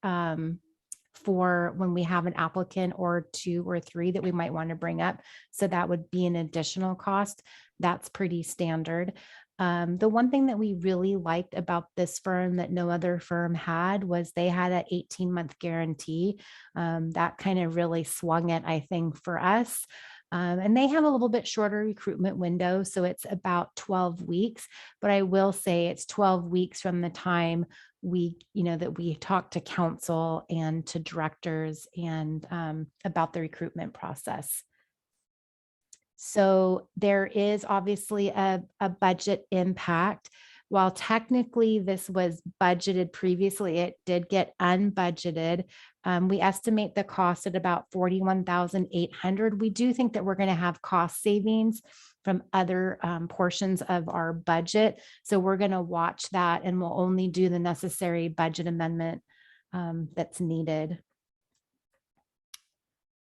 for when we have an applicant or 2 or 3 that we might want to bring up. So that would be an additional cost. That's pretty standard. The one thing that we really liked about this firm that no other firm had was they had an 18-month guarantee. That kind of really swung it, I think, for us. And they have a little bit shorter recruitment window, so it's about 12 weeks. But I will say it's 12 weeks from the time that we talk to council and to directors and about the recruitment process. So there is obviously a budget impact. While technically this was budgeted previously, it did get unbudgeted. We estimate the cost at about $41,800. We do think that we're going to have cost savings from other portions of our budget. So we're going to watch that, and we'll only do the necessary budget amendment that's needed.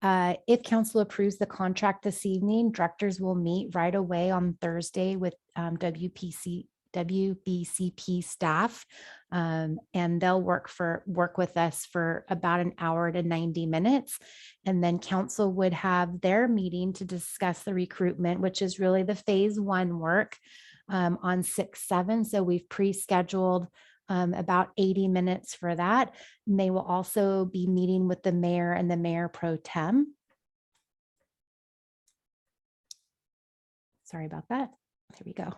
If council approves the contract this evening, directors will meet right away on Thursday with WBCP staff, and they'll work with us for about an hour to 90 minutes. And then council would have their meeting to discuss the recruitment, which is really the phase 1 work on 6/7. So we've pre-scheduled about 80 minutes for that. And they will also be meeting with the mayor and the mayor pro tem. Sorry about that. There we go.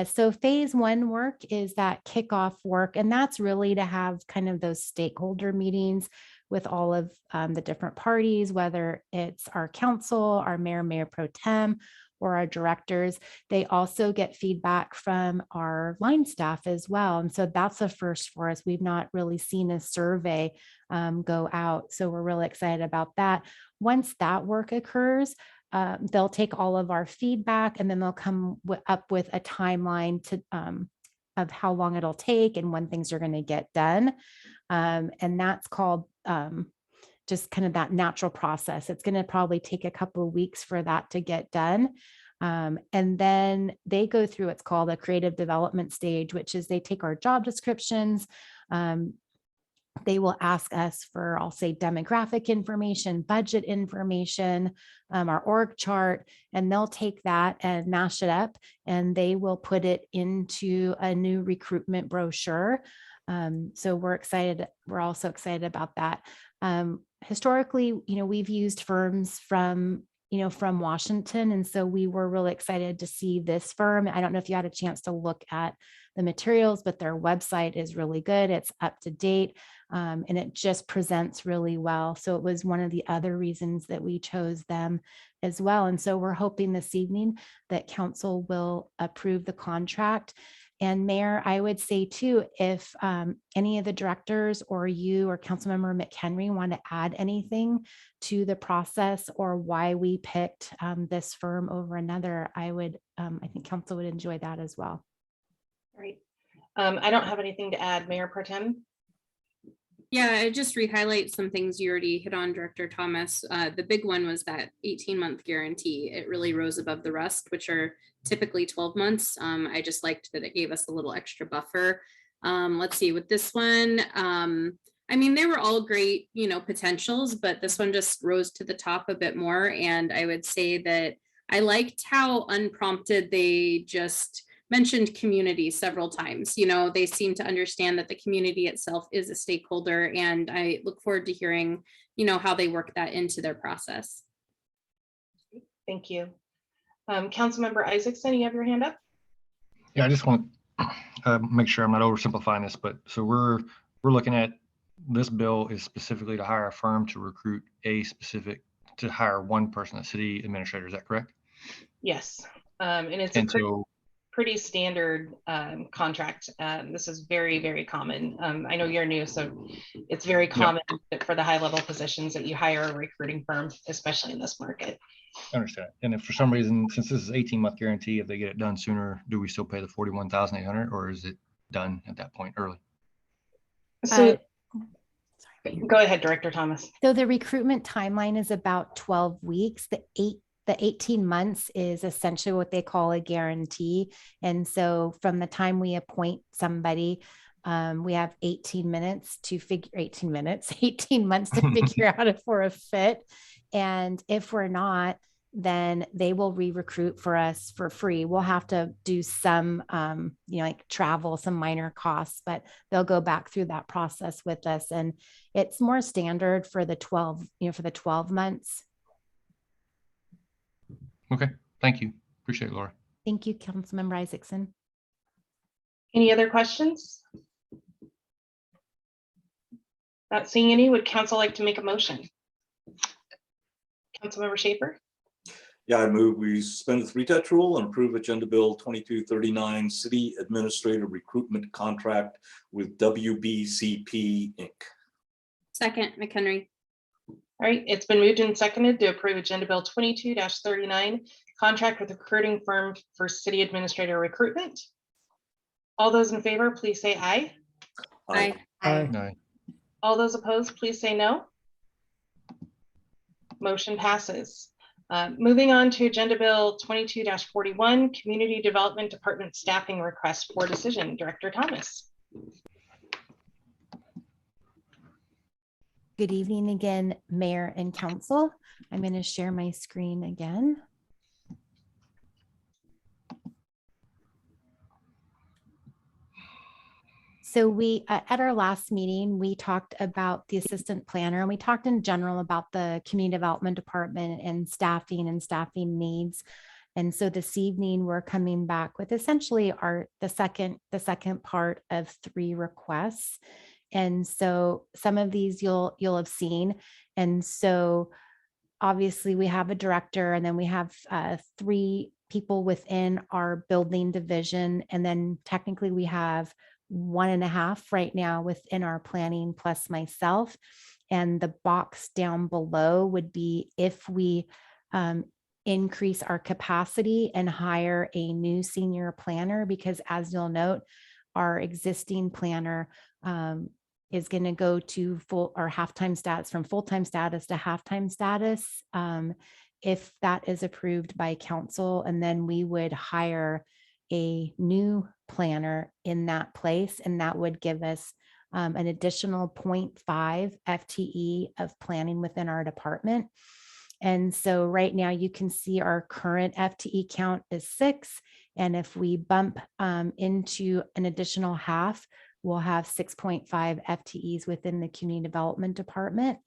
So phase 1 work is that kickoff work, and that's really to have kind of those stakeholder meetings with all of the different parties, whether it's our council, our mayor, mayor pro tem, or our directors. They also get feedback from our line staff as well. And so that's a first for us. We've not really seen a survey go out. So we're really excited about that. Once that work occurs, they'll take all of our feedback, and then they'll come up with a timeline of how long it'll take and when things are going to get done. And that's called just kind of that natural process. It's going to probably take a couple of weeks for that to get done. And then they go through what's called a creative development stage, which is they take our job descriptions. They will ask us for, I'll say, demographic information, budget information, our org chart, and they'll take that and mash it up, and they will put it into a new recruitment brochure. So we're excited. We're also excited about that. Historically, we've used firms from Washington. And so we were really excited to see this firm. I don't know if you had a chance to look at the materials, but their website is really good. It's up to date, and it just presents really well. So it was one of the other reasons that we chose them as well. And so we're hoping this evening that council will approve the contract. And Mayor, I would say too, if any of the directors or you or Councilmember McHenry want to add anything to the process or why we picked this firm over another, I think council would enjoy that as well. Right. I don't have anything to add, Mayor Pro Tem. Yeah, I just re-highlight some things you already hit on, Director Thomas. The big one was that 18-month guarantee. It really rose above the rest, which are typically 12 months. I just liked that it gave us a little extra buffer. Let's see, with this one, I mean, they were all great, potentials, but this one just rose to the top a bit more. And I would say that I liked how unprompted they just mentioned community several times. They seem to understand that the community itself is a stakeholder, and I look forward to hearing, how they work that into their process. Thank you. Councilmember Isaacson, you have your hand up? Yeah, I just want to make sure I'm not oversimplifying this, but so we're looking at this bill is specifically to hire a firm to recruit to hire one person, a city administrator. Is that correct? Yes. And it's pretty standard contract. This is very, very common. I know you're new, so it's very common for the high level positions that you hire a recruiting firm, especially in this market. I understand. And if for some reason, since this is 18-month guarantee, if they get it done sooner, do we still pay the $41,800, or is it done at that point early? So go ahead, Director Thomas. So the recruitment timeline is about 12 weeks. The 18 months is essentially what they call a guarantee. And so from the time we appoint somebody, we have 18 months to figure out if we're a fit. And if we're not, then they will re-recruit for us for free. We'll have to do some, like travel, some minor costs, but they'll go back through that process with us. And it's more standard for the 12 months. Okay, thank you. Appreciate it, Laura. Thank you, Councilmember Isaacson. Any other questions? Not seeing any. Would council like to make a motion? Councilmember Schaefer? Yeah, I move we suspend the three-touch rule and approve Agenda Bill 2239, City Administrator Recruitment Contract with WBCP, Inc. Second, McHenry. All right, it's been moved and seconded to approve Agenda Bill 22-39, contract with recruiting firm for city administrator recruitment. All those in favor, please say aye. Aye. Aye. All those opposed, please say no. Motion passes. Moving on to Agenda Bill 22-41, Community Development Department Staffing Request for Decision. Director Thomas. Good evening again, Mayor and Council. I'm going to share my screen again. So we, at our last meeting, we talked about the assistant planner, and we talked in general about the community development department and staffing needs. And so this evening we're coming back with essentially the second part of 3 requests. And so some of these you'll have seen. And so obviously we have a director, and then we have 3 people within our building division. And then technically we have 1.5 right now within our planning plus myself. And the box down below would be if we increase our capacity and hire a new senior planner, because as you'll note, our existing planner is going to go to full or half-time status, from full-time status to half-time status, if that is approved by council. And then we would hire a new planner in that place, and that would give us an additional 0.5 FTE of planning within our department. And so right now you can see our current FTE count is 6. And if we bump into an additional half, we'll have 6.5 FTEs within the community development department.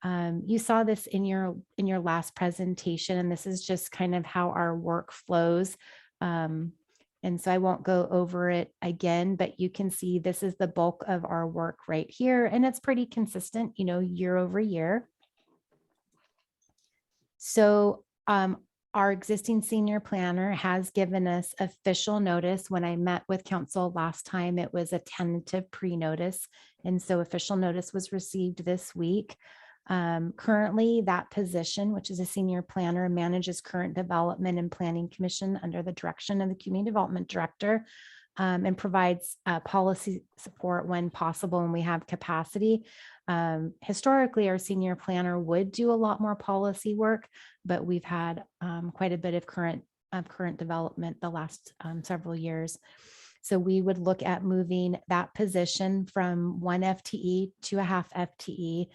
You saw this in your last presentation, and this is just kind of how our work flows. And so I won't go over it again, but you can see this is the bulk of our work right here, and it's pretty consistent, you know, year over year. So our existing senior planner has given us official notice. When I met with council last time, it was a tentative pre-notice. And so official notice was received this week. Currently, that position, which is a senior planner, manages current development and planning commission under the direction of the community development director, and provides policy support when possible and we have capacity. Historically, our senior planner would do a lot more policy work, but we've had quite a bit of current development the last several years. So we would look at moving that position from 1 FTE to a half FTE.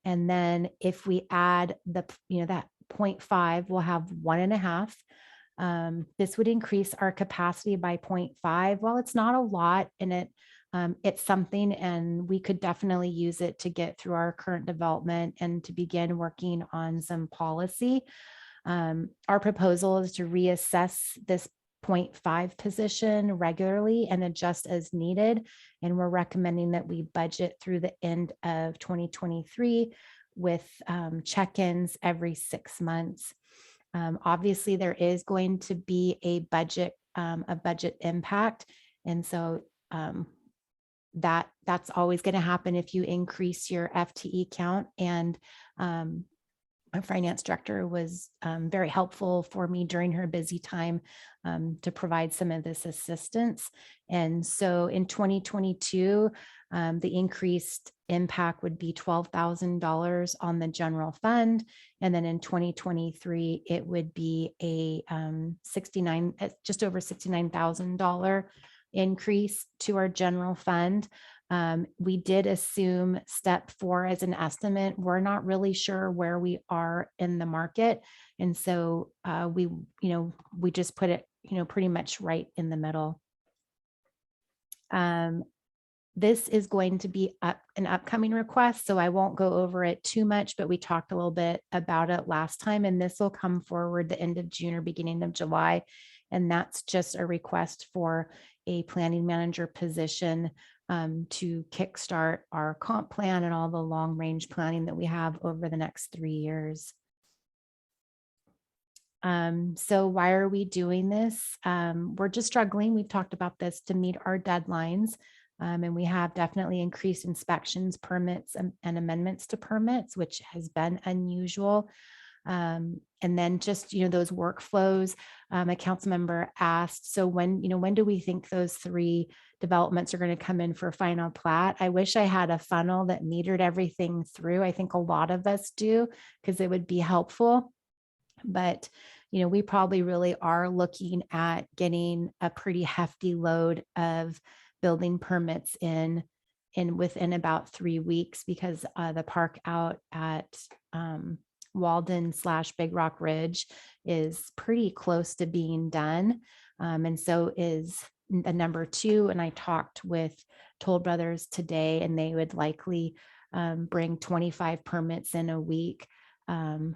And then if we add that 0.5, we'll have 1.5. This would increase our capacity by 0.5. Well, it's not a lot, and it's something, and we could definitely use it to get through our current development and to begin working on some policy. Our proposal is to reassess this 0.5 position regularly and adjust as needed. And we're recommending that we budget through the end of 2023 with check-ins every 6 months. Obviously, there is going to be a budget impact. And so that's always going to happen if you increase your FTE count. And our finance director was very helpful for me during her busy time to provide some of this assistance. And so in 2022, the increased impact would be $12,000 on the general fund. And then in 2023, it would be a just over $69,000 increase to our general fund. We did assume step 4 as an estimate. We're not really sure where we are in the market. And so we just put it, pretty much right in the middle. This is going to be an upcoming request, so I won't go over it too much, but we talked a little bit about it last time, and this will come forward the end of June or beginning of July. And that's just a request for a planning manager position to kickstart our comp plan and all the long range planning that we have over the next 3 years. So why are we doing this? We're just struggling. We've talked about this to meet our deadlines. And we have definitely increased inspections, permits, and amendments to permits, which has been unusual. And then just, those workflows, a council member asked, so when do we think those 3 developments are going to come in for final plat? I wish I had a funnel that metered everything through. I think a lot of us do, because it would be helpful. But, we probably really are looking at getting a pretty hefty load of building permits in within about 3 weeks, because the park out at Walden/Big Rock Ridge is pretty close to being done. And so is the number 2. And I talked with Toll Brothers today, and they would likely bring 25 permits in a week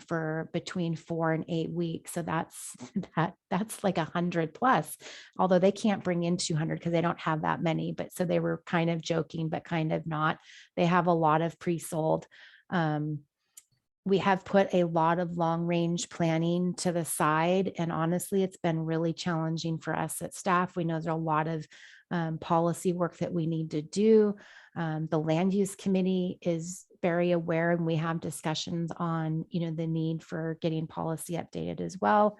for between 4 and 8 weeks. So that's like 100 plus, although they can't bring in 200 because they don't have that many. But so they were kind of joking, but kind of not. They have a lot of pre-sold. We have put a lot of long range planning to the side. And honestly, it's been really challenging for us at staff. We know there's a lot of policy work that we need to do. The land use committee is very aware, and we have discussions on, the need for getting policy updated as well.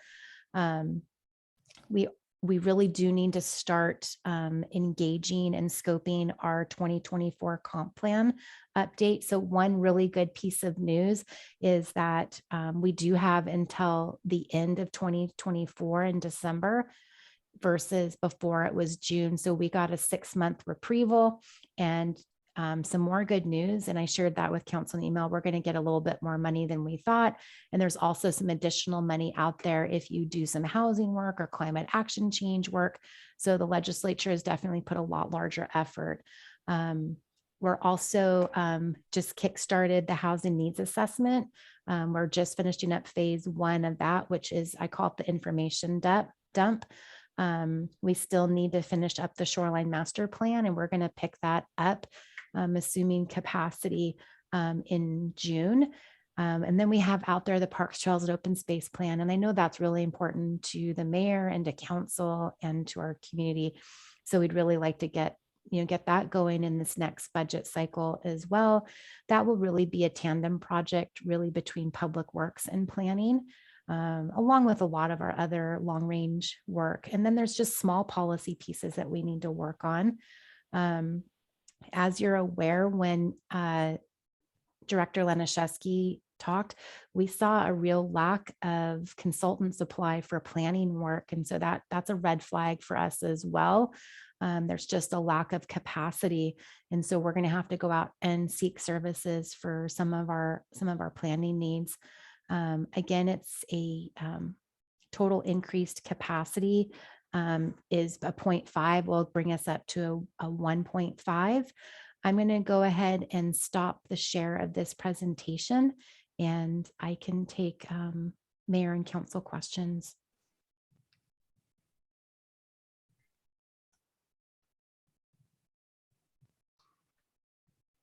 We we really do need to start engaging and scoping our 2024 comp plan update. So one really good piece of news is that we do have until the end of 2024 in December versus before it was June. So we got a 6-month reprieval and some more good news. And I shared that with council in email. We're going to get a little bit more money than we thought. And there's also some additional money out there if you do some housing work or climate action change work. So the legislature has definitely put a lot larger effort. We're also just kickstarted the housing needs assessment. We're just finishing up phase 1 of that, which is, I call it the information dump. We still need to finish up the shoreline master plan, and we're going to pick that up, assuming capacity in June. And then we have out there the Parks, Trails, and Open Space Plan. And I know that's really important to the mayor and to council and to our community. So we'd really like to get that going in this next budget cycle as well. That will really be a tandem project really between Public Works and Planning, along with a lot of our other long range work. And then there's just small policy pieces that we need to work on. As you're aware, when Director Laniszewski talked, we saw a real lack of consultant supply for planning work. And so that's a red flag for us as well. There's just a lack of capacity. And so we're going to have to go out and seek services for some of our planning needs. Again, it's a total increased capacity is a 0.5 will bring us up to a 1.5. I'm going to go ahead and stop the share of this presentation, and I can take mayor and council questions.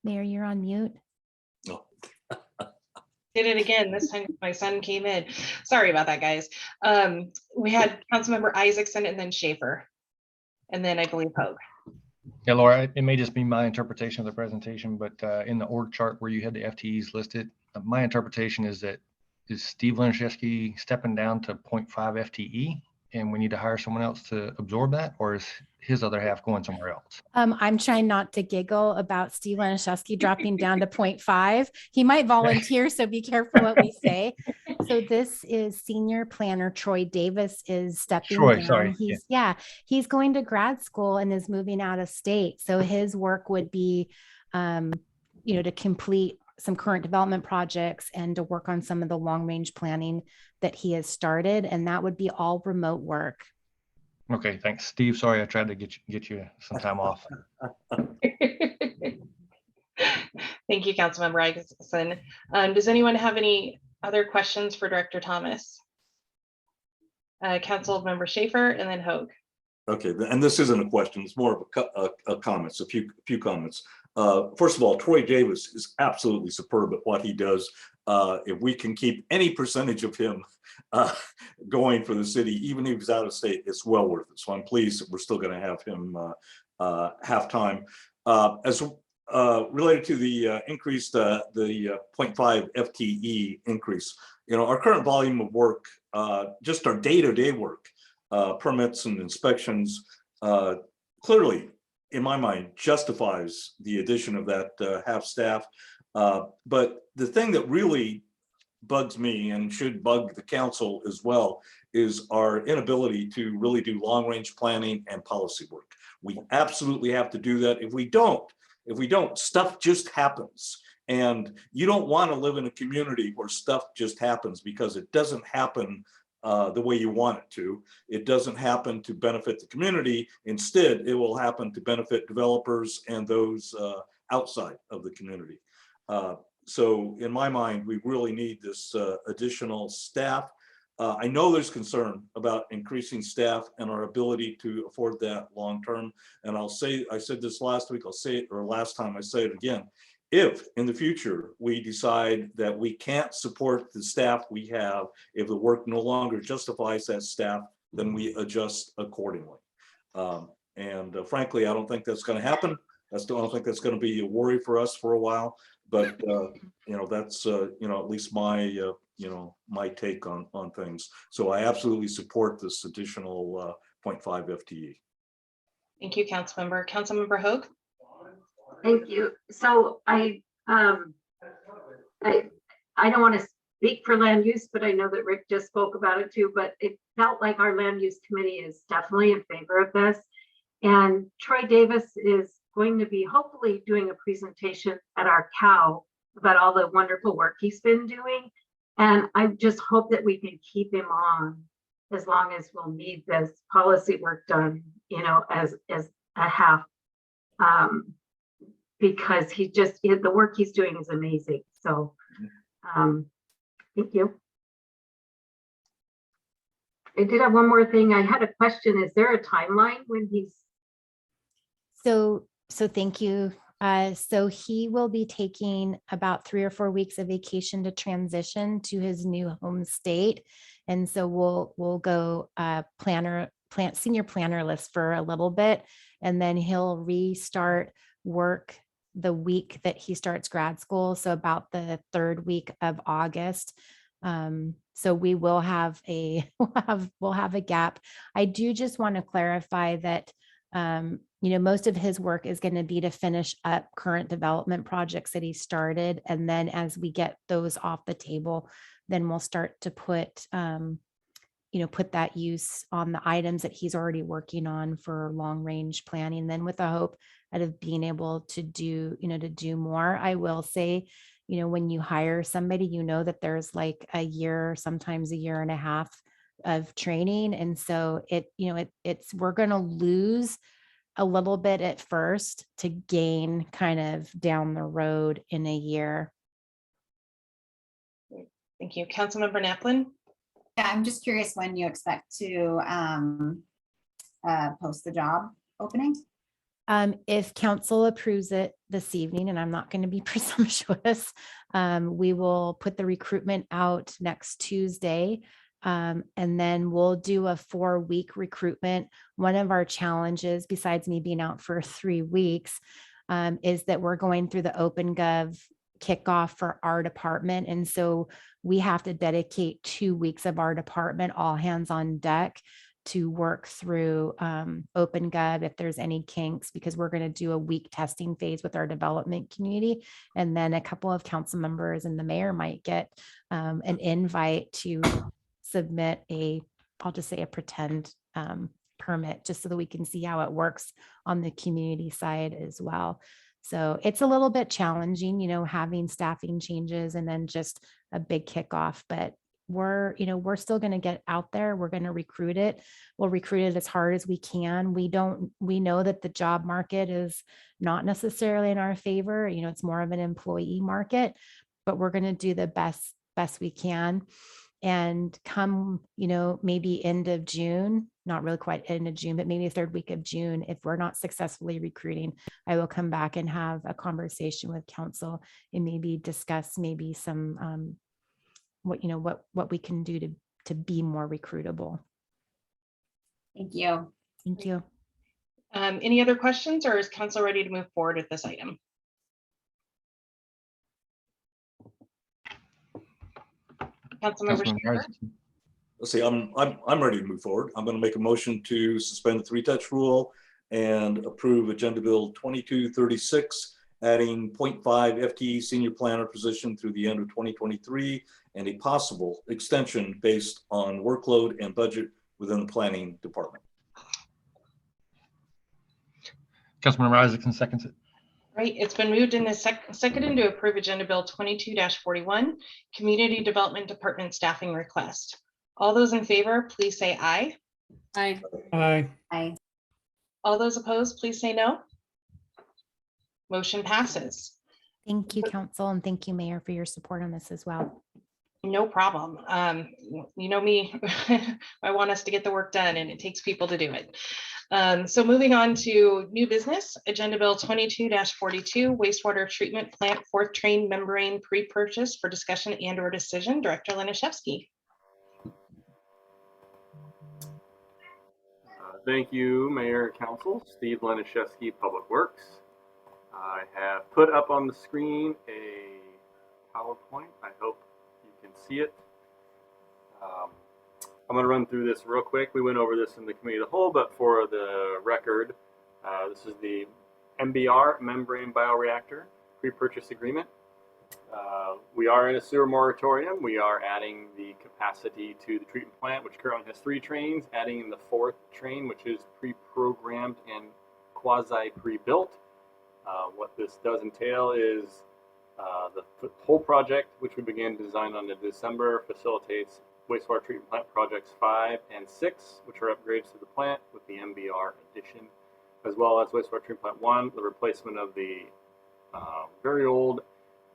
Mayor, you're on mute. No. Did it again. This time my son came in. Sorry about that, guys. We had Councilmember Isaacson and then Schaefer. And then I believe Hogue. Yeah, Laura, it may just be my interpretation of the presentation, but in the org chart where you had the FTEs listed, my interpretation is that is Steve Laniszewski stepping down to 0.5 FTE and we need to hire someone else to absorb that, or is his other half going somewhere else? I'm trying not to giggle about Steve Laniszewski dropping down to 0.5. He might volunteer, so be careful what we say. So this is senior planner Troy Davis is stepping down. Sorry. He's going to grad school and is moving out of state. So his work would be, to complete some current development projects and to work on some of the long range planning that he has started. And that would be all remote work. Okay, thanks, Steve. Sorry, I tried to get you some time off. Thank you, Councilmember Isaacson. Does anyone have any other questions for Director Thomas? Councilmember Schaefer and then Hogue. Okay, and this isn't a question, it's more of a comments, a few comments. First of all, Troy Davis is absolutely superb at what he does. If we can keep any percentage of him going for the city, even if he's out of state, it's well worth it. So I'm pleased that we're still going to have him half-time. As related to the increased, the 0.5 FTE increase, our current volume of work, just our day-to-day work, permits and inspections, clearly, in my mind, justifies the addition of that half staff. But the thing that really bugs me and should bug the council as well is our inability to really do long-range planning and policy work. We absolutely have to do that. If we don't, stuff just happens. And you don't want to live in a community where stuff just happens, because it doesn't happen the way you want it to. It doesn't happen to benefit the community. Instead, it will happen to benefit developers and those outside of the community. So in my mind, we really need this additional staff. I know there's concern about increasing staff and our ability to afford that long term. And I said this last week, I'll say it, or last time I say it again. If in the future we decide that we can't support the staff we have, if the work no longer justifies that staff, then we adjust accordingly. Frankly, I don't think that's going to happen. I don't think that's going to be a worry for us for a while. But that's at least my my take on things. So I absolutely support this additional 0.5 FTE. Thank you, Councilmember. Councilmember Hoag? Thank you. So I don't want to speak for land use, but I know that Rick just spoke about it too, but it felt like our land use committee is definitely in favor of this. And Troy Davis is going to be hopefully doing a presentation at our COW about all the wonderful work he's been doing. And I just hope that we can keep him on as long as we'll need this policy work done, you know, as a half. Because the work he's doing is amazing. So thank you. I did have one more thing. I had a question. Is there a timeline when he's? So thank you. So he will be taking about 3 or 4 weeks of vacation to transition to his new home state. And so we'll go senior planner list for a little bit, and then he'll restart work the week that he starts grad school. So about the 3rd week of August. So we will have we'll have a gap. I do just want to clarify that most of his work is going to be to finish up current development projects that he started. And then as we get those off the table, then we'll start to put that use on the items that he's already working on for long range planning, then with the hope of being able to do more. I will say, when you hire somebody, that there's like a year, sometimes a year and a half of training. And so we're going to lose a little bit at first to gain kind of down the road in a year. Thank you. Councilmember Naplin? Yeah, I'm just curious when you expect to post the job opening. If council approves it this evening, and I'm not going to be presumptuous, we will put the recruitment out next Tuesday. And then we'll do a 4-week recruitment. One of our challenges, besides me being out for 3 weeks, is that we're going through the OpenGov kickoff for our department. And so we have to dedicate 2 weeks of our department, all hands on deck, to work through OpenGov if there's any kinks, because we're going to do a week testing phase with our development community. And then a couple of council members and the mayor might get an invite to submit I'll just say a pretend permit, just so that we can see how it works on the community side as well. So it's a little bit challenging, having staffing changes and then just a big kickoff, but we're still going to get out there. We're going to recruit it. We'll recruit it as hard as we can. We know that the job market is not necessarily in our favor. It's more of an employee market, but we're going to do the best we can. And come, maybe end of June, not really quite end of June, but maybe the 3rd week of June, if we're not successfully recruiting, I will come back and have a conversation with council and maybe discuss maybe some what we can do to be more recruitable. Thank you. Thank you. Any other questions, or is council ready to move forward with this item? Councilmember Councilmember Schaefer? Isaacson. Let's see, I'm ready to move forward. I'm going to make a motion to suspend the 3-touch rule and approve Agenda Bill 2236, adding 0.5 FTE senior planner position through the end of 2023 and a possible extension based on workload and budget within the planning department. Councilmember Isaacson seconds it. Right, it's been moved in the seconded to approve Agenda Bill 22-41, Community Development Department Staffing Request. All those in favor, please say aye. Aye. Aye. Aye. All those opposed, please say no. Motion passes. Thank you, council, and thank you, Mayor, for your support on this as well. No problem. You know me, I want us to get the work done, and it takes people to do it. So moving on to new business, Agenda Bill 22-42, wastewater treatment plant 4th train membrane pre-purchase for discussion and or decision. Director Laniszewski. Thank you, Mayor and Council. Steve Laniszewski, Public Works. I have put up on the screen a PowerPoint. I hope you can see it. I'm going to run through this real quick. We went over this in the committee of the whole, but for the record, this is the MBR, membrane bioreactor pre-purchase agreement. We are in a sewer moratorium. We are adding the capacity to the treatment plant, which currently has 3 trains, adding in the 4th train, which is pre-programmed and quasi pre-built. What this does entail is the whole project, which we began design on in December, facilitates wastewater treatment plant projects 5 and 6, which are upgrades to the plant with the MBR addition, as well as wastewater treatment plant 1, the replacement of the very old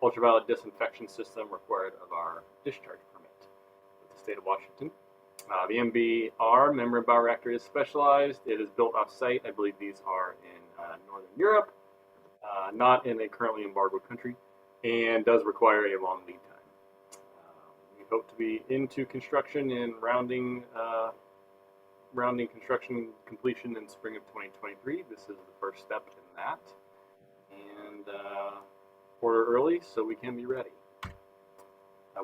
ultraviolet disinfection system required of our discharge permit with the state of Washington. The MBR, membrane bioreactor, is specialized. It is built off-site. I believe these are in Northern Europe, not in a currently embargoed country, and does require a long lead time. We hope to be into construction and rounding construction completion in spring of 2023. This is the first step in that. And order early so we can be ready.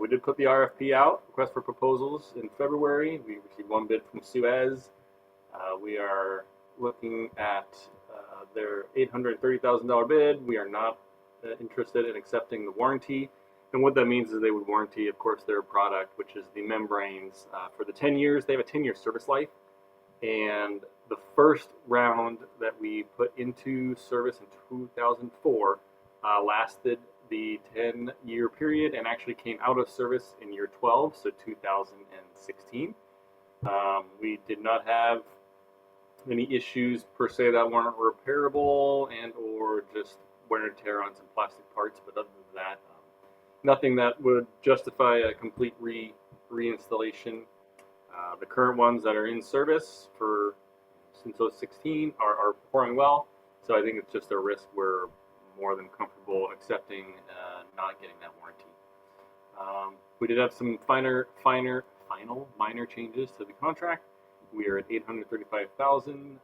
We did put the RFP out, request for proposals, in February. We received 1 bid from Suez. We are looking at their $830,000 bid. We are not interested in accepting the warranty. And what that means is they would warranty, of course, their product, which is the membranes, for the 10 years. They have a 10-year service life. And the first round that we put into service in 2004 lasted the 10-year period and actually came out of service in year 12, so 2016. We did not have any issues per se that weren't repairable and or just wear and tear on some plastic parts, but other than that, nothing that would justify a complete reinstallation. The current ones that are in service for since 2016 are performing well, so I think it's just a risk we're more than comfortable accepting not getting that warranty. We did have some final minor changes to the contract. We are at $835,000,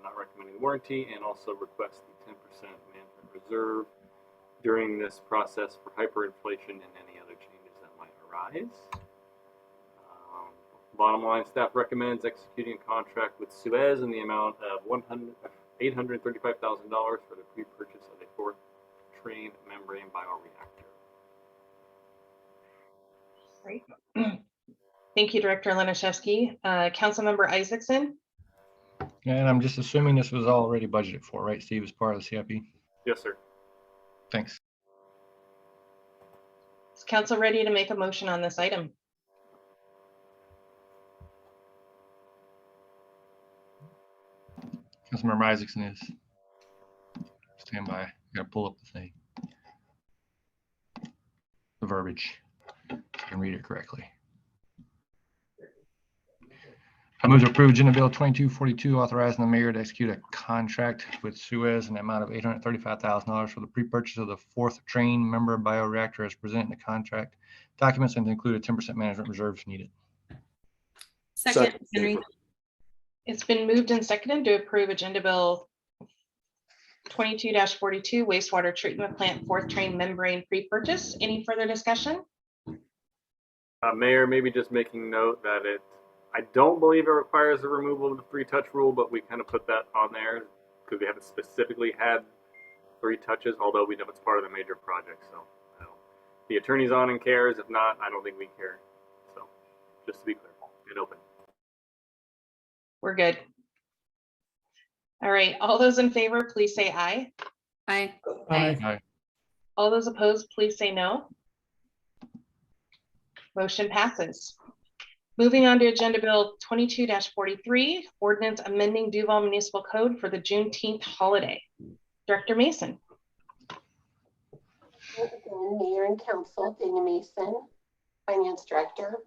not recommending the warranty, and also request the 10% management reserve during this process for hyperinflation and any other changes that might arise. Bottom line, staff recommends executing a contract with Suez in the amount of $835,000 for the pre-purchase of a 4th train membrane bioreactor. Great. Thank you, Director Laniszewski. Councilmember Isaacson. And I'm just assuming this was already budgeted for, right, Steve, as part of the CIP? Yes, sir. Thanks. Is council ready to make a motion on this item? Councilmember Isaacson is. Stand by. I gotta pull up the thing. The verbiage. So I can read it correctly. I move to approve Agenda Bill 2242, authorizing the mayor to execute a contract with Suez in the amount of $835,000 for the pre-purchase of the 4th train member bioreactor as presented in the contract documents and to include a 10% management reserve if needed. Second, Henry. It's been moved and seconded to approve Agenda Bill 22-42, wastewater treatment plant 4th train membrane pre-purchase. Any further discussion? Mayor, maybe just making note that I don't believe it requires the removal of the 3-touch rule, but we kind of put that on there because we haven't specifically had 3 touches, although we know it's part of the major project. So the attorney's on and cares. If not, I don't think we care. So just to be clear, get open. We're good. All right, all those in favor, please say aye. Aye. Aye. All those opposed, please say no. Motion passes. Moving on to Agenda Bill 22-43, ordinance amending Duvall Municipal Code for the Juneteenth holiday. Director Mason. Again, Mayor and Council, Dana Mason, Finance Director.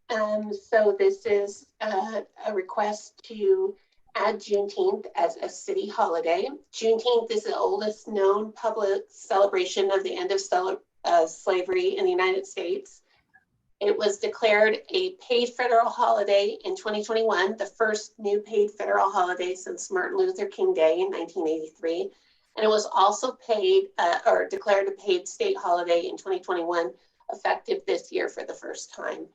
So this is a request to add Juneteenth as a city holiday. Juneteenth is the oldest known public celebration of the end of slavery in the United States. It was declared a paid federal holiday in 2021, the first new paid federal holiday since Martin Luther King Day in 1983. And it was also paid or declared a paid state holiday in 2021, effective this year for the first time.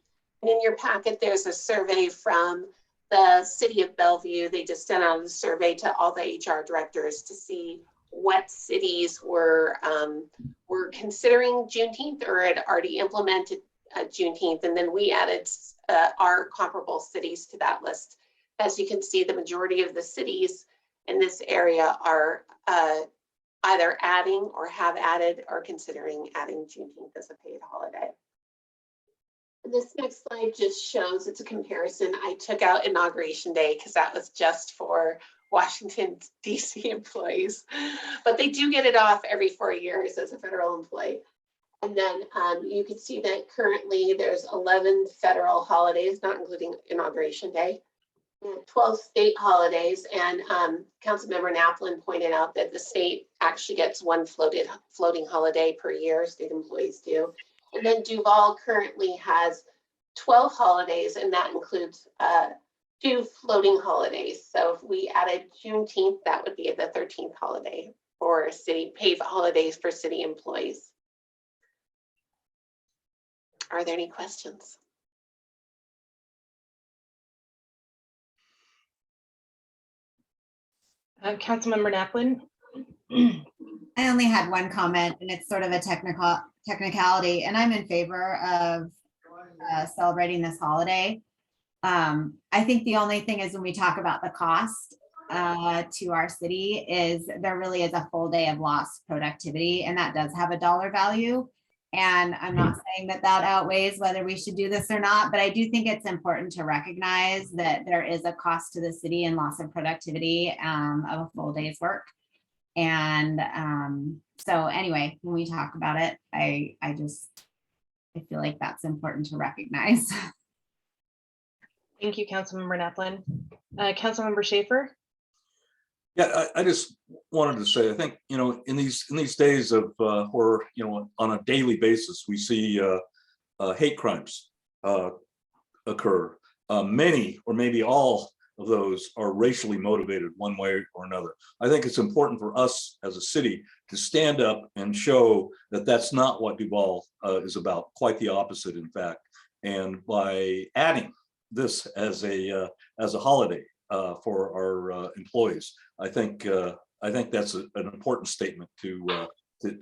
And in your packet, there's a survey from the city of Bellevue. They just sent out a survey to all the HR directors to see what cities were considering Juneteenth or had already implemented Juneteenth. And then we added our comparable cities to that list. As you can see, the majority of the cities in this area are either adding or have added or considering adding Juneteenth as a paid holiday. And this next slide just shows, it's a comparison. I took out Inauguration Day because that was just for Washington, D.C. employees, but they do get it off every 4 years as a federal employee. And then you can see that currently there's 11 federal holidays, not including Inauguration Day, 12 state holidays. And Councilmember Naplin pointed out that the state actually gets one floating holiday per year, state employees do. And then Duvall currently has 12 holidays, and that includes 2 floating holidays. So if we added Juneteenth, that would be the 13th holiday for city paid holidays for city employees. Are there any questions? Councilmember Naplin. I only had one comment, and it's sort of a technicality, and I'm in favor of celebrating this holiday. I think the only thing is when we talk about the cost to our city is there really is a full day of lost productivity, and that does have a dollar value. And I'm not saying that that outweighs whether we should do this or not, but I do think it's important to recognize that there is a cost to the city and loss of productivity of a full day's work. And so anyway, when we talk about it, I feel like that's important to recognize. Thank you, Councilmember Naplin. Councilmember Schaefer. Yeah, I just wanted to say, I think, you know, in these days of where, you know, on a daily basis, we see hate crimes occur. Many or maybe all of those are racially motivated one way or another. I think it's important for us as a city to stand up and show that that's not what Duvall is about, quite the opposite, in fact. And by adding this as a holiday for our employees, I think that's an important statement to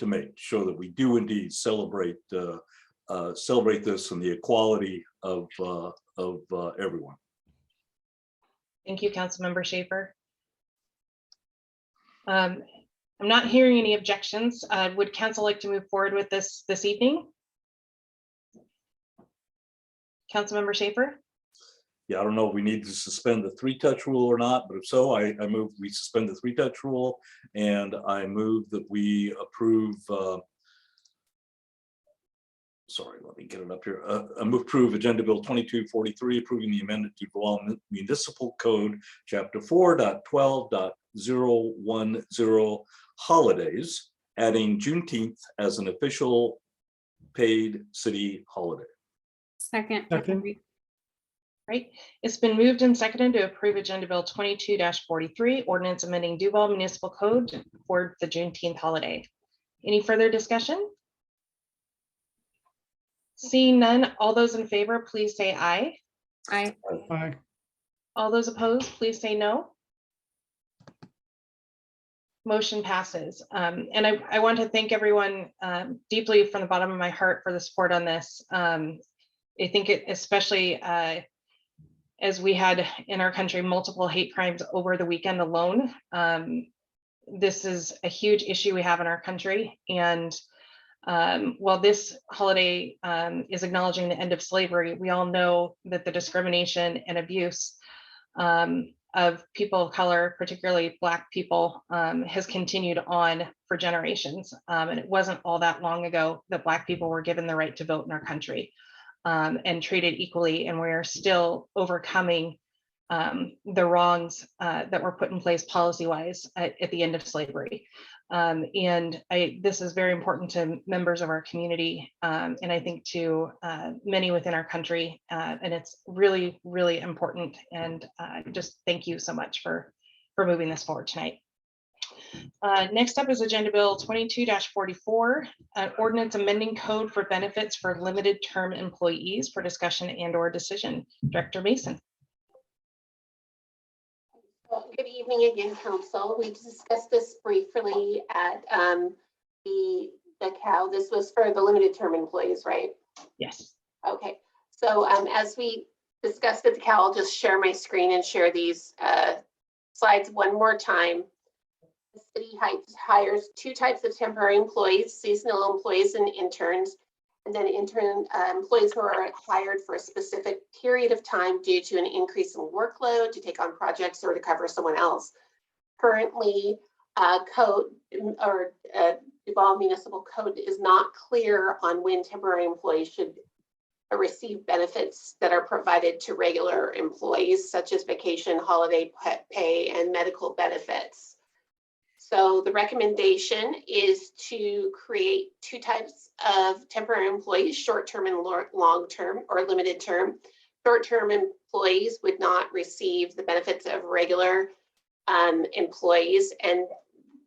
make, show that we do indeed celebrate this and the equality of everyone. Thank you, Councilmember Schaefer. I'm not hearing any objections. Would council like to move forward with this evening? Councilmember Schaefer? Yeah, I don't know if we need to suspend the 3-touch rule or not, but if so, I move we suspend the 3-touch rule, and I move that we approve. Sorry, let me get it up here. I move approve Agenda Bill 2243, approving the amendment to Duvall Municipal Code, Chapter 4.12.010 holidays, adding Juneteenth as an official paid city holiday. Second. Right. It's been moved and seconded to approve Agenda Bill 22-43, ordinance amending Duvall Municipal Code for the Juneteenth holiday. Any further discussion? Seeing none, all those in favor, please say aye. Aye. Aye. All those opposed, please say no. Motion passes. And I want to thank everyone deeply from the bottom of my heart for the support on this. I think it especially as we had in our country multiple hate crimes over the weekend alone. This is a huge issue we have in our country. And while this holiday is acknowledging the end of slavery, we all know that the discrimination and abuse of people of color, particularly Black people, has continued on for generations. And it wasn't all that long ago that Black people were given the right to vote in our country and treated equally. And we're still overcoming the wrongs that were put in place policy-wise at the end of slavery. And this is very important to members of our community, and I think to many within our country, and it's really, really important. And just thank you so much for moving this forward tonight. Next up is Agenda Bill 22-44, an ordinance amending code for benefits for limited term employees for discussion and/or decision. Director Mason. Well, good evening again, Council. We discussed this briefly at the CAL. This was for the limited term employees, right? Yes. Okay. So as we discussed at the CAL, I'll just share my screen and share these slides one more time. The city hires two types of temporary employees: seasonal employees and interns, and then intern employees who are hired for a specific period of time due to an increase in workload, to take on projects, or to cover someone else. Currently, code or Duvall Municipal Code is not clear on when temporary employees should receive benefits that are provided to regular employees, such as vacation, holiday pay, and medical benefits. So the recommendation is to create two types of temporary employees: short-term and long-term, or limited term. Short-term employees would not receive the benefits of regular employees, and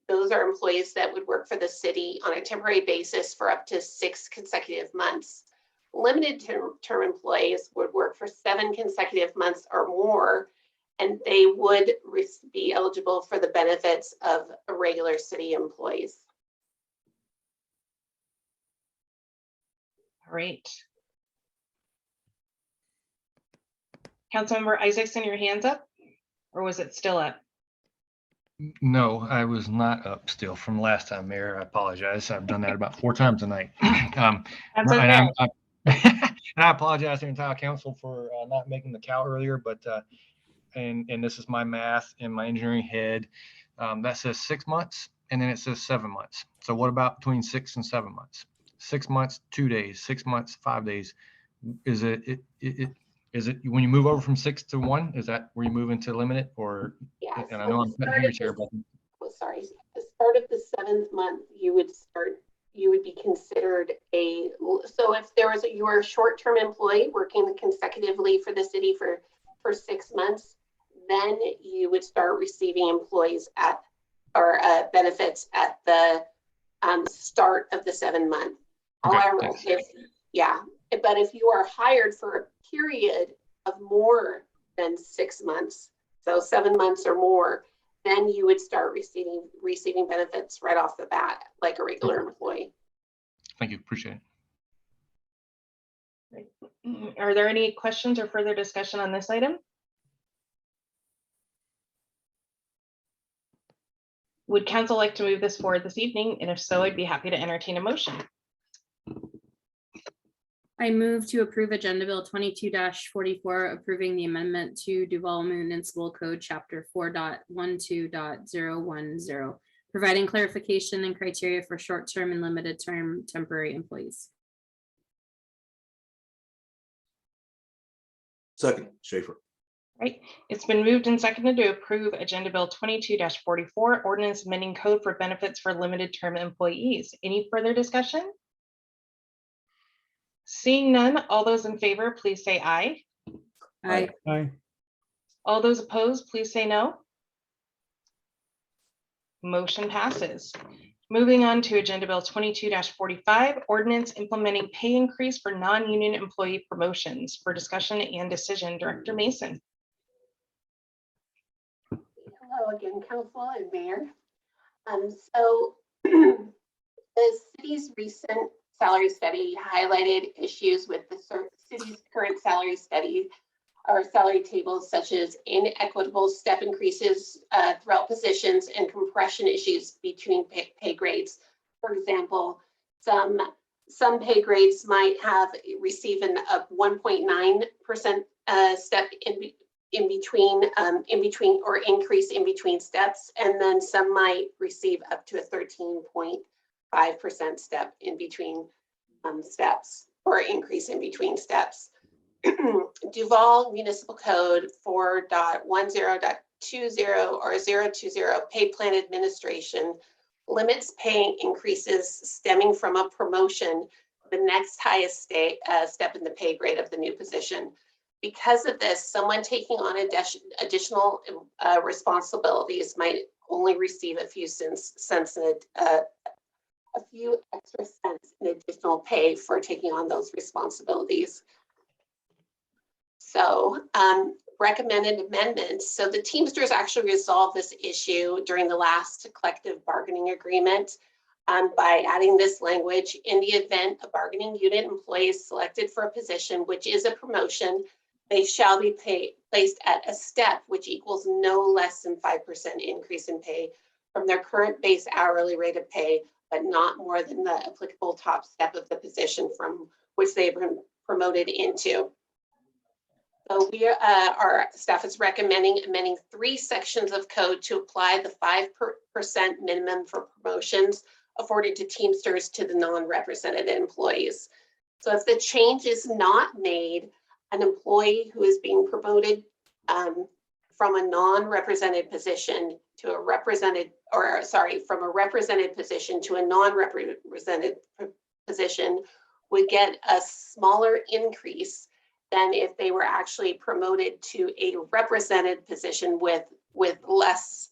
those are employees that would work for the city on a temporary basis for up to 6 consecutive months. Limited term employees would work for 7 consecutive months or more, and they would be eligible for the benefits of regular city employees. All right. Councilmember Isaacson, your hand's up, or was it still up? No, I was not up still from last time, Mayor. I apologize. I've done that about 4 times tonight. That's And okay. I apologize to the entire council for not making the CAL earlier, but and this is my math in my engineering head. That says 6 months, and then it says 7 months. So what about between 6 and 7 months? 6 months, 2 days, 6 months, 5 days. Is it when you move over from 6 to 1? Is that where you move into limited? Or Yeah. and I know I'm cutting fingers here, but Sorry, the start of the 7th month, you would be considered so if there was you were a short-term employee working consecutively for the city for 6 months, then you would start receiving employees benefits at the start of the 7th month. Okay, However, thanks. but if you are hired for a period of more than 6 months, so 7 months or more, then you would start receiving benefits right off the bat, like a regular employee. Thank you. Appreciate it. Are there any questions or further discussion on this item? Would council like to move this forward this evening? And if so, I'd be happy to entertain a motion. I move to approve Agenda Bill 22-44, approving the amendment to Duvall Municipal Code Chapter 4.12.010, providing clarification and criteria for short-term and limited-term temporary employees. Second, Schaefer. Right. It's been moved and seconded to approve Agenda Bill 22-44, ordinance amending code for benefits for limited term employees. Any further discussion? Seeing none, all those in favor, please say aye. Aye. Aye. All those opposed, please say no. Motion passes. Moving on to Agenda Bill 22-45, ordinance implementing pay increase for non-union employee promotions for discussion and decision. Director Mason. Hello again, Council and Mayor. So the city's recent salary study highlighted issues with the city's current salary study or salary tables, such as inequitable step increases throughout positions and compression issues between pay grades. For example, some pay grades might receive a 1.9% step in between or increase in between steps, and then some might receive up to a 13.5% step in between steps, or increase in between steps. Duvall Municipal Code 4.10.20 or 020 pay plan administration limits pay increases stemming from a promotion, the next highest step in the pay grade of the new position. Because of this, someone taking on additional responsibilities might only receive a few extra cents in additional pay for taking on those responsibilities. So recommended amendments. So the Teamsters actually resolved this issue during the last collective bargaining agreement by adding this language: in the event a bargaining unit employee is selected for a position which is a promotion, they shall be placed at a step which equals no less than 5% increase in pay from their current base hourly rate of pay, but not more than the applicable top step of the position from which they've been promoted into. So our staff is recommending amending 3 sections of code to apply the 5% minimum for promotions afforded to Teamsters to the non-represented employees. So if the change is not made, an employee who is being promoted from a non-represented position to a represented, or sorry, from a represented position to a non-represented position would get a smaller increase than if they were actually promoted to a represented position with less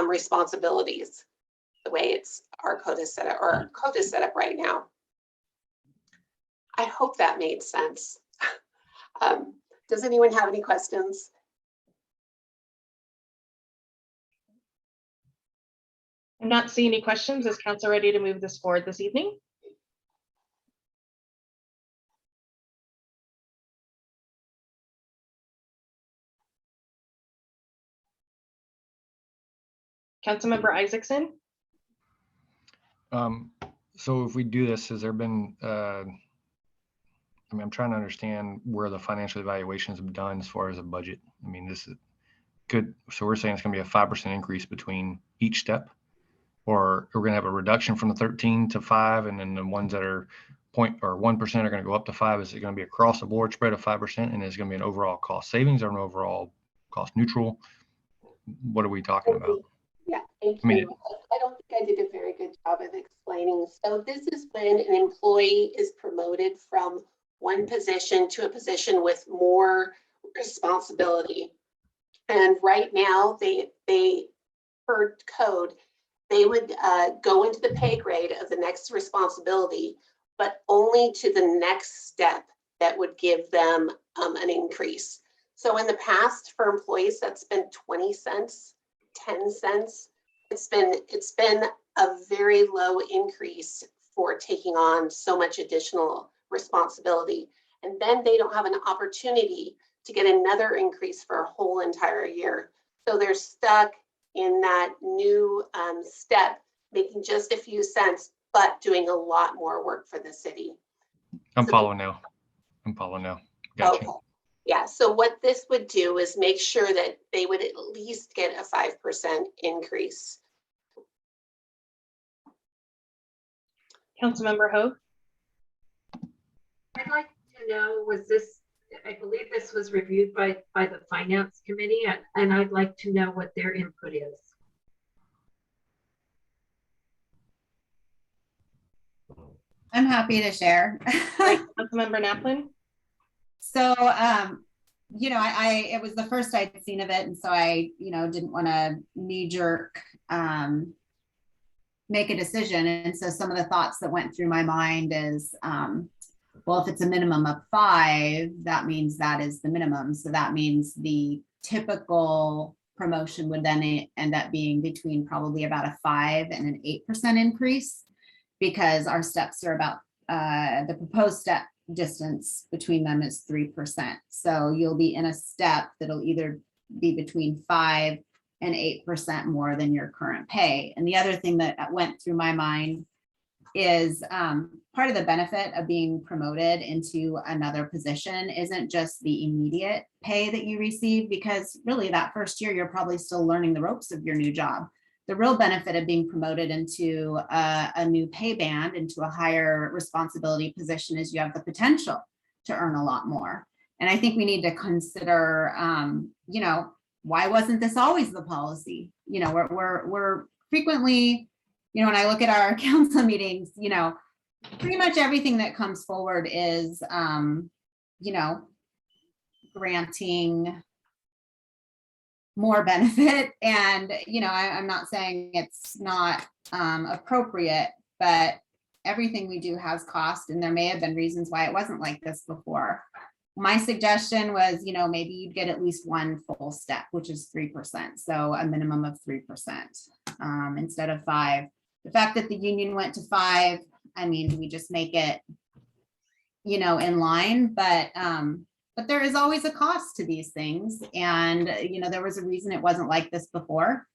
responsibilities, the way our code is set up, or our code is set up right now. I hope that made sense. Does anyone have any questions? I'm not seeing any questions. Is council ready to move this forward this evening? Councilmember Isaacson? So if we do this, has there been, I mean, I'm trying to understand where the financial evaluations have been done as far as a budget. I mean, this is good. So we're saying it's going to be a 5% increase between each step, or we're going to have a reduction from the 13 to 5, and then the ones that are 1% are going to go up to 5. Is it going to be across the board spread of 5%, and is it going to be an overall cost savings or an overall cost neutral? What are we talking about? Yeah, thank you. I don't think I did a very good job of explaining. So this is when an employee is promoted from one position to a position with more responsibility. And right now, they per code, they would go into the pay grade of the next responsibility, but only to the next step that would give them an increase. So in the past, for employees, that's been 20 cents, 10 cents. It's been a very low increase for taking on so much additional responsibility. And then they don't have an opportunity to get another increase for a whole entire year. So they're stuck in that new step, making just a few cents, but doing a lot more work for the city. I'm following now. Gotcha. Okay. Yeah, so what this would do is make sure that they would at least get a 5% increase. Councilmember Hogue? I'd like to know, I believe this was reviewed by the Finance Committee, and I'd like to know what their input is. I'm happy to share. Councilmember Naplin? So, it was the first I'd seen of it. And so I, didn't want to knee jerk, make a decision. And so some of the thoughts that went through my mind is, well, if it's a minimum of 5, that means that is the minimum. So that means the typical promotion would then end up being between probably about a 5 and an 8% increase, because our steps are about, the proposed step distance between them is 3%. So you'll be in a step that'll either be between 5 and 8% more than your current pay. And the other thing that went through my mind is part of the benefit of being promoted into another position isn't just the immediate pay that you receive, because really that first year, you're probably still learning the ropes of your new job. The real benefit of being promoted into a new pay band, into a higher responsibility position, is you have the potential to earn a lot more. And I think we need to consider, why wasn't this always the policy? We're frequently, when I look at our council meetings, pretty much everything that comes forward is, granting more benefit. And, I'm not saying it's not appropriate, but everything we do has cost, and there may have been reasons why it wasn't like this before. My suggestion was, maybe you'd get at least one full step, which is 3%. So a minimum of 3% instead of 5%. The fact that the union went to 5%, we just make it, in line, but there is always a cost to these things. And, there was a reason it wasn't like this before.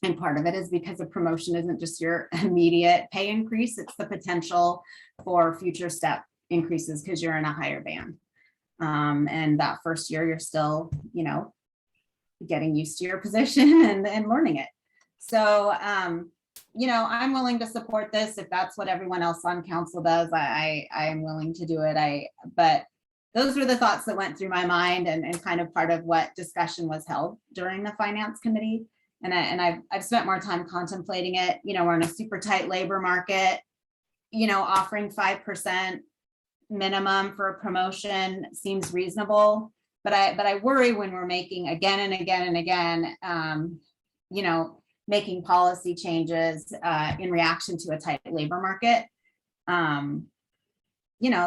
And part of it is because a promotion isn't just your immediate pay increase, it's the potential for future step increases because you're in a higher band. And that first year, you're still, getting used to your position and learning it. So, I'm willing to support this if that's what everyone else on council does. I am willing to do it. But those were the thoughts that went through my mind and kind of part of what discussion was held during the finance committee. And I've spent more time contemplating it. We're in a super tight labor market, offering 5% minimum for a promotion seems reasonable. But I worry when we're making again and again and again, making policy changes in reaction to a tight labor market.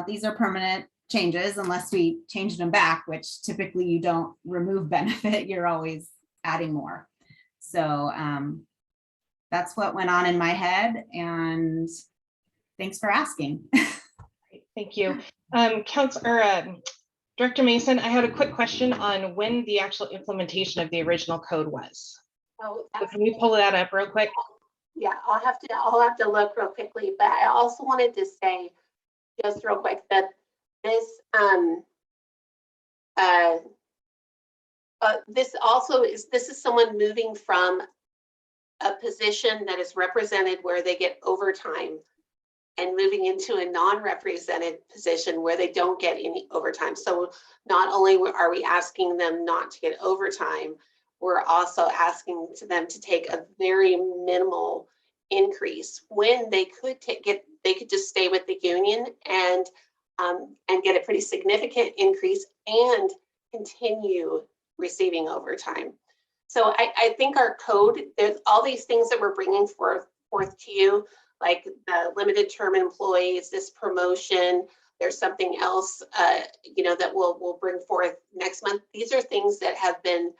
These are permanent changes unless we changed them back, which typically you don't remove benefit, you're always adding more. So that's what went on in my head, and thanks for asking. Thank you. Director Mason, I had a quick question on when the actual implementation of the original code was. Oh, So can you pull that up real quick? Yeah, I'll have to look real quickly, but I also wanted to say just real quick that this this is someone moving from a position that is represented where they get overtime and moving into a non-represented position where they don't get any overtime. So not only are we asking them not to get overtime, we're also asking them to take a very minimal increase when they could just stay with the union and get a pretty significant increase and continue receiving overtime. So I think our code, there's all these things that we're bringing forth to you, like the limited term employees, this promotion. There's something else, that we'll bring forth next month. These are things that have been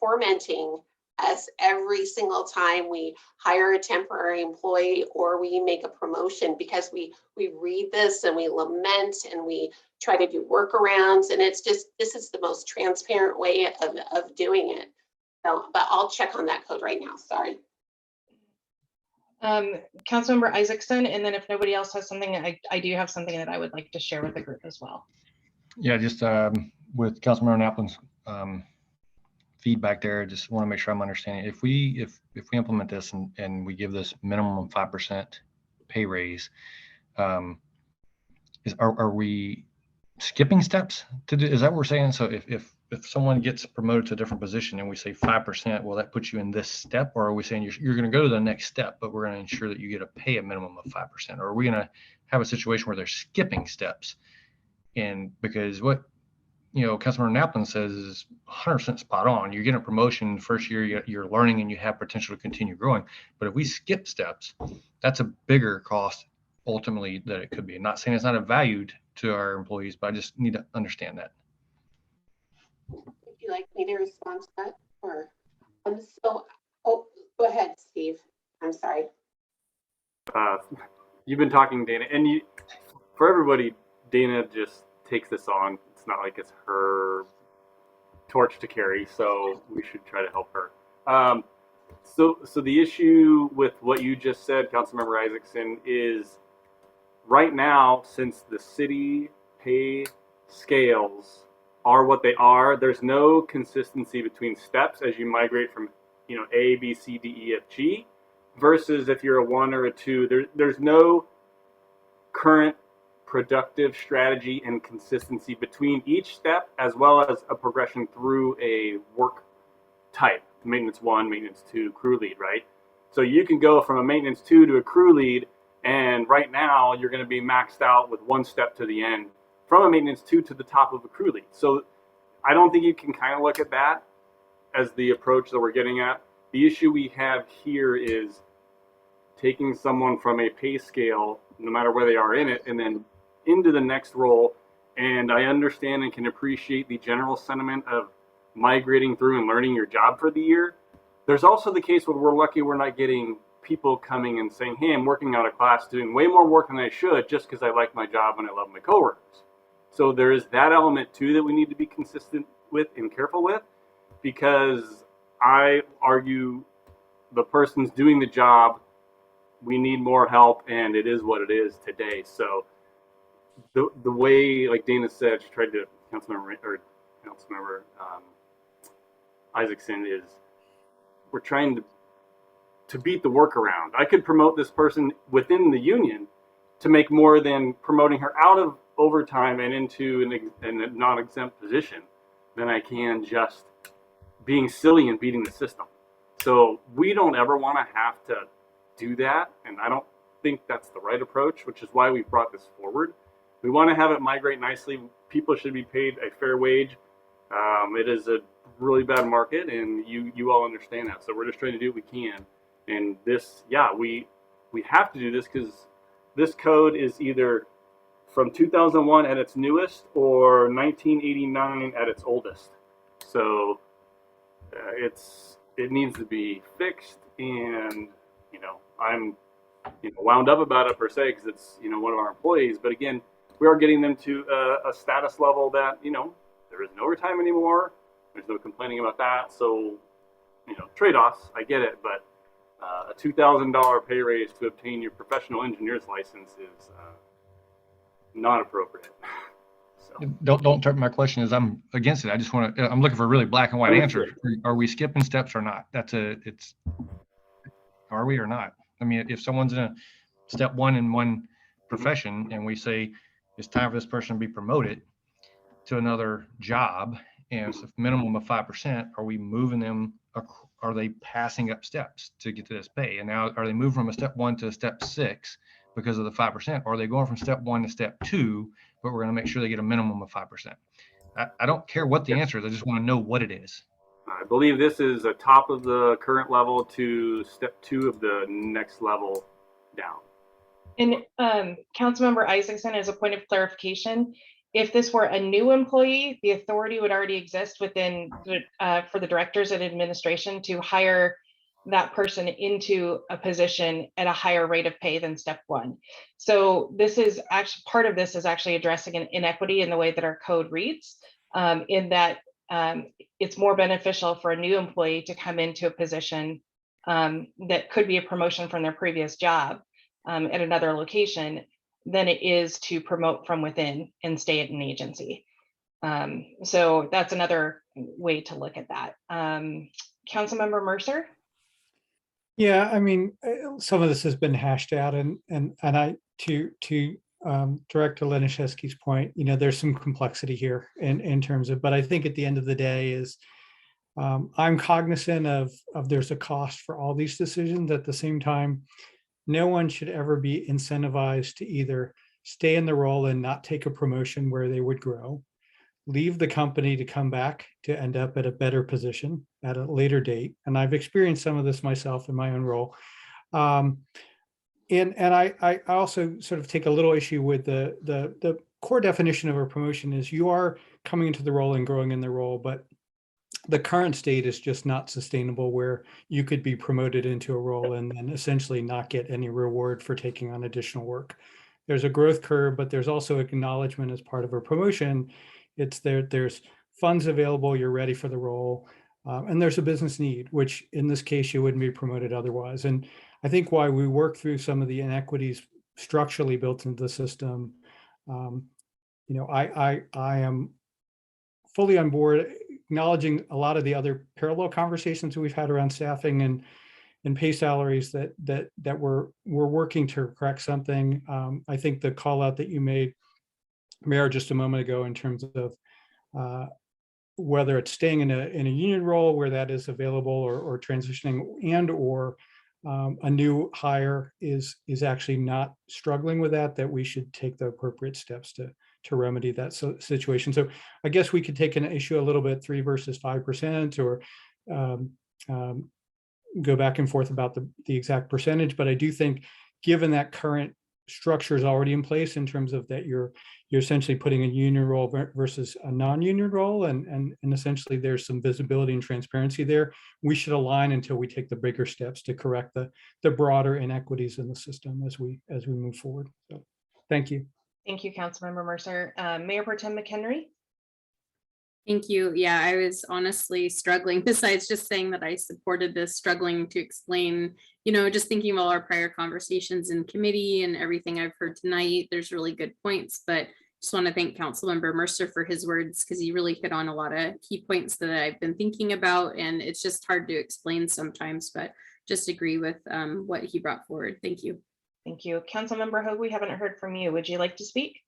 tormenting us every single time we hire a temporary employee or we make a promotion, because we read this and we lament and we try to do workarounds, and it's just, this is the most transparent way of doing it. So, but I'll check on that code right now. Sorry. Councilmember Isaacson, and then if nobody else has something, I do have something that I would like to share with the group as well. Yeah, just with Councilmember Naplin's feedback there, just want to make sure I'm understanding. If we implement this and we give this minimum 5% pay raise, are we skipping steps to do? Is that what we're saying? So if someone gets promoted to a different position and we say 5%, will that put you in this step? Or are we saying you're going to go to the next step, but we're going to ensure that you get to pay a minimum of 5%? Or are we going to have a situation where they're skipping steps? And because what Councilmember Naplin says is 100% spot on. You get a promotion first year, you're learning and you have potential to continue growing. But if we skip steps, that's a bigger cost ultimately that it could be. I'm not saying it's not a valued to our employees, but I just need to understand that. Would you like me to respond to that? Or go ahead, Steve. I'm sorry. You've been talking, Dana, and for everybody, Dana just takes this on. It's not like it's her torch to carry, so we should try to help her. So the issue with what you just said, Councilmember Isaacson, is right now, since the city pay scales are what they are, there's no consistency between steps as you migrate from A, B, C, D, E, F, G, versus if you're a 1 or a 2. There's no current productive strategy and consistency between each step, as well as a progression through a work type, maintenance 1, maintenance 2, crew lead, right? So you can go from a maintenance 2 to a crew lead, and right now you're going to be maxed out with 1 step to the end from a maintenance 2 to the top of a crew lead. So I don't think you can kind of look at that as the approach that we're getting at. The issue we have here is taking someone from a pay scale, no matter where they are in it, and then into the next role. And I understand and can appreciate the general sentiment of migrating through and learning your job for the year. There's also the case where we're lucky we're not getting people coming and saying, hey, I'm working out of class doing way more work than I should just because I like my job and I love my coworkers. So there is that element too that we need to be consistent with and careful with, because I argue the person's doing the job, we need more help, and it is what it is today. So the way, like Dana said, she tried to, Councilmember Isaacson, is we're trying to beat the workaround. I could promote this person within the union to make more than promoting her out of overtime and into a non-exempt position than I can just being silly and beating the system. So we don't ever want to have to do that, and I don't think that's the right approach, which is why we brought this forward. We want to have it migrate nicely. People should be paid a fair wage. It is a really bad market, and you all understand that. So we're just trying to do what we can. And this, yeah, we have to do this because this code is either from 2001 at its newest or 1989 at its oldest. So it needs to be fixed, and I'm wound up about it per se because it's one of our employees. But again, we are getting them to a status level that there is no overtime anymore. There's no complaining about that. So trade-offs, I get it, but a $2,000 pay raise to obtain your professional engineer's license is not appropriate. So. Don't interpret my question as I'm against it. I just want to, I'm looking for a really black and white answer. Are we skipping steps or not? Are we or not? I mean, if someone's in a step one in one profession and we say it's time for this person to be promoted to another job and it's a minimum of 5%, are we moving them? Are they passing up steps to get to this pay? And now are they moving from a step one to a step 6 because of the 5%? Or are they going from step 1 to step 2, but we're going to make sure they get a minimum of 5%? I don't care what the answer is. I just want to know what it is. I believe this is a top of the current level to step 2 of the next level down. And Councilmember Isaacson, as a point of clarification, if this were a new employee, the authority would already exist within for the directors and administration to hire that person into a position at a higher rate of pay than step 1. So this is actually part of this is actually addressing an inequity in the way that our code reads, in that it's more beneficial for a new employee to come into a position that could be a promotion from their previous job at another location than it is to promote from within and stay at an agency. So that's another way to look at that. Councilmember Mercer? Yeah, I mean, some of this has been hashed out, and I to Director Laniszewski's point, there's some complexity here in terms of, but I think at the end of the day is I'm cognizant of there's a cost for all these decisions. At the same time, no one should ever be incentivized to either stay in the role and not take a promotion where they would grow, leave the company to come back to end up at a better position at a later date. And I've experienced some of this myself in my own role. And I also sort of take a little issue with the core definition of a promotion is you are coming into the role and growing in the role, but the current state is just not sustainable, where you could be promoted into a role and then essentially not get any reward for taking on additional work. There's a growth curve, but there's also acknowledgement as part of a promotion. It's there's funds available, you're ready for the role, and there's a business need, which in this case, you wouldn't be promoted otherwise. And I think why we work through some of the inequities structurally built into the system, I am fully on board, acknowledging a lot of the other parallel conversations we've had around staffing and pay salaries that we're working to correct something. I think the call out that you made, Mayor, just a moment ago in terms of whether it's staying in a union role where that is available or transitioning or a new hire is actually not struggling with that we should take the appropriate steps to remedy that situation. So I guess we could take an issue a little bit, 3 versus 5%, or go back and forth about the exact percentage, but I do think, given that current structure is already in place in terms of that you're essentially putting a union role versus a non-union role, and essentially there's some visibility and transparency there. We should align until we take the bigger steps to correct the broader inequities in the system as we move forward. So, thank you. Thank you, Councilmember Mercer. Mayor Pro Tem McHenry. Thank you. Yeah, I was honestly struggling, besides just saying that I supported this, struggling to explain, just thinking about our prior conversations in committee and everything I've heard tonight. There's really good points, but just want to thank Councilmember Mercer for his words, because he really hit on a lot of key points that I've been thinking about, and it's just hard to explain sometimes, but just agree with what he brought forward. Thank you. Thank you. Councilmember Hoag, we haven't heard from you. Would you like to speak?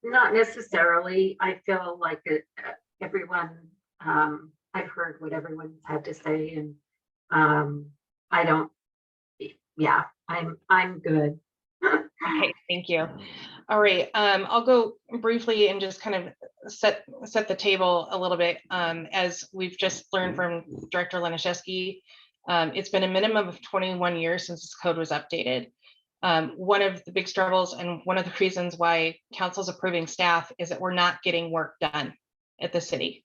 Not necessarily. I feel like everyone, I've heard what everyone's had to say, and I don't, yeah, I'm good. Okay, thank you. All right, I'll go briefly and just kind of set the table a little bit. As we've just learned from Director Laniszewski, it's been a minimum of 21 years since this code was updated. One of the big struggles and one of the reasons why council's approving staff is that we're not getting work done at the city.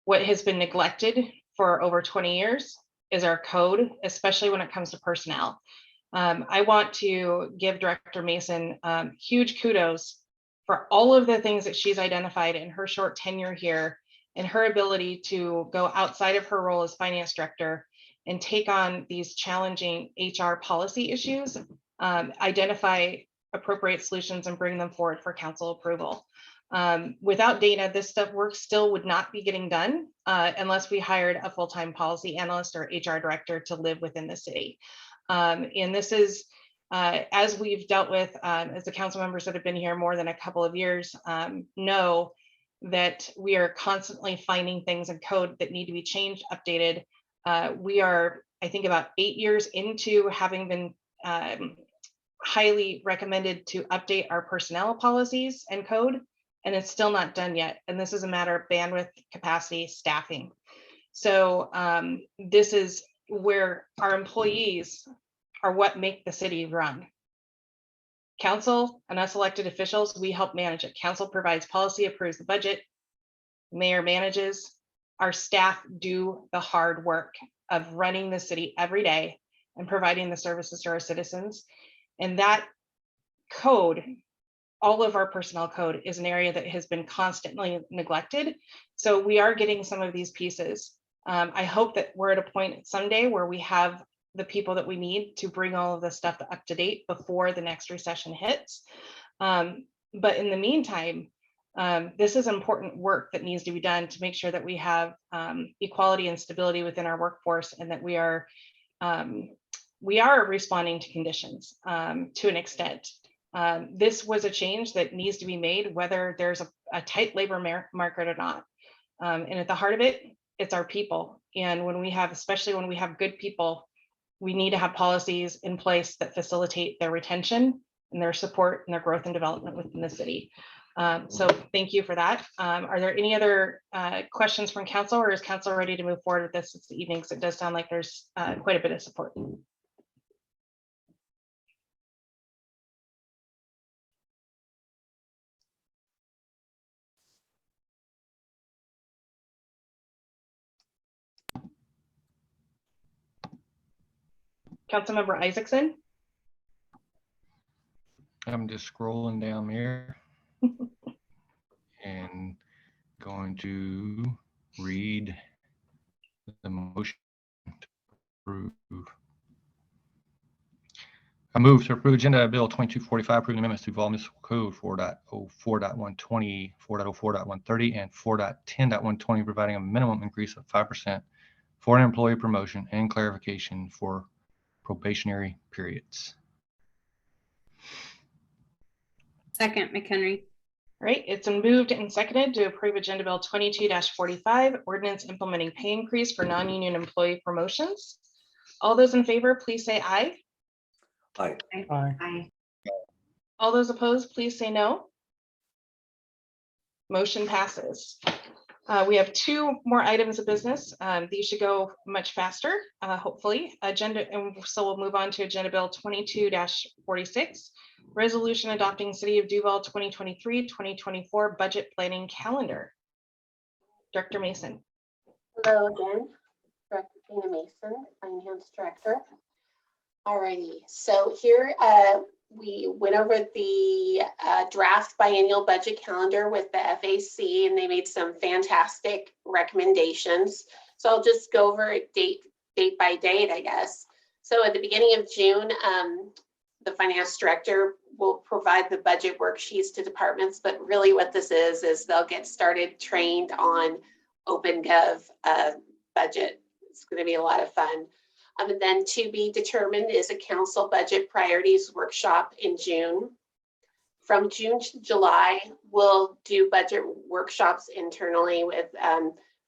What has been neglected for over 20 years is our code, especially when it comes to personnel. I want to give Director Mason huge kudos for all of the things that she's identified in her short tenure here, and her ability to go outside of her role as finance director and take on these challenging HR policy issues, identify appropriate solutions and bring them forward for council approval. Without Dana, this work still would not be getting done unless we hired a full-time policy analyst or HR director to live within the city. And this is, as we've dealt with, as the council members that have been here more than a couple of years know, that we are constantly finding things in code that need to be changed, updated. We are, I think, about 8 years into having been highly recommended to update our personnel policies and code, and it's still not done yet. And this is a matter of bandwidth, capacity, staffing. So this is where our employees are what make the city run. Council and us elected officials, we help manage it. Council provides policy, approves the budget, mayor manages. Our staff do the hard work of running the city every day and providing the services to our citizens. And that code, all of our personnel code, is an area that has been constantly neglected. So we are getting some of these pieces. I hope that we're at a point someday where we have the people that we need to bring all of this stuff up to date before the next recession hits. But in the meantime, this is important work that needs to be done to make sure that we have equality and stability within our workforce, and that we are responding to conditions to an extent. This was a change that needs to be made, whether there's a tight labor market or not. And at the heart of it, it's our people. And when we have, especially when we have good people, we need to have policies in place that facilitate their retention and their support and their growth and development within the city. So thank you for that. Are there any other questions from council, or is council ready to move forward with this this evening? Because it does sound like there's quite a bit of support. Councilmember Isaacson. I'm just scrolling down here and going to read the motion to approve. I move to approve Agenda Bill 2245, approving amendments to Duvall Municipal Code 4.04.120, 4.04.130, and 4.10.120, providing a minimum increase of 5% for an employee promotion and clarification for probationary periods. Second, McHenry. All right, it's been moved and seconded to approve Agenda Bill 22-45, ordinance implementing pay increase for non-union employee promotions. All those in favor, please say aye. Aye. Aye. Aye. All those opposed, please say no. Motion passes. We have two more items of business. These should go much faster, hopefully. Agenda, and so we'll move on to Agenda Bill 22-46, resolution adopting City of Duvall 2023-2024 budget planning calendar. Director Mason. Hello again, Director Tina Mason, Finance Director. Alrighty, so here we went over the draft biennial budget calendar with the FAC, and they made some fantastic recommendations. So I'll just go over it date by date, I guess. So at the beginning of June, the Finance Director will provide the budget worksheets to departments, but really what this is they'll get started trained on OpenGov budget. It's going to be a lot of fun. And then to be determined is a council budget priorities workshop in June. From June to July, we'll do budget workshops internally with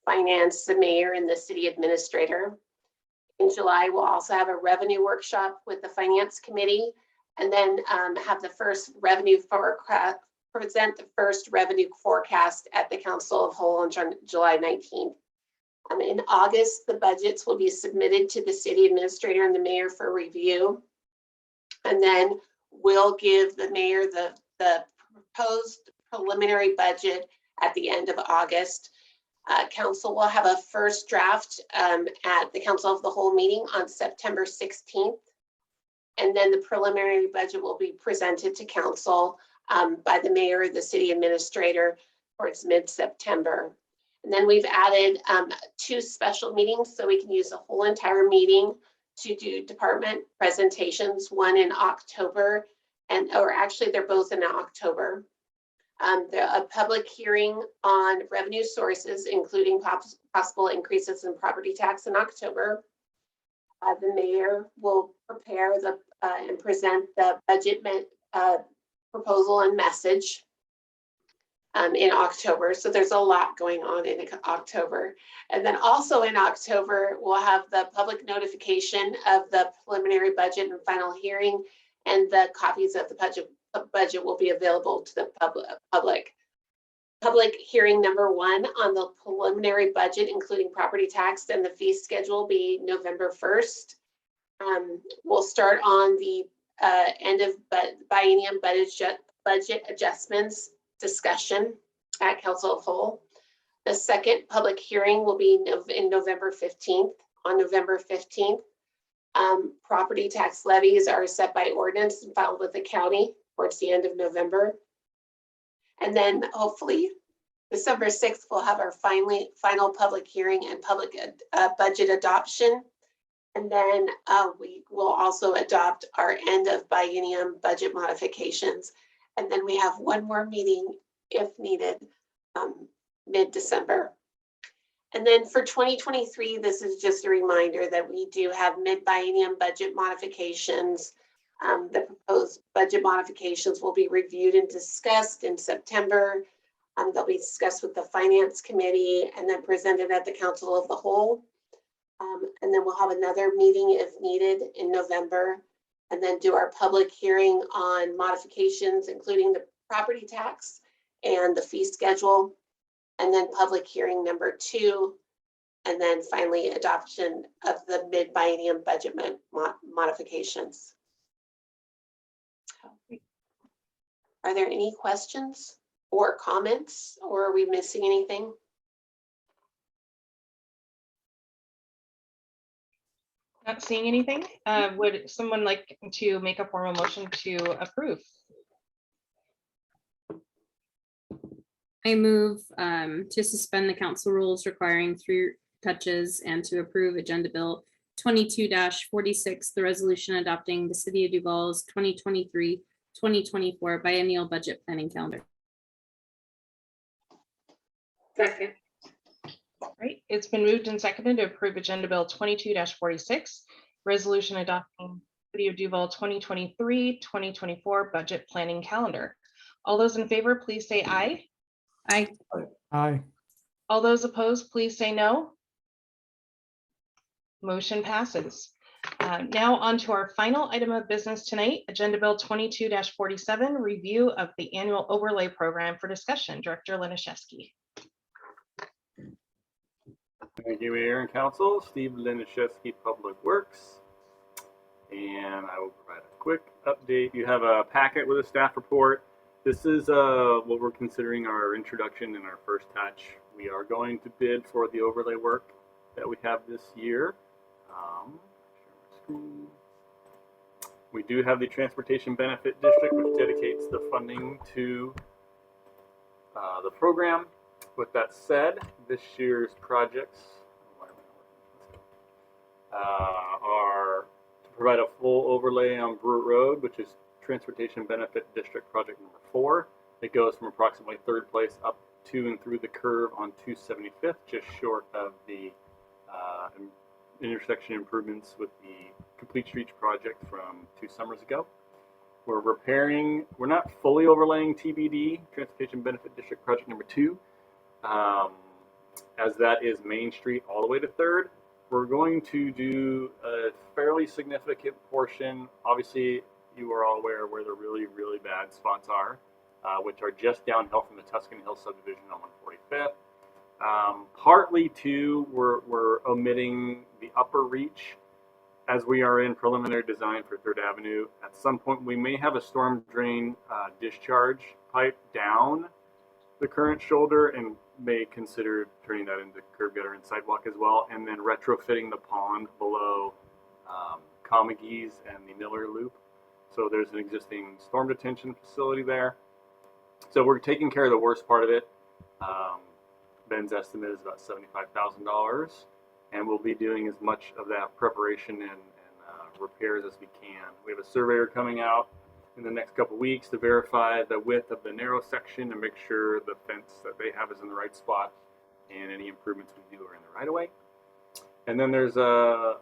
finance, the mayor, and the city administrator. In July, we'll also have a revenue workshop with the finance committee, and then have the first revenue forecast, present the first revenue forecast at the Council of Whole on July 19th. In August, the budgets will be submitted to the city administrator and the mayor for review. And then we'll give the mayor the proposed preliminary budget at the end of August. Council will have a first draft at the Council of the Whole meeting on September 16th. And then the preliminary budget will be presented to council by the mayor, the city administrator, towards mid-September. And then we've added 2 special meetings so we can use the whole entire meeting to do department presentations, one in October, or actually they're both in October. A public hearing on revenue sources, including possible increases in property tax in October. The mayor will prepare and present the budget proposal and message in October. So there's a lot going on in October. And then also in October, we'll have the public notification of the preliminary budget and final hearing, and the copies of the budget will be available to the public. Public hearing number 1 on the preliminary budget, including property tax and the fee schedule, will be November 1st. We'll start on the end of biennium budget adjustments discussion at Council of Whole. The second public hearing will be in November 15th. On November 15th, property tax levies are set by ordinance and filed with the county towards the end of November. And then hopefully December 6th, we'll have our final public hearing and public budget adoption. And then we will also adopt our end of biennium budget modifications. And then we have one more meeting if needed, mid-December. And then for 2023, this is just a reminder that we do have mid-biennium budget modifications. The proposed budget modifications will be reviewed and discussed in September. They'll be discussed with the Finance Committee and then presented at the Council of the Whole. And then we'll have another meeting if needed in November, and then do our public hearing on modifications, including the property tax and the fee schedule, and then public hearing number 2, and then finally adoption of the mid-biennium budget modifications. Are there any questions or comments, or are we missing anything? Not seeing anything. Would someone like to make a formal motion to approve? I move to suspend the council rules requiring 3 touches and to approve Agenda Bill 22-46, the resolution adopting the City of Duvall's 2023-2024 biennial budget planning calendar. Second. All right, it's been moved and seconded to approve Agenda Bill 22-46, resolution adopting City of Duvall 2023-2024 budget planning calendar. All those in favor, please say aye. Aye. Aye. All those opposed, please say no. Motion passes. Now on to our final item of business tonight, Agenda Bill 22-47, review of the annual overlay program for discussion. Director Liniszewski. Thank you, Mayor and Council. Steve Liniszewski, Public Works. And I will provide a quick update. You have a packet with a staff report. This is what we're considering our introduction and our first touch. We are going to bid for the overlay work that we have this year. Share my screen. We do have the Transportation Benefit District, which dedicates the funding to the program. With that said, this year's projects are to provide a full overlay on Brewer Road, which is Transportation Benefit District Project number 4. It goes from approximately 3rd place up to and through the curve on 275th, just short of the intersection improvements with the Complete Streets project from 2 summers ago. We're not fully overlaying TBD, Transportation Benefit District Project number 2, as that is Main Street all the way to 3rd. We're going to do a fairly significant portion. Obviously, you are all aware where the really, really bad spots are, which are just downhill from the Tuscan Hill subdivision on 145th. Partly too, we're omitting the upper reach as we are in preliminary design for 3rd Avenue. At some point, we may have a storm drain discharge pipe down the current shoulder and may consider turning that into curb gutter and sidewalk as well, and then retrofitting the pond below Comagie's and the Miller Loop. So there's an existing storm detention facility there. So we're taking care of the worst part of it. Ben's estimate is about $75,000, and we'll be doing as much of that preparation and repairs as we can. We have a surveyor coming out in the next couple weeks to verify the width of the narrow section and make sure the fence that they have is in the right spot and any improvements we do are in the right of way. And then there's a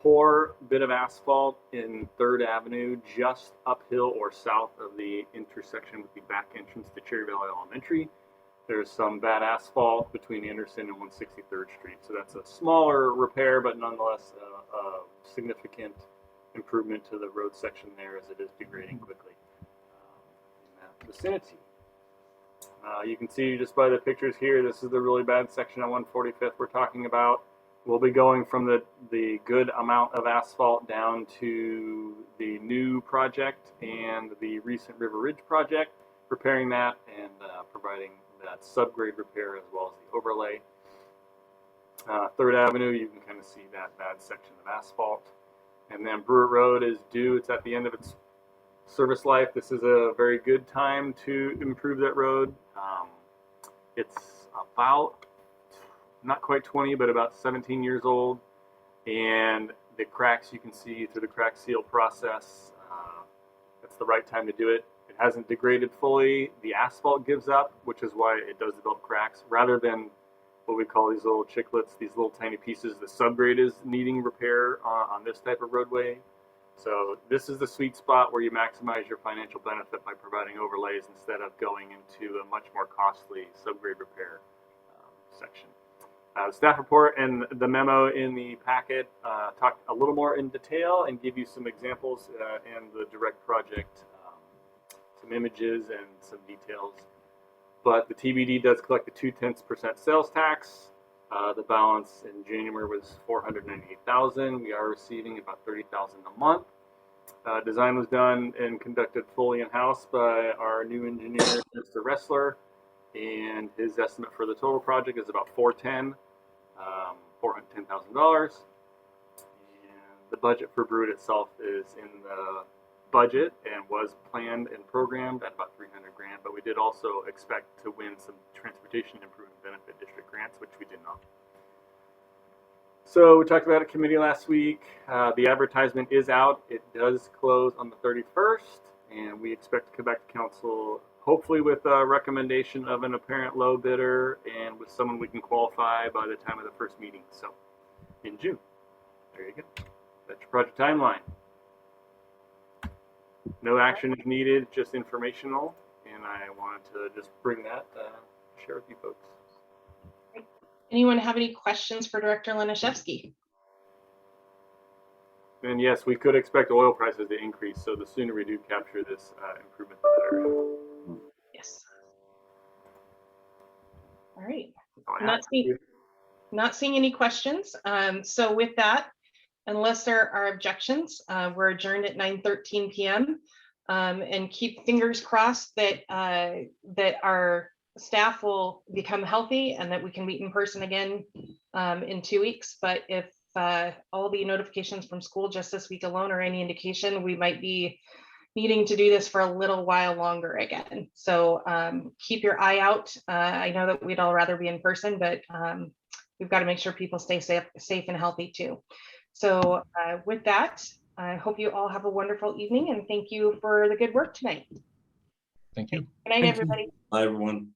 poor bit of asphalt in 3rd Avenue, just uphill or south of the intersection with the back entrance to Cherry Valley Elementary. There's some bad asphalt between Anderson and 163rd Street. So that's a smaller repair, but nonetheless a significant improvement to the road section there as it is degrading quickly in that vicinity. You can see just by the pictures here, this is the really bad section on 145th we're talking about. We'll be going from the good amount of asphalt down to the new project and the recent River Ridge project, repairing that and providing that subgrade repair as well as the overlay. 3rd Avenue, you can kind of see that bad section of asphalt. And then Brewer Road is due. It's at the end of its service life. This is a very good time to improve that road. It's about, not quite 20, but about 17 years old. And the cracks you can see through the crack seal process, it's the right time to do it. It hasn't degraded fully. The asphalt gives up, which is why it does develop cracks, rather than what we call these little chiclets, these little tiny pieces. The subgrade is needing repair on this type of roadway. So this is the sweet spot where you maximize your financial benefit by providing overlays instead of going into a much more costly subgrade repair section. The staff report and the memo in the packet talk a little more in detail and give you some examples and the direct project, some images and some details. But the TBD does collect the 0.2% sales tax. The balance in January was $498,000. We are receiving about $30,000 a month. Design was done and conducted fully in-house by our new engineer, Mr. Ressler, and his estimate for the total project is about $410,000. And the budget for Brood itself is in the budget and was planned and programmed at about $300,000, but we did also expect to win some transportation improvement benefit district grants, which we did not. So we talked about it committee last week. The advertisement is out. It does close on the 31st, and we expect to come back to council hopefully with a recommendation of an apparent low bidder and with someone we can qualify by the time of the first meeting. So in June. There you go. That's your project timeline. No action is needed, just informational, and I wanted to just bring that, share with you folks. Anyone have any questions for Director Liniszewski? And yes, we could expect oil prices to increase. So the sooner we do capture this improvement, the better. Yes. All right. All I have. Not seeing any questions. So with that, unless there are objections, we're adjourned at 9:13 p.m. And keep fingers crossed that that our staff will become healthy and that we can meet in person again in 2 weeks. But if all the notifications from school just this week alone are any indication, we might be needing to do this for a little while longer again. So keep your eye out. I know that we'd all rather be in person, but we've got to make sure people stay safe and healthy too. So with that, I hope you all have a wonderful evening and thank you for the good work tonight. Thank you. Good night, Thank you. everybody. Bye, everyone.